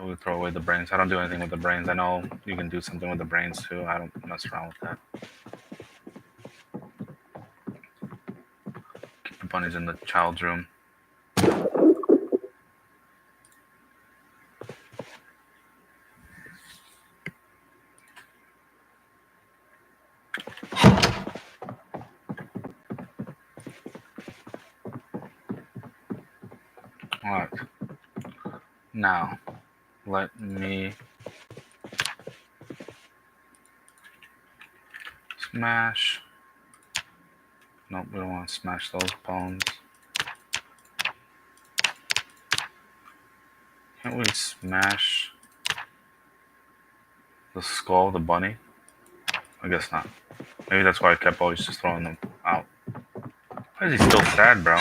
We throw away the brains. I don't do anything with the brains. I know you can do something with the brains too. I don't mess around with that. Keep the bunnies in the child's room. Alright. Now, let me smash. Nope, we don't want to smash those bones. Can't we smash the skull of the bunny? I guess not. Maybe that's why I kept always just throwing them out. Why is he still sad, bro?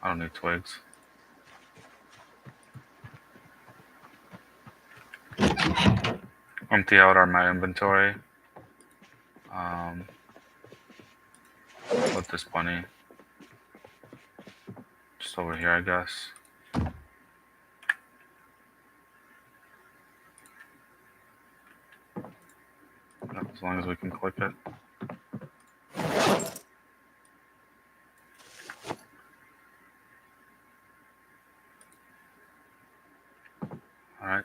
I don't need twigs. Empty out my inventory. Put this bunny just over here, I guess. As long as we can click it. Alright.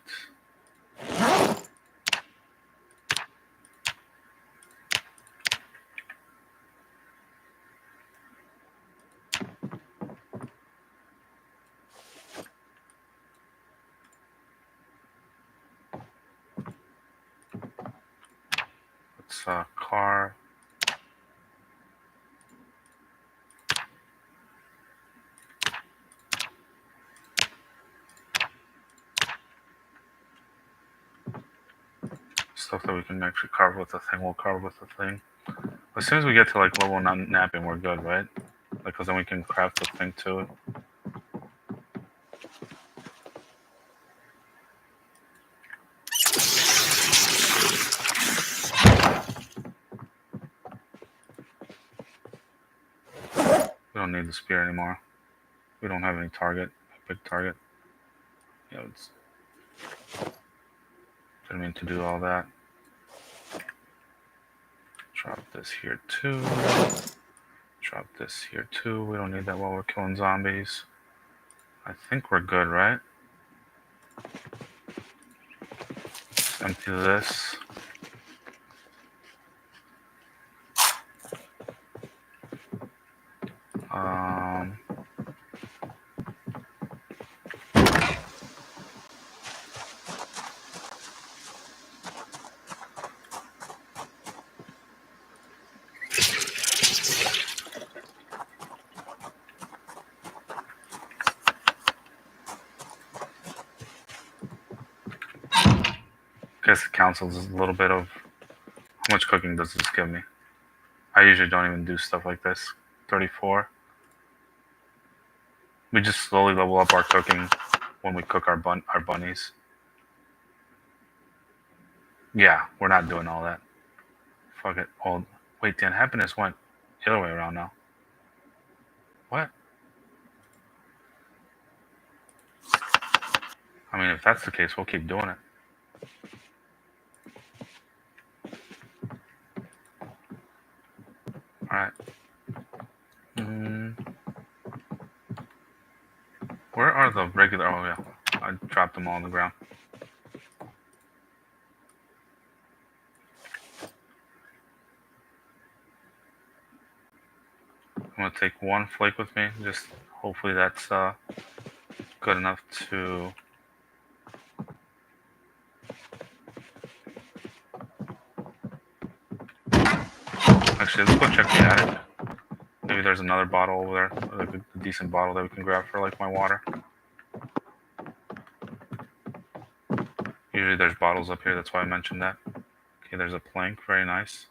It's a car. Stuff that we can actually carve with the thing, we'll carve with the thing. As soon as we get to like level 9 napping, we're good, right? Like, cause then we can craft the thing to it. We don't need the spear anymore. We don't have any target, big target. Yeah, it's. Didn't mean to do all that. Drop this here too. Drop this here too. We don't need that while we're killing zombies. I think we're good, right? Just empty this. Um, guess it counts as a little bit of how much cooking does this give me? I usually don't even do stuff like this. 34. We just slowly level up our cooking when we cook our bunnies. Yeah, we're not doing all that. Fuck it. Oh, wait, the unhappiness went the other way around now. What? I mean, if that's the case, we'll keep doing it. Alright. Where are the regular... Oh, yeah. I dropped them all on the ground. I'm going to take one flake with me. Just hopefully that's good enough to... Actually, let's go check the attic. Maybe there's another bottle over there, like a decent bottle that we can grab for like my water. Usually there's bottles up here, that's why I mentioned that. Okay, there's a plank, very nice.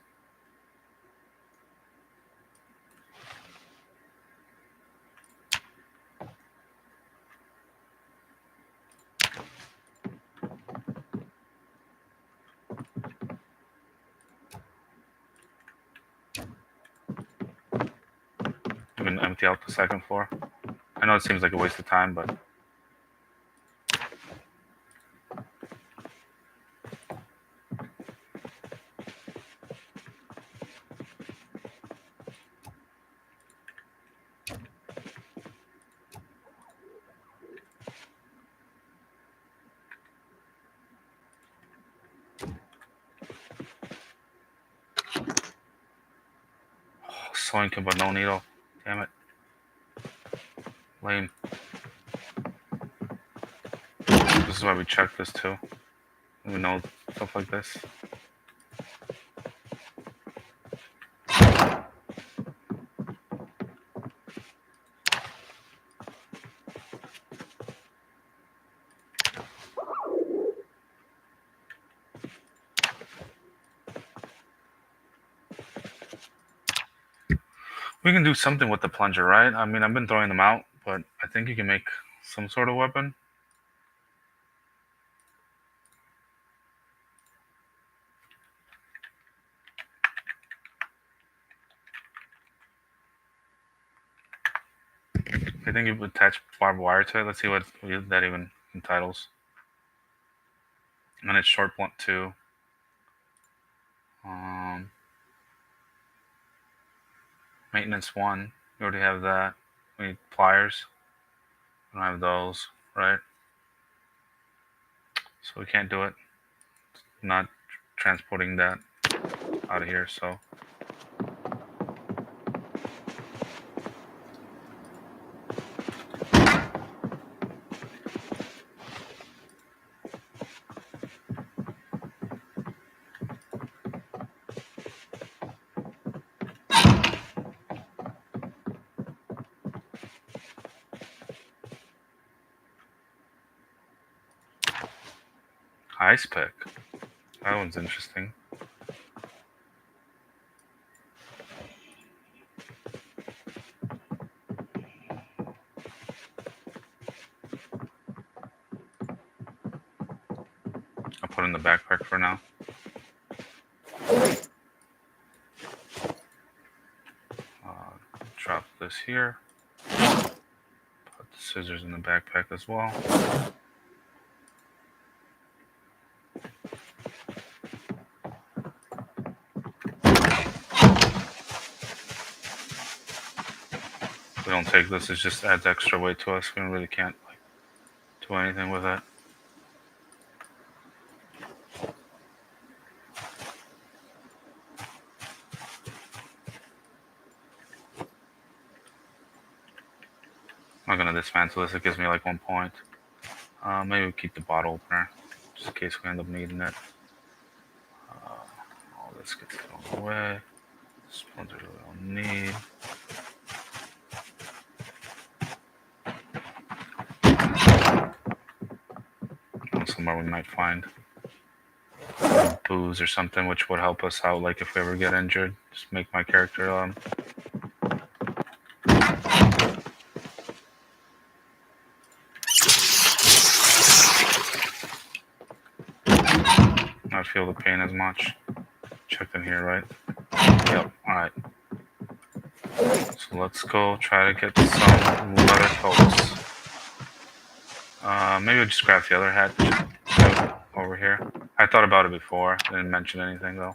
We can empty out the second floor. I know it seems like a waste of time, but soinking but no needle. Damn it. Lame. This is why we check this too. We know stuff like this. We can do something with the plunger, right? I mean, I've been throwing them out, but I think you can make some sort of weapon. I think you attach barbed wire to it. Let's see what that even entitles. And it's short blunt too. Maintenance 1. We already have that. We need pliers. We don't have those, right? So we can't do it. Not transporting that out of here, so. Ice pick. That one's interesting. in the backpack for now. Drop this here. Put the scissors in the backpack as well. If we don't take this, it just adds extra weight to us. We really can't like do anything with it. I'm not gonna dismantle this. It gives me like 1 point. Maybe we keep the bottle opener just in case we end up needing it. All this gets thrown away. Splinters we don't need. Somewhere we might find booze or something, which would help us out. Like if we ever get injured, just make my character not feel the pain as much. Checked in here, right? Yep. All right. So let's go try to get some leather coats. Maybe we'll just grab the other hat over here. I thought about it before. I didn't mention anything though.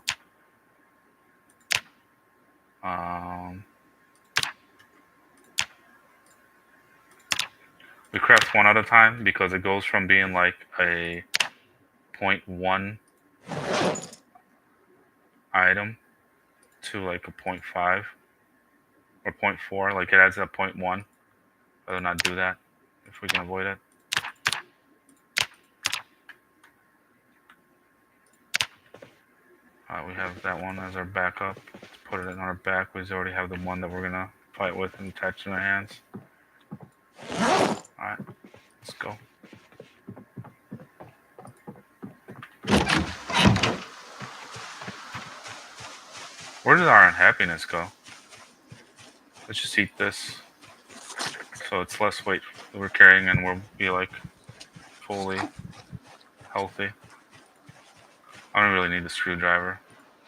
We craft one at a time because it goes from being like a 0.1 item to like a 0.5 or 0.4. Like it adds up 0.1. Rather not do that if we can avoid it. We have that one as our backup. Let's put it in our back. We already have the one that we're gonna fight with and attach in our hands. Alright, let's go. Where did our unhappiness go? Let's just eat this. So it's less weight that we're carrying and we'll be like fully healthy. I don't really need the screwdriver.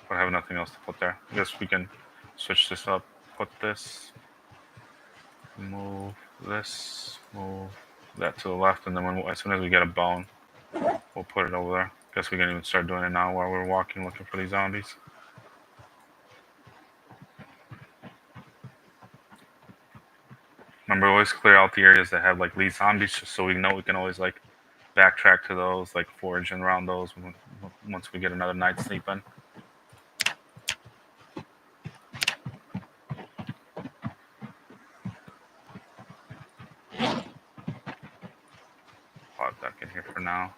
I have nothing else to put there. I guess we can switch this up. Put this. Move this. Move that to the left. And then as soon as we get a bone, we'll put it over there. Guess we can even start doing it now while we're walking looking for these zombies. Remember, always clear out the areas that have like lead zombies just so we know we can always like backtrack to those, like forage and around those once we get another night's sleep in. Pop back in here for now.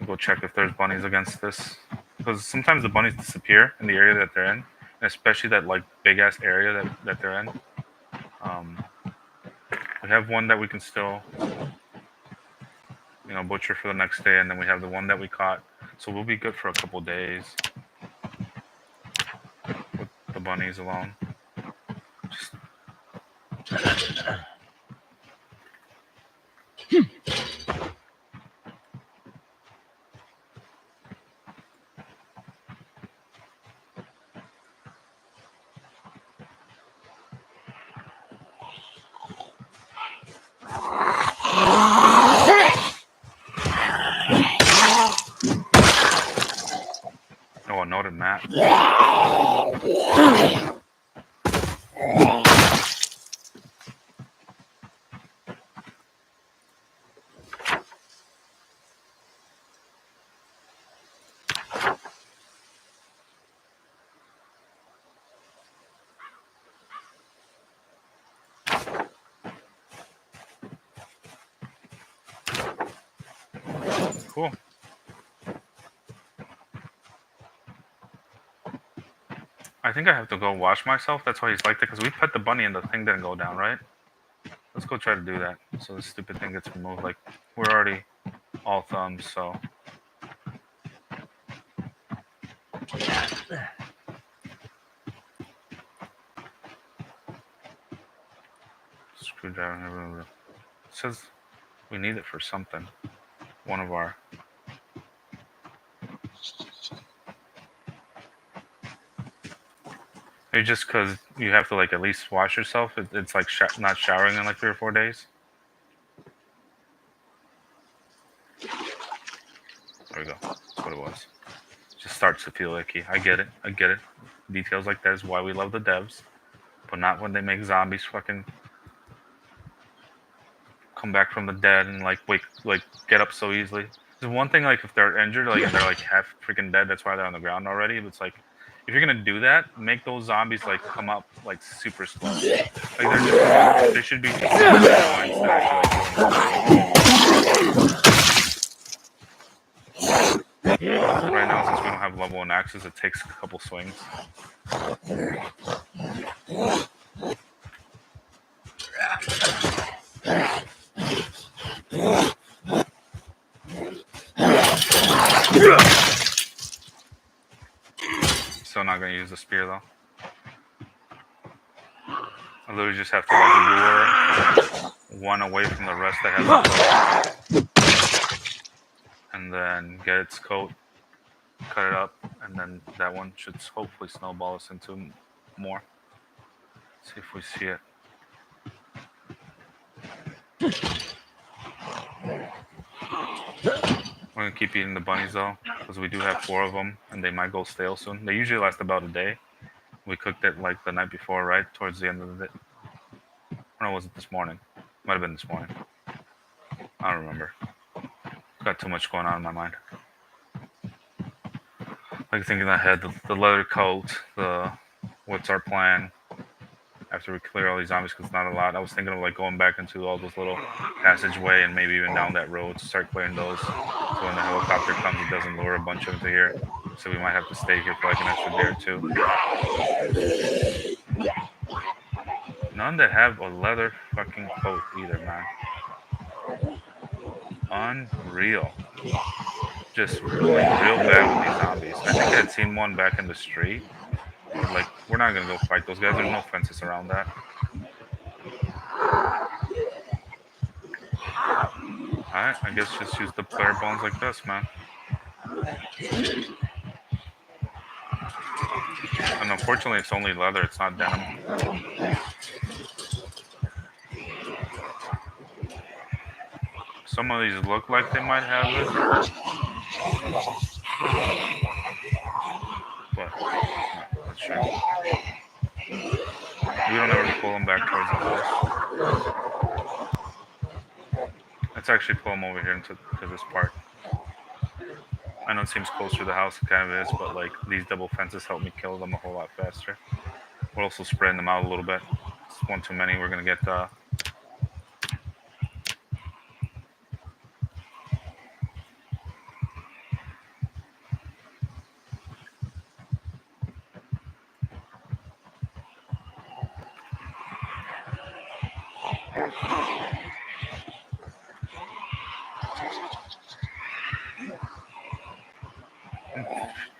Go check if there's bunnies against this, because sometimes the bunnies disappear in the area that they're in, and especially that like big ass area that they're in. We have one that we can still, butcher for the next day, and then we have the one that we caught, so we'll be good for a couple days with the bunnies alone. Oh, a noted map. Cool. I think I have to go wash myself. That's why he's like that, because we put the bunny and the thing didn't go down, right? Let's go try to do that. So this stupid thing gets removed. Like, we're already all thumbs, so. Screwdriver. It says we need it for something. One of our. Maybe just because you have to like at least wash yourself. It's like not showering in like 3 or 4 days. There we go. That's what it was. Just starts to feel icky. I get it. I get it. Details like that is why we love the devs, but not when they make zombies fucking come back from the dead and like get up so easily. There's one thing like if they're injured, like and they're like half freaking dead, that's why they're on the ground already. But it's like if you're gonna do that, make those zombies like come up like super slow. Like they should be annoying instead of actually, right now, since we don't have level 1 axes, it takes a couple swings. Still not gonna use the spear though. I literally just have to like lure one away from the rest that has a coat, and then get its coat, cut it up, and then that one should hopefully snowball us into more. See if we see it. We're gonna keep eating the bunnies though, because we do have 4 of them, and they might go stale soon. They usually last about a day. We cooked it like the night before, right towards the end of the day. Or no, was it this morning? Might have been this morning. I don't remember. Got too much going on in my mind. Like thinking ahead, the leather coat, the what's our plan after we clear all these zombies because it's not a lot. I was thinking of like going back into all those little passageway and maybe even down that road to start clearing those. So when the helicopter comes, it doesn't lure a bunch of them to here. So we might have to stay here for like an extra day or two. None that have a leather fucking coat either, man. Unreal. Just real bad with these zombies. I think I had seen one back in the street. Like, we're not gonna go fight those guys. There's no fences around that. Alright, I guess just use the player bones like this, man. And unfortunately, it's only leather. It's not denim. Some of these look like they might have it. But, not sure. We don't ever pull them back towards the house. Let's actually pull them over here into this part. I know it seems closer to the house, it kind of is, but like these double fences help me kill them a whole lot faster. We're also spreading them out a little bit. It's one too many. We're gonna get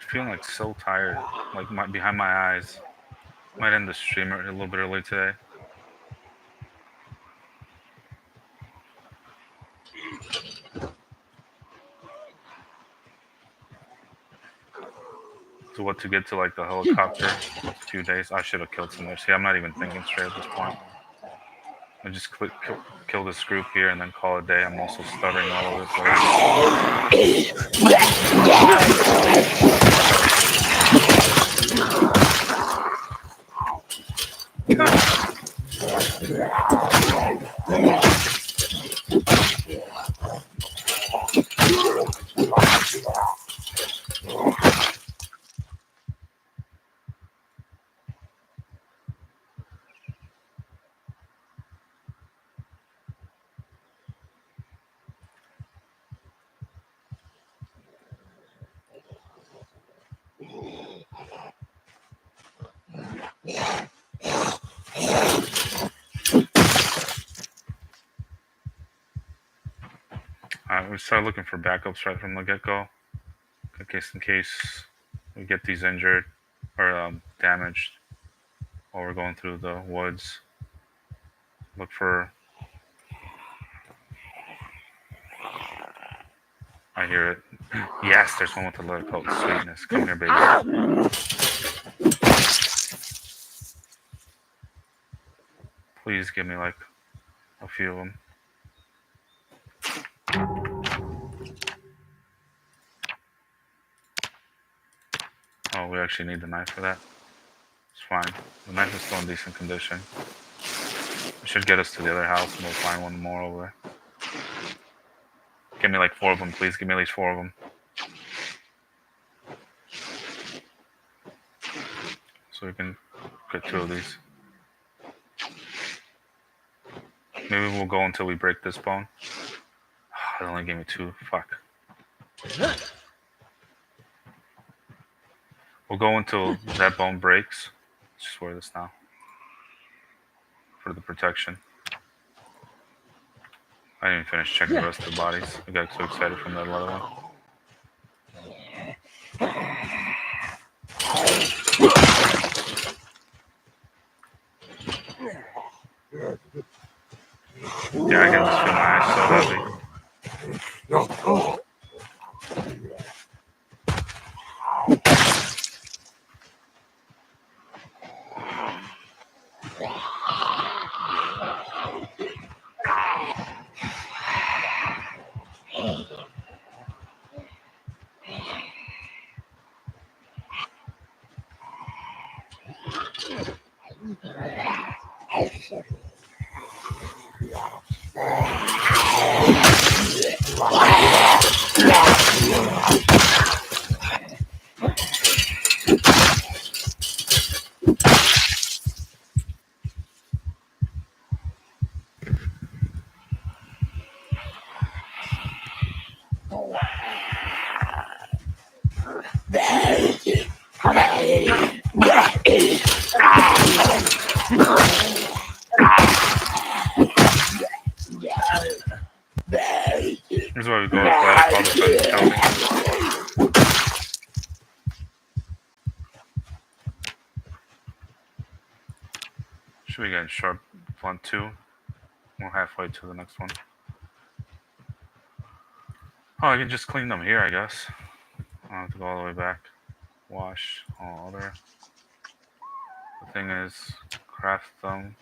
feeling like so tired, like behind my eyes. Might end the stream a little bit early today. So what to get to like the helicopter? A few days. I should have killed some more. See, I'm not even thinking straight at this point. I just kill this group here and then call it a day. I'm also stuttering all over the we start looking for backups right from the get-go, in case we get these injured or damaged while we're going through the woods. Look for. I hear it. Yes, there's one with a little coat. Sweetness. Come here, baby. Please give me like a few of them. Oh, we actually need the knife for that. It's fine. The knife is still in decent condition. It should get us to the other house, and we'll find one more over there. Give me like 4 of them, please. Give me at least 4 of them. So we can get 2 of these. Maybe we'll go until we break this bone. It only gave me 2. Fuck. We'll go until that bone breaks. Let's just wear this now. For the protection. I didn't even finish checking the rest of the bodies. I got so excited from that other one. Yeah, I can just feel my eyes so heavy. Here's why we go athletic all the time scouting. Should we get sharp blunt 2? We're halfway to the next one. Oh, I can just clean them here, I guess. I don't have to go all the way back. Wash all other. The thing is, craft them.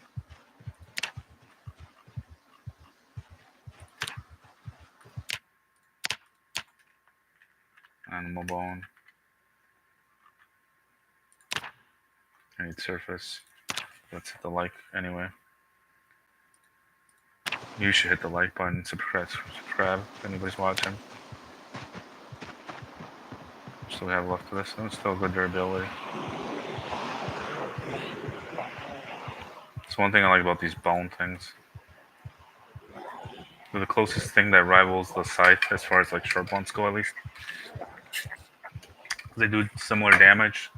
Animal bone. I need surface. Let's hit the like anyway. You should hit the like button, subscribe if anybody's watching. So we have left of this, and it's still good durability. It's one thing I like about these bone things. They're the closest thing that rivals the scythe as far as like short blunts go, at least. They do similar damage.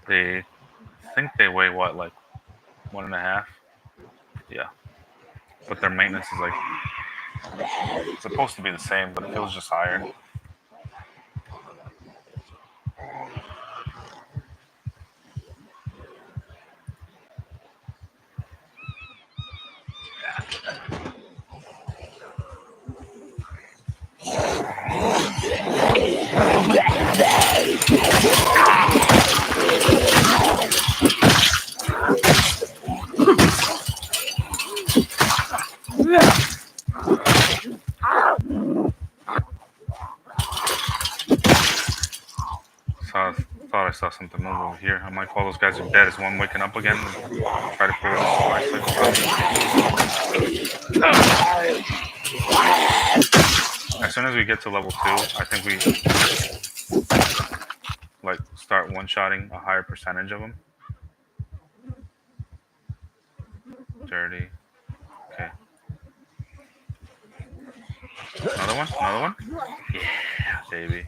They think they weigh what, like 1.5? Yeah. But their maintenance is like supposed to be the same, but it feels just higher. Thought I saw something move over here. I might call those guys are dead. Is one waking up again? Try to pull this bicycle. As soon as we get to level 2, I think we like start one-shotting a higher percentage of them. Dirty. Okay. Another one? Another one? Yeah, baby.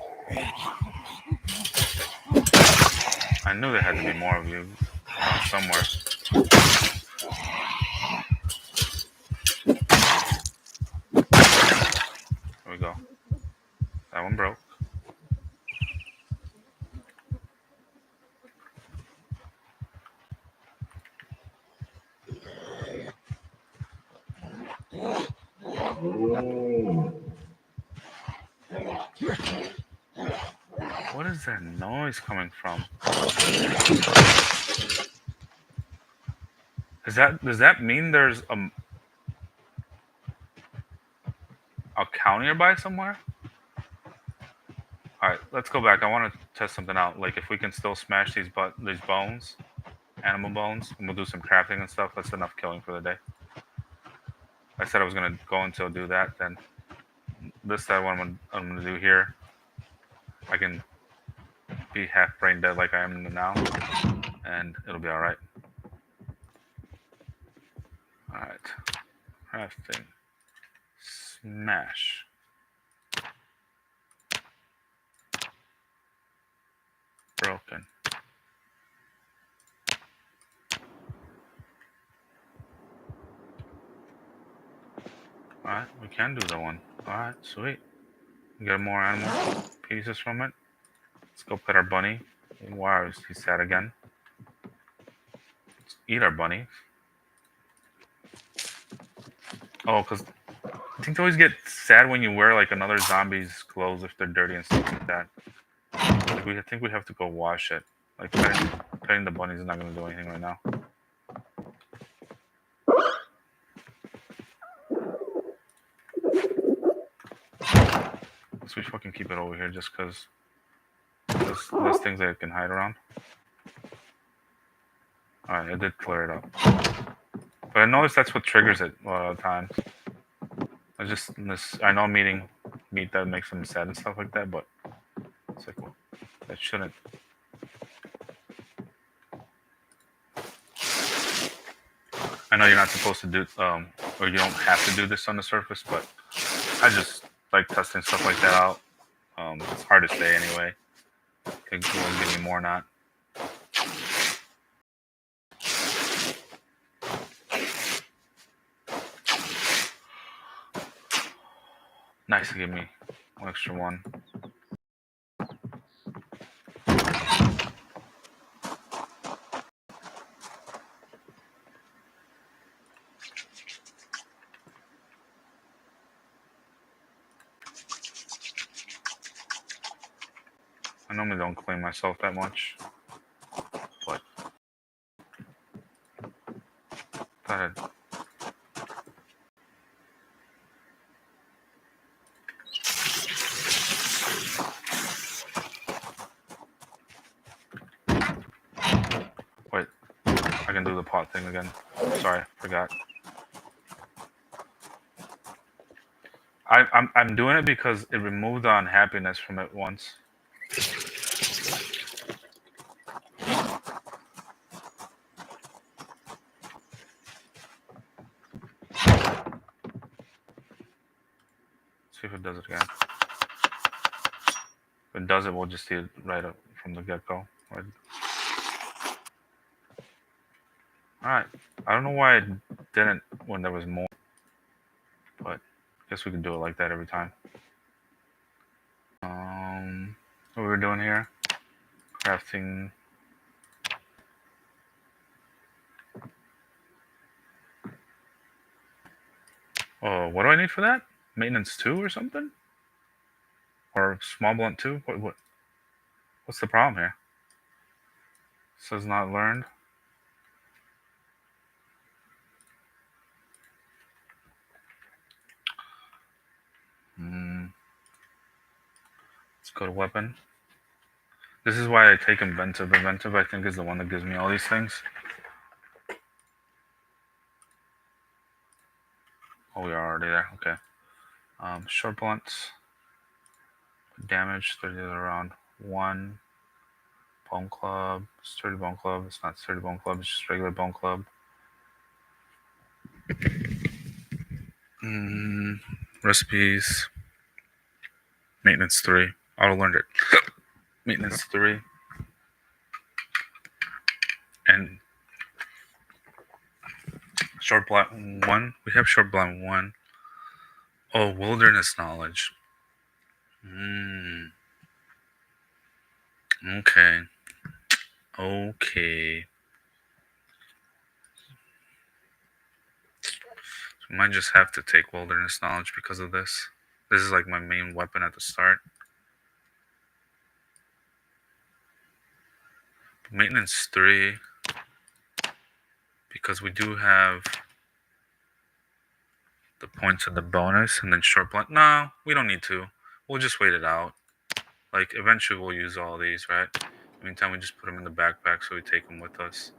I knew there had to be more of you somewhere. Here we go. That one broke. What is that noise coming from? Does that mean there's a cow nearby somewhere? All right, let's go back. I want to test something out. Like if we can still smash these bones, animal bones, and we'll do some crafting and stuff. That's enough killing for the day. I said I was gonna go until do that. Then this that what I'm gonna do here. I can be half brain dead like I am now, and it'll be all right. All right, crafting, smash. Broken. Alright, we can do that one. Alright, sweet. We get more animal pieces from it. Let's go pet our bunny. Wow, he's sad again. Let's eat our bunny. Oh, because I think they always get sad when you wear like another zombie's clothes if they're dirty and stuff like that. Like I think we have to go wash it. Like petting the bunny is not going to do anything right now. So we fucking keep it over here just because there's less things that it can hide around. Alright, I did clear it up. But I noticed that's what triggers it a lot of times. I know I'm eating meat that makes them sad and stuff like that, but it's like, well, that shouldn't. I know you're not supposed to do, or you don't have to do this on the surface, but I just like testing stuff like that out. It's hard to say anyway. It will give me more or not. Nice to give me an extra one. I normally don't clean myself that much, but thought I'd. Wait, I can do the pot thing again. Sorry, forgot. I'm doing it because it removed the unhappiness from it once. See if it does it again. If it does it, we'll just see it right up from the get-go. Right. Alright. I don't know why it didn't when there was more, but I guess we can do it like that every time. What we're doing here? Crafting. Oh, what do I need for that? Maintenance 2 or something? Or small blunt 2? What's the problem here? It says not learned. Let's go to weapon. This is why I take inventive. Inventive, I think, is the one that gives me all these things. Oh, we are already there. Okay. Short blunts. Damage 30 around 1. Bone club. Sturdy bone club. It's not sturdy bone club. It's just regular bone club. Recipes. Maintenance 3. Auto learned it. Maintenance 3. And short blunt 1. We have short blunt 1. Oh, wilderness knowledge. Okay. Okay. So I might just have to take wilderness knowledge because of this. This is like my main weapon at the start. Maintenance 3, because we do have the points of the bonus, and then short blunt. No, we don't need to. We'll just wait it out. Like, eventually we'll use all these, right? In the meantime, we just put them in the backpack so we take them with us.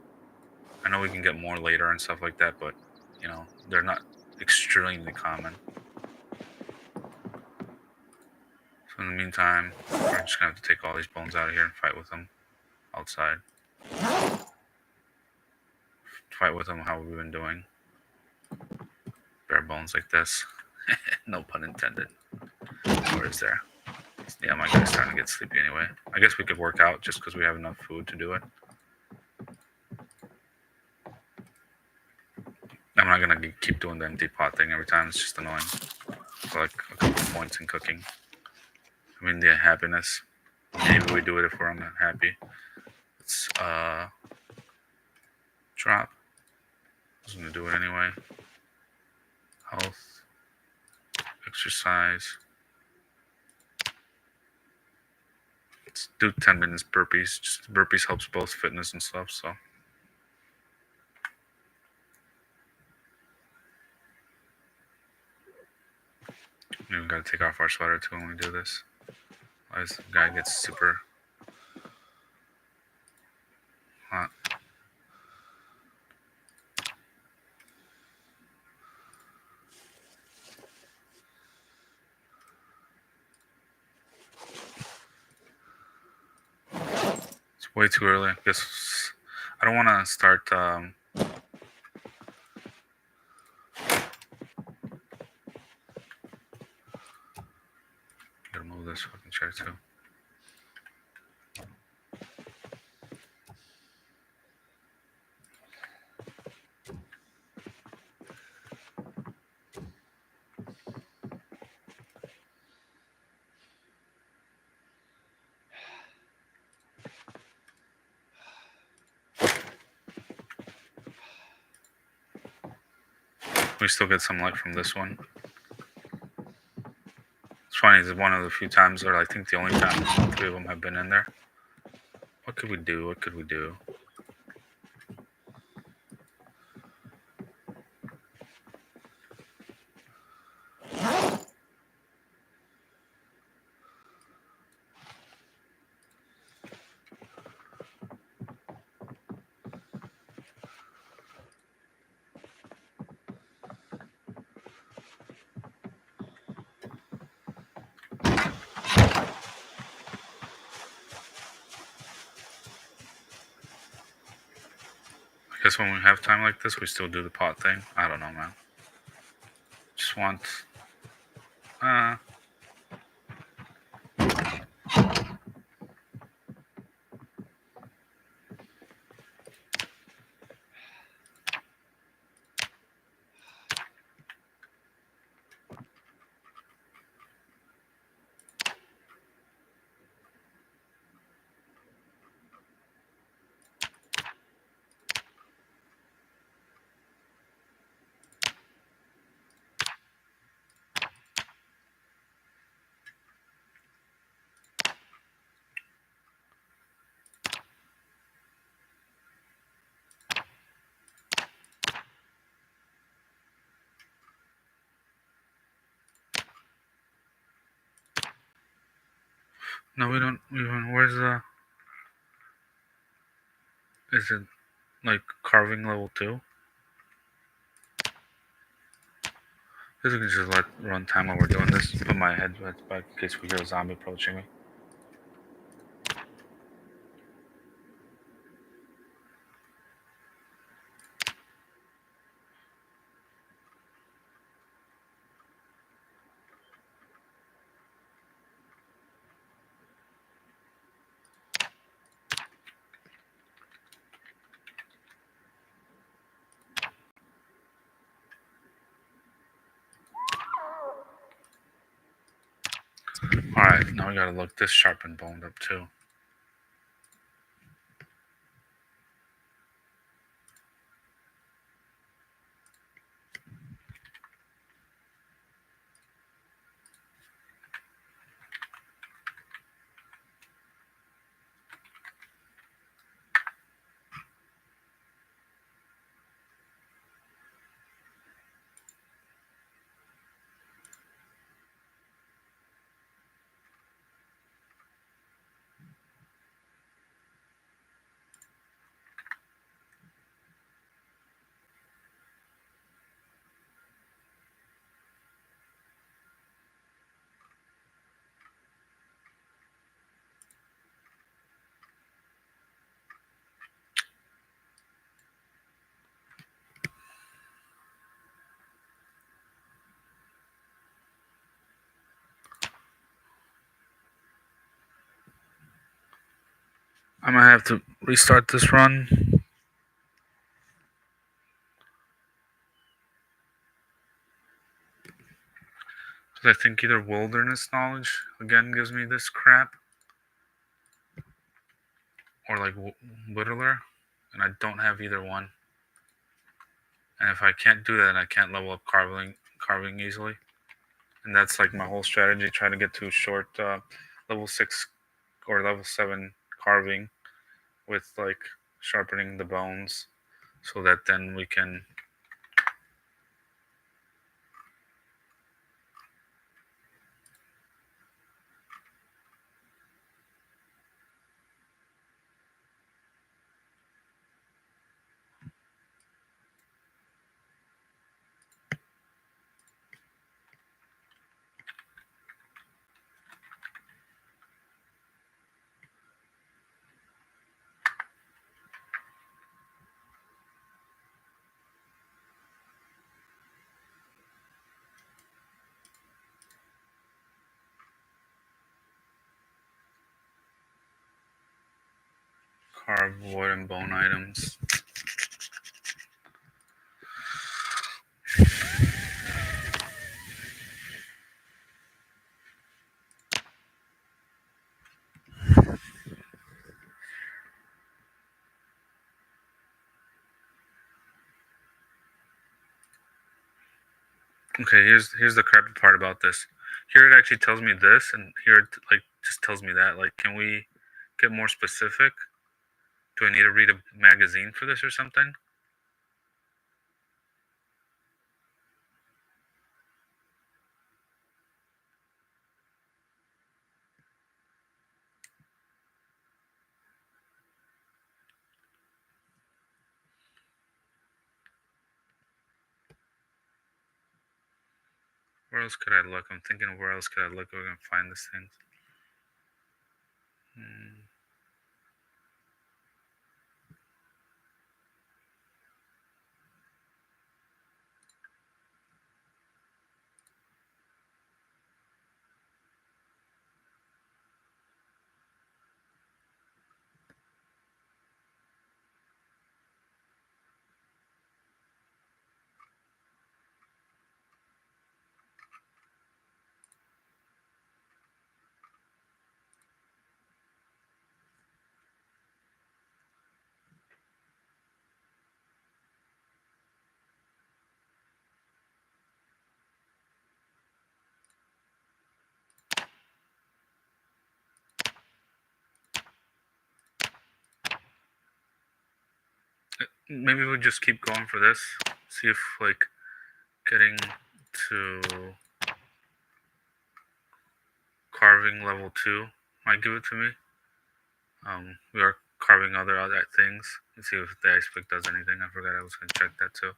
I know we can get more later and stuff like that, but, you know, they're not extremely common. So in the meantime, we're just going to have to take all these bones out of here and fight with them outside. Fight with them how we've been doing. Bare bones like this. No pun intended. Or is there? Yeah, my guy's starting to get sleepy anyway. I guess we could work out just because we have enough food to do it. I'm not gonna keep doing the empty pot thing every time. It's just annoying. For like a couple points in cooking. I mean, the happiness. Maybe we do it if we're unhappy. Let's drop. I was gonna do it anyway. Health, exercise. Let's do 10 minutes burpees. Just burpees helps both fitness and stuff. So. We gotta take off our sweater too when we do this. Otherwise, the guy gets super hot. It's way too early. I guess I don't want to start. Gotta move this fucking chair too. We still get some light from this one. It's funny, it's one of the few times, or I think the only time all three of them have been in there. What could we do? What could we do? I guess when we have time like this, we still do the pot thing. I don't know, man. Just want. No, we don't even. Where's the. Is it like carving level 2? I guess we can just let run time while we're doing this. Put my headset back in case we hear a zombie approaching me. Alright, now we gotta look this sharp and boned up too. I might have to restart this run. Because I think either wilderness knowledge again gives me this crap, or like whittler, and I don't have either one. And if I can't do that, I can't level up carving easily. And that's like my whole strategy: try to get to short level 6 or level 7 carving with like sharpening the bones, so that then we can carve wood and bone items. Okay, here's the crappy part about this. Here it actually tells me this, and here it like just tells me that. Like, can we get more specific? Do I need to read a magazine for this or something? Where else could I look? I'm thinking of where else could I look if we can find this thing. Hmm. Maybe we'll just keep going for this. See if like getting to carving level 2 might give it to me. We are carving other things. Let's see if the ice pick does anything. I forgot I was gonna check that too.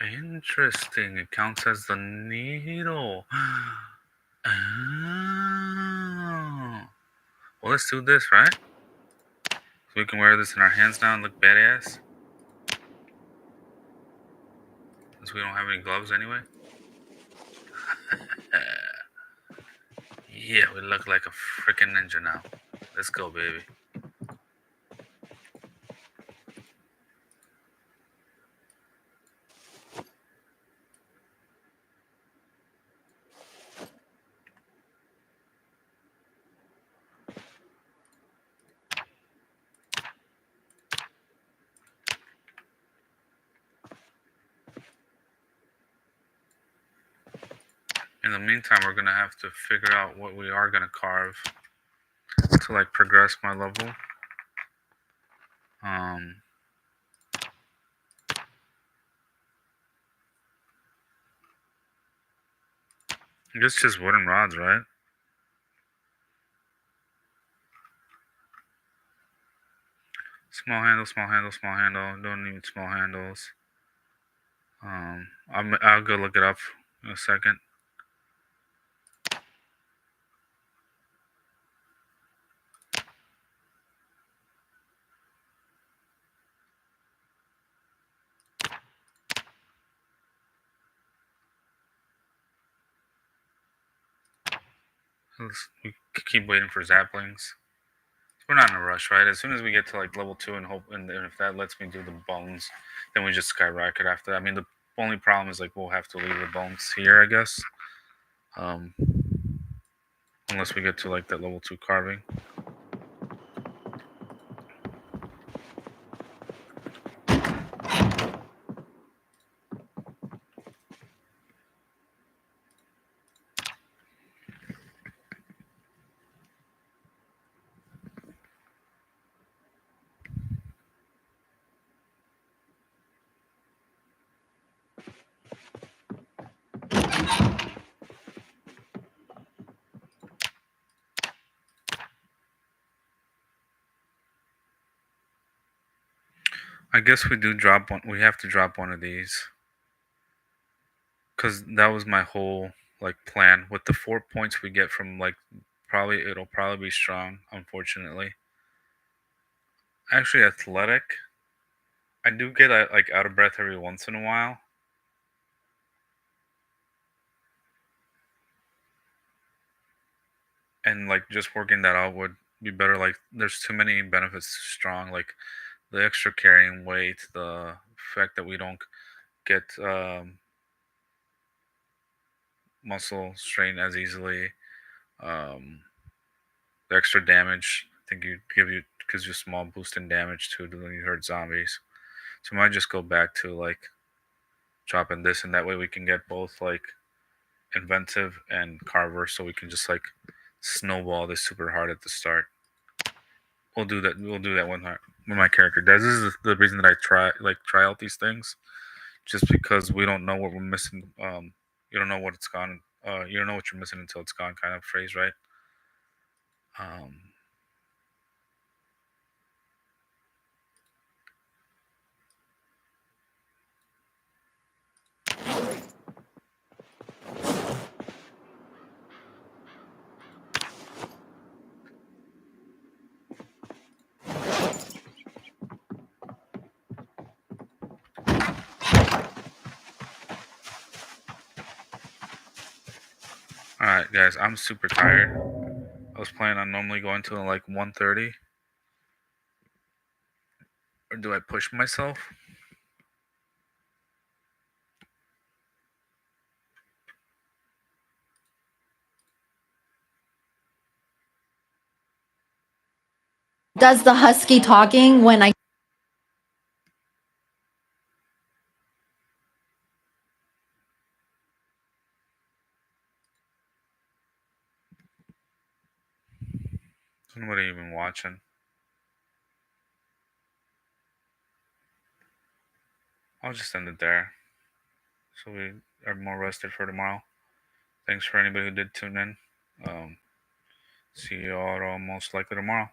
Interesting. It counts as the needle. Oh. Well, let's do this, right? So we can wear this in our hands now and look badass. Since we don't have any gloves anyway. Yeah, we look like a freaking ninja now. Let's go, baby. In the meantime, we're gonna have to figure out what we are gonna carve to like progress my level. I guess just wooden rods, right? Small handle, small handle, small handle. Don't need small handles. I'll go look it up in a second. We keep waiting for Zaplings. We're not in a rush, right? As soon as we get to like level 2 and hope, and if that lets me do the bones, then we just skyrocket after that. I mean, the only problem is like we'll have to leave the bones here, I guess. Um, unless we get to like that level 2 carving. I guess we do drop one. We have to drop one of these. Because that was my whole like plan. With the 4 points we get from like it'll probably be strong, unfortunately. Actually athletic. I do get like out of breath every once in a while. And like just working that out would be better. Like there's too many benefits to strong, like the extra carrying weight, the fact that we don't get muscle strain as easily, um, the extra damage. I think gives you a small boost in damage too when you hurt zombies. So I might just go back to like dropping this, and that way we can get both like inventive and carver, so we can just like snowball this super hard at the start. We'll do that. We'll do that when my character does. This is the reason that I try out these things, just because we don't know what we're missing. You don't know what it's gone. You don't know what you're missing until it's gone. Kind of phrase, right? Um, all right, guys. I'm super tired. I was planning on normally going to like 1:30, or do I push myself? Does the husky talking when I Nobody even watching. I'll just end it there, so we are more rested for tomorrow. Thanks for anybody who did tune in. See you all most likely tomorrow.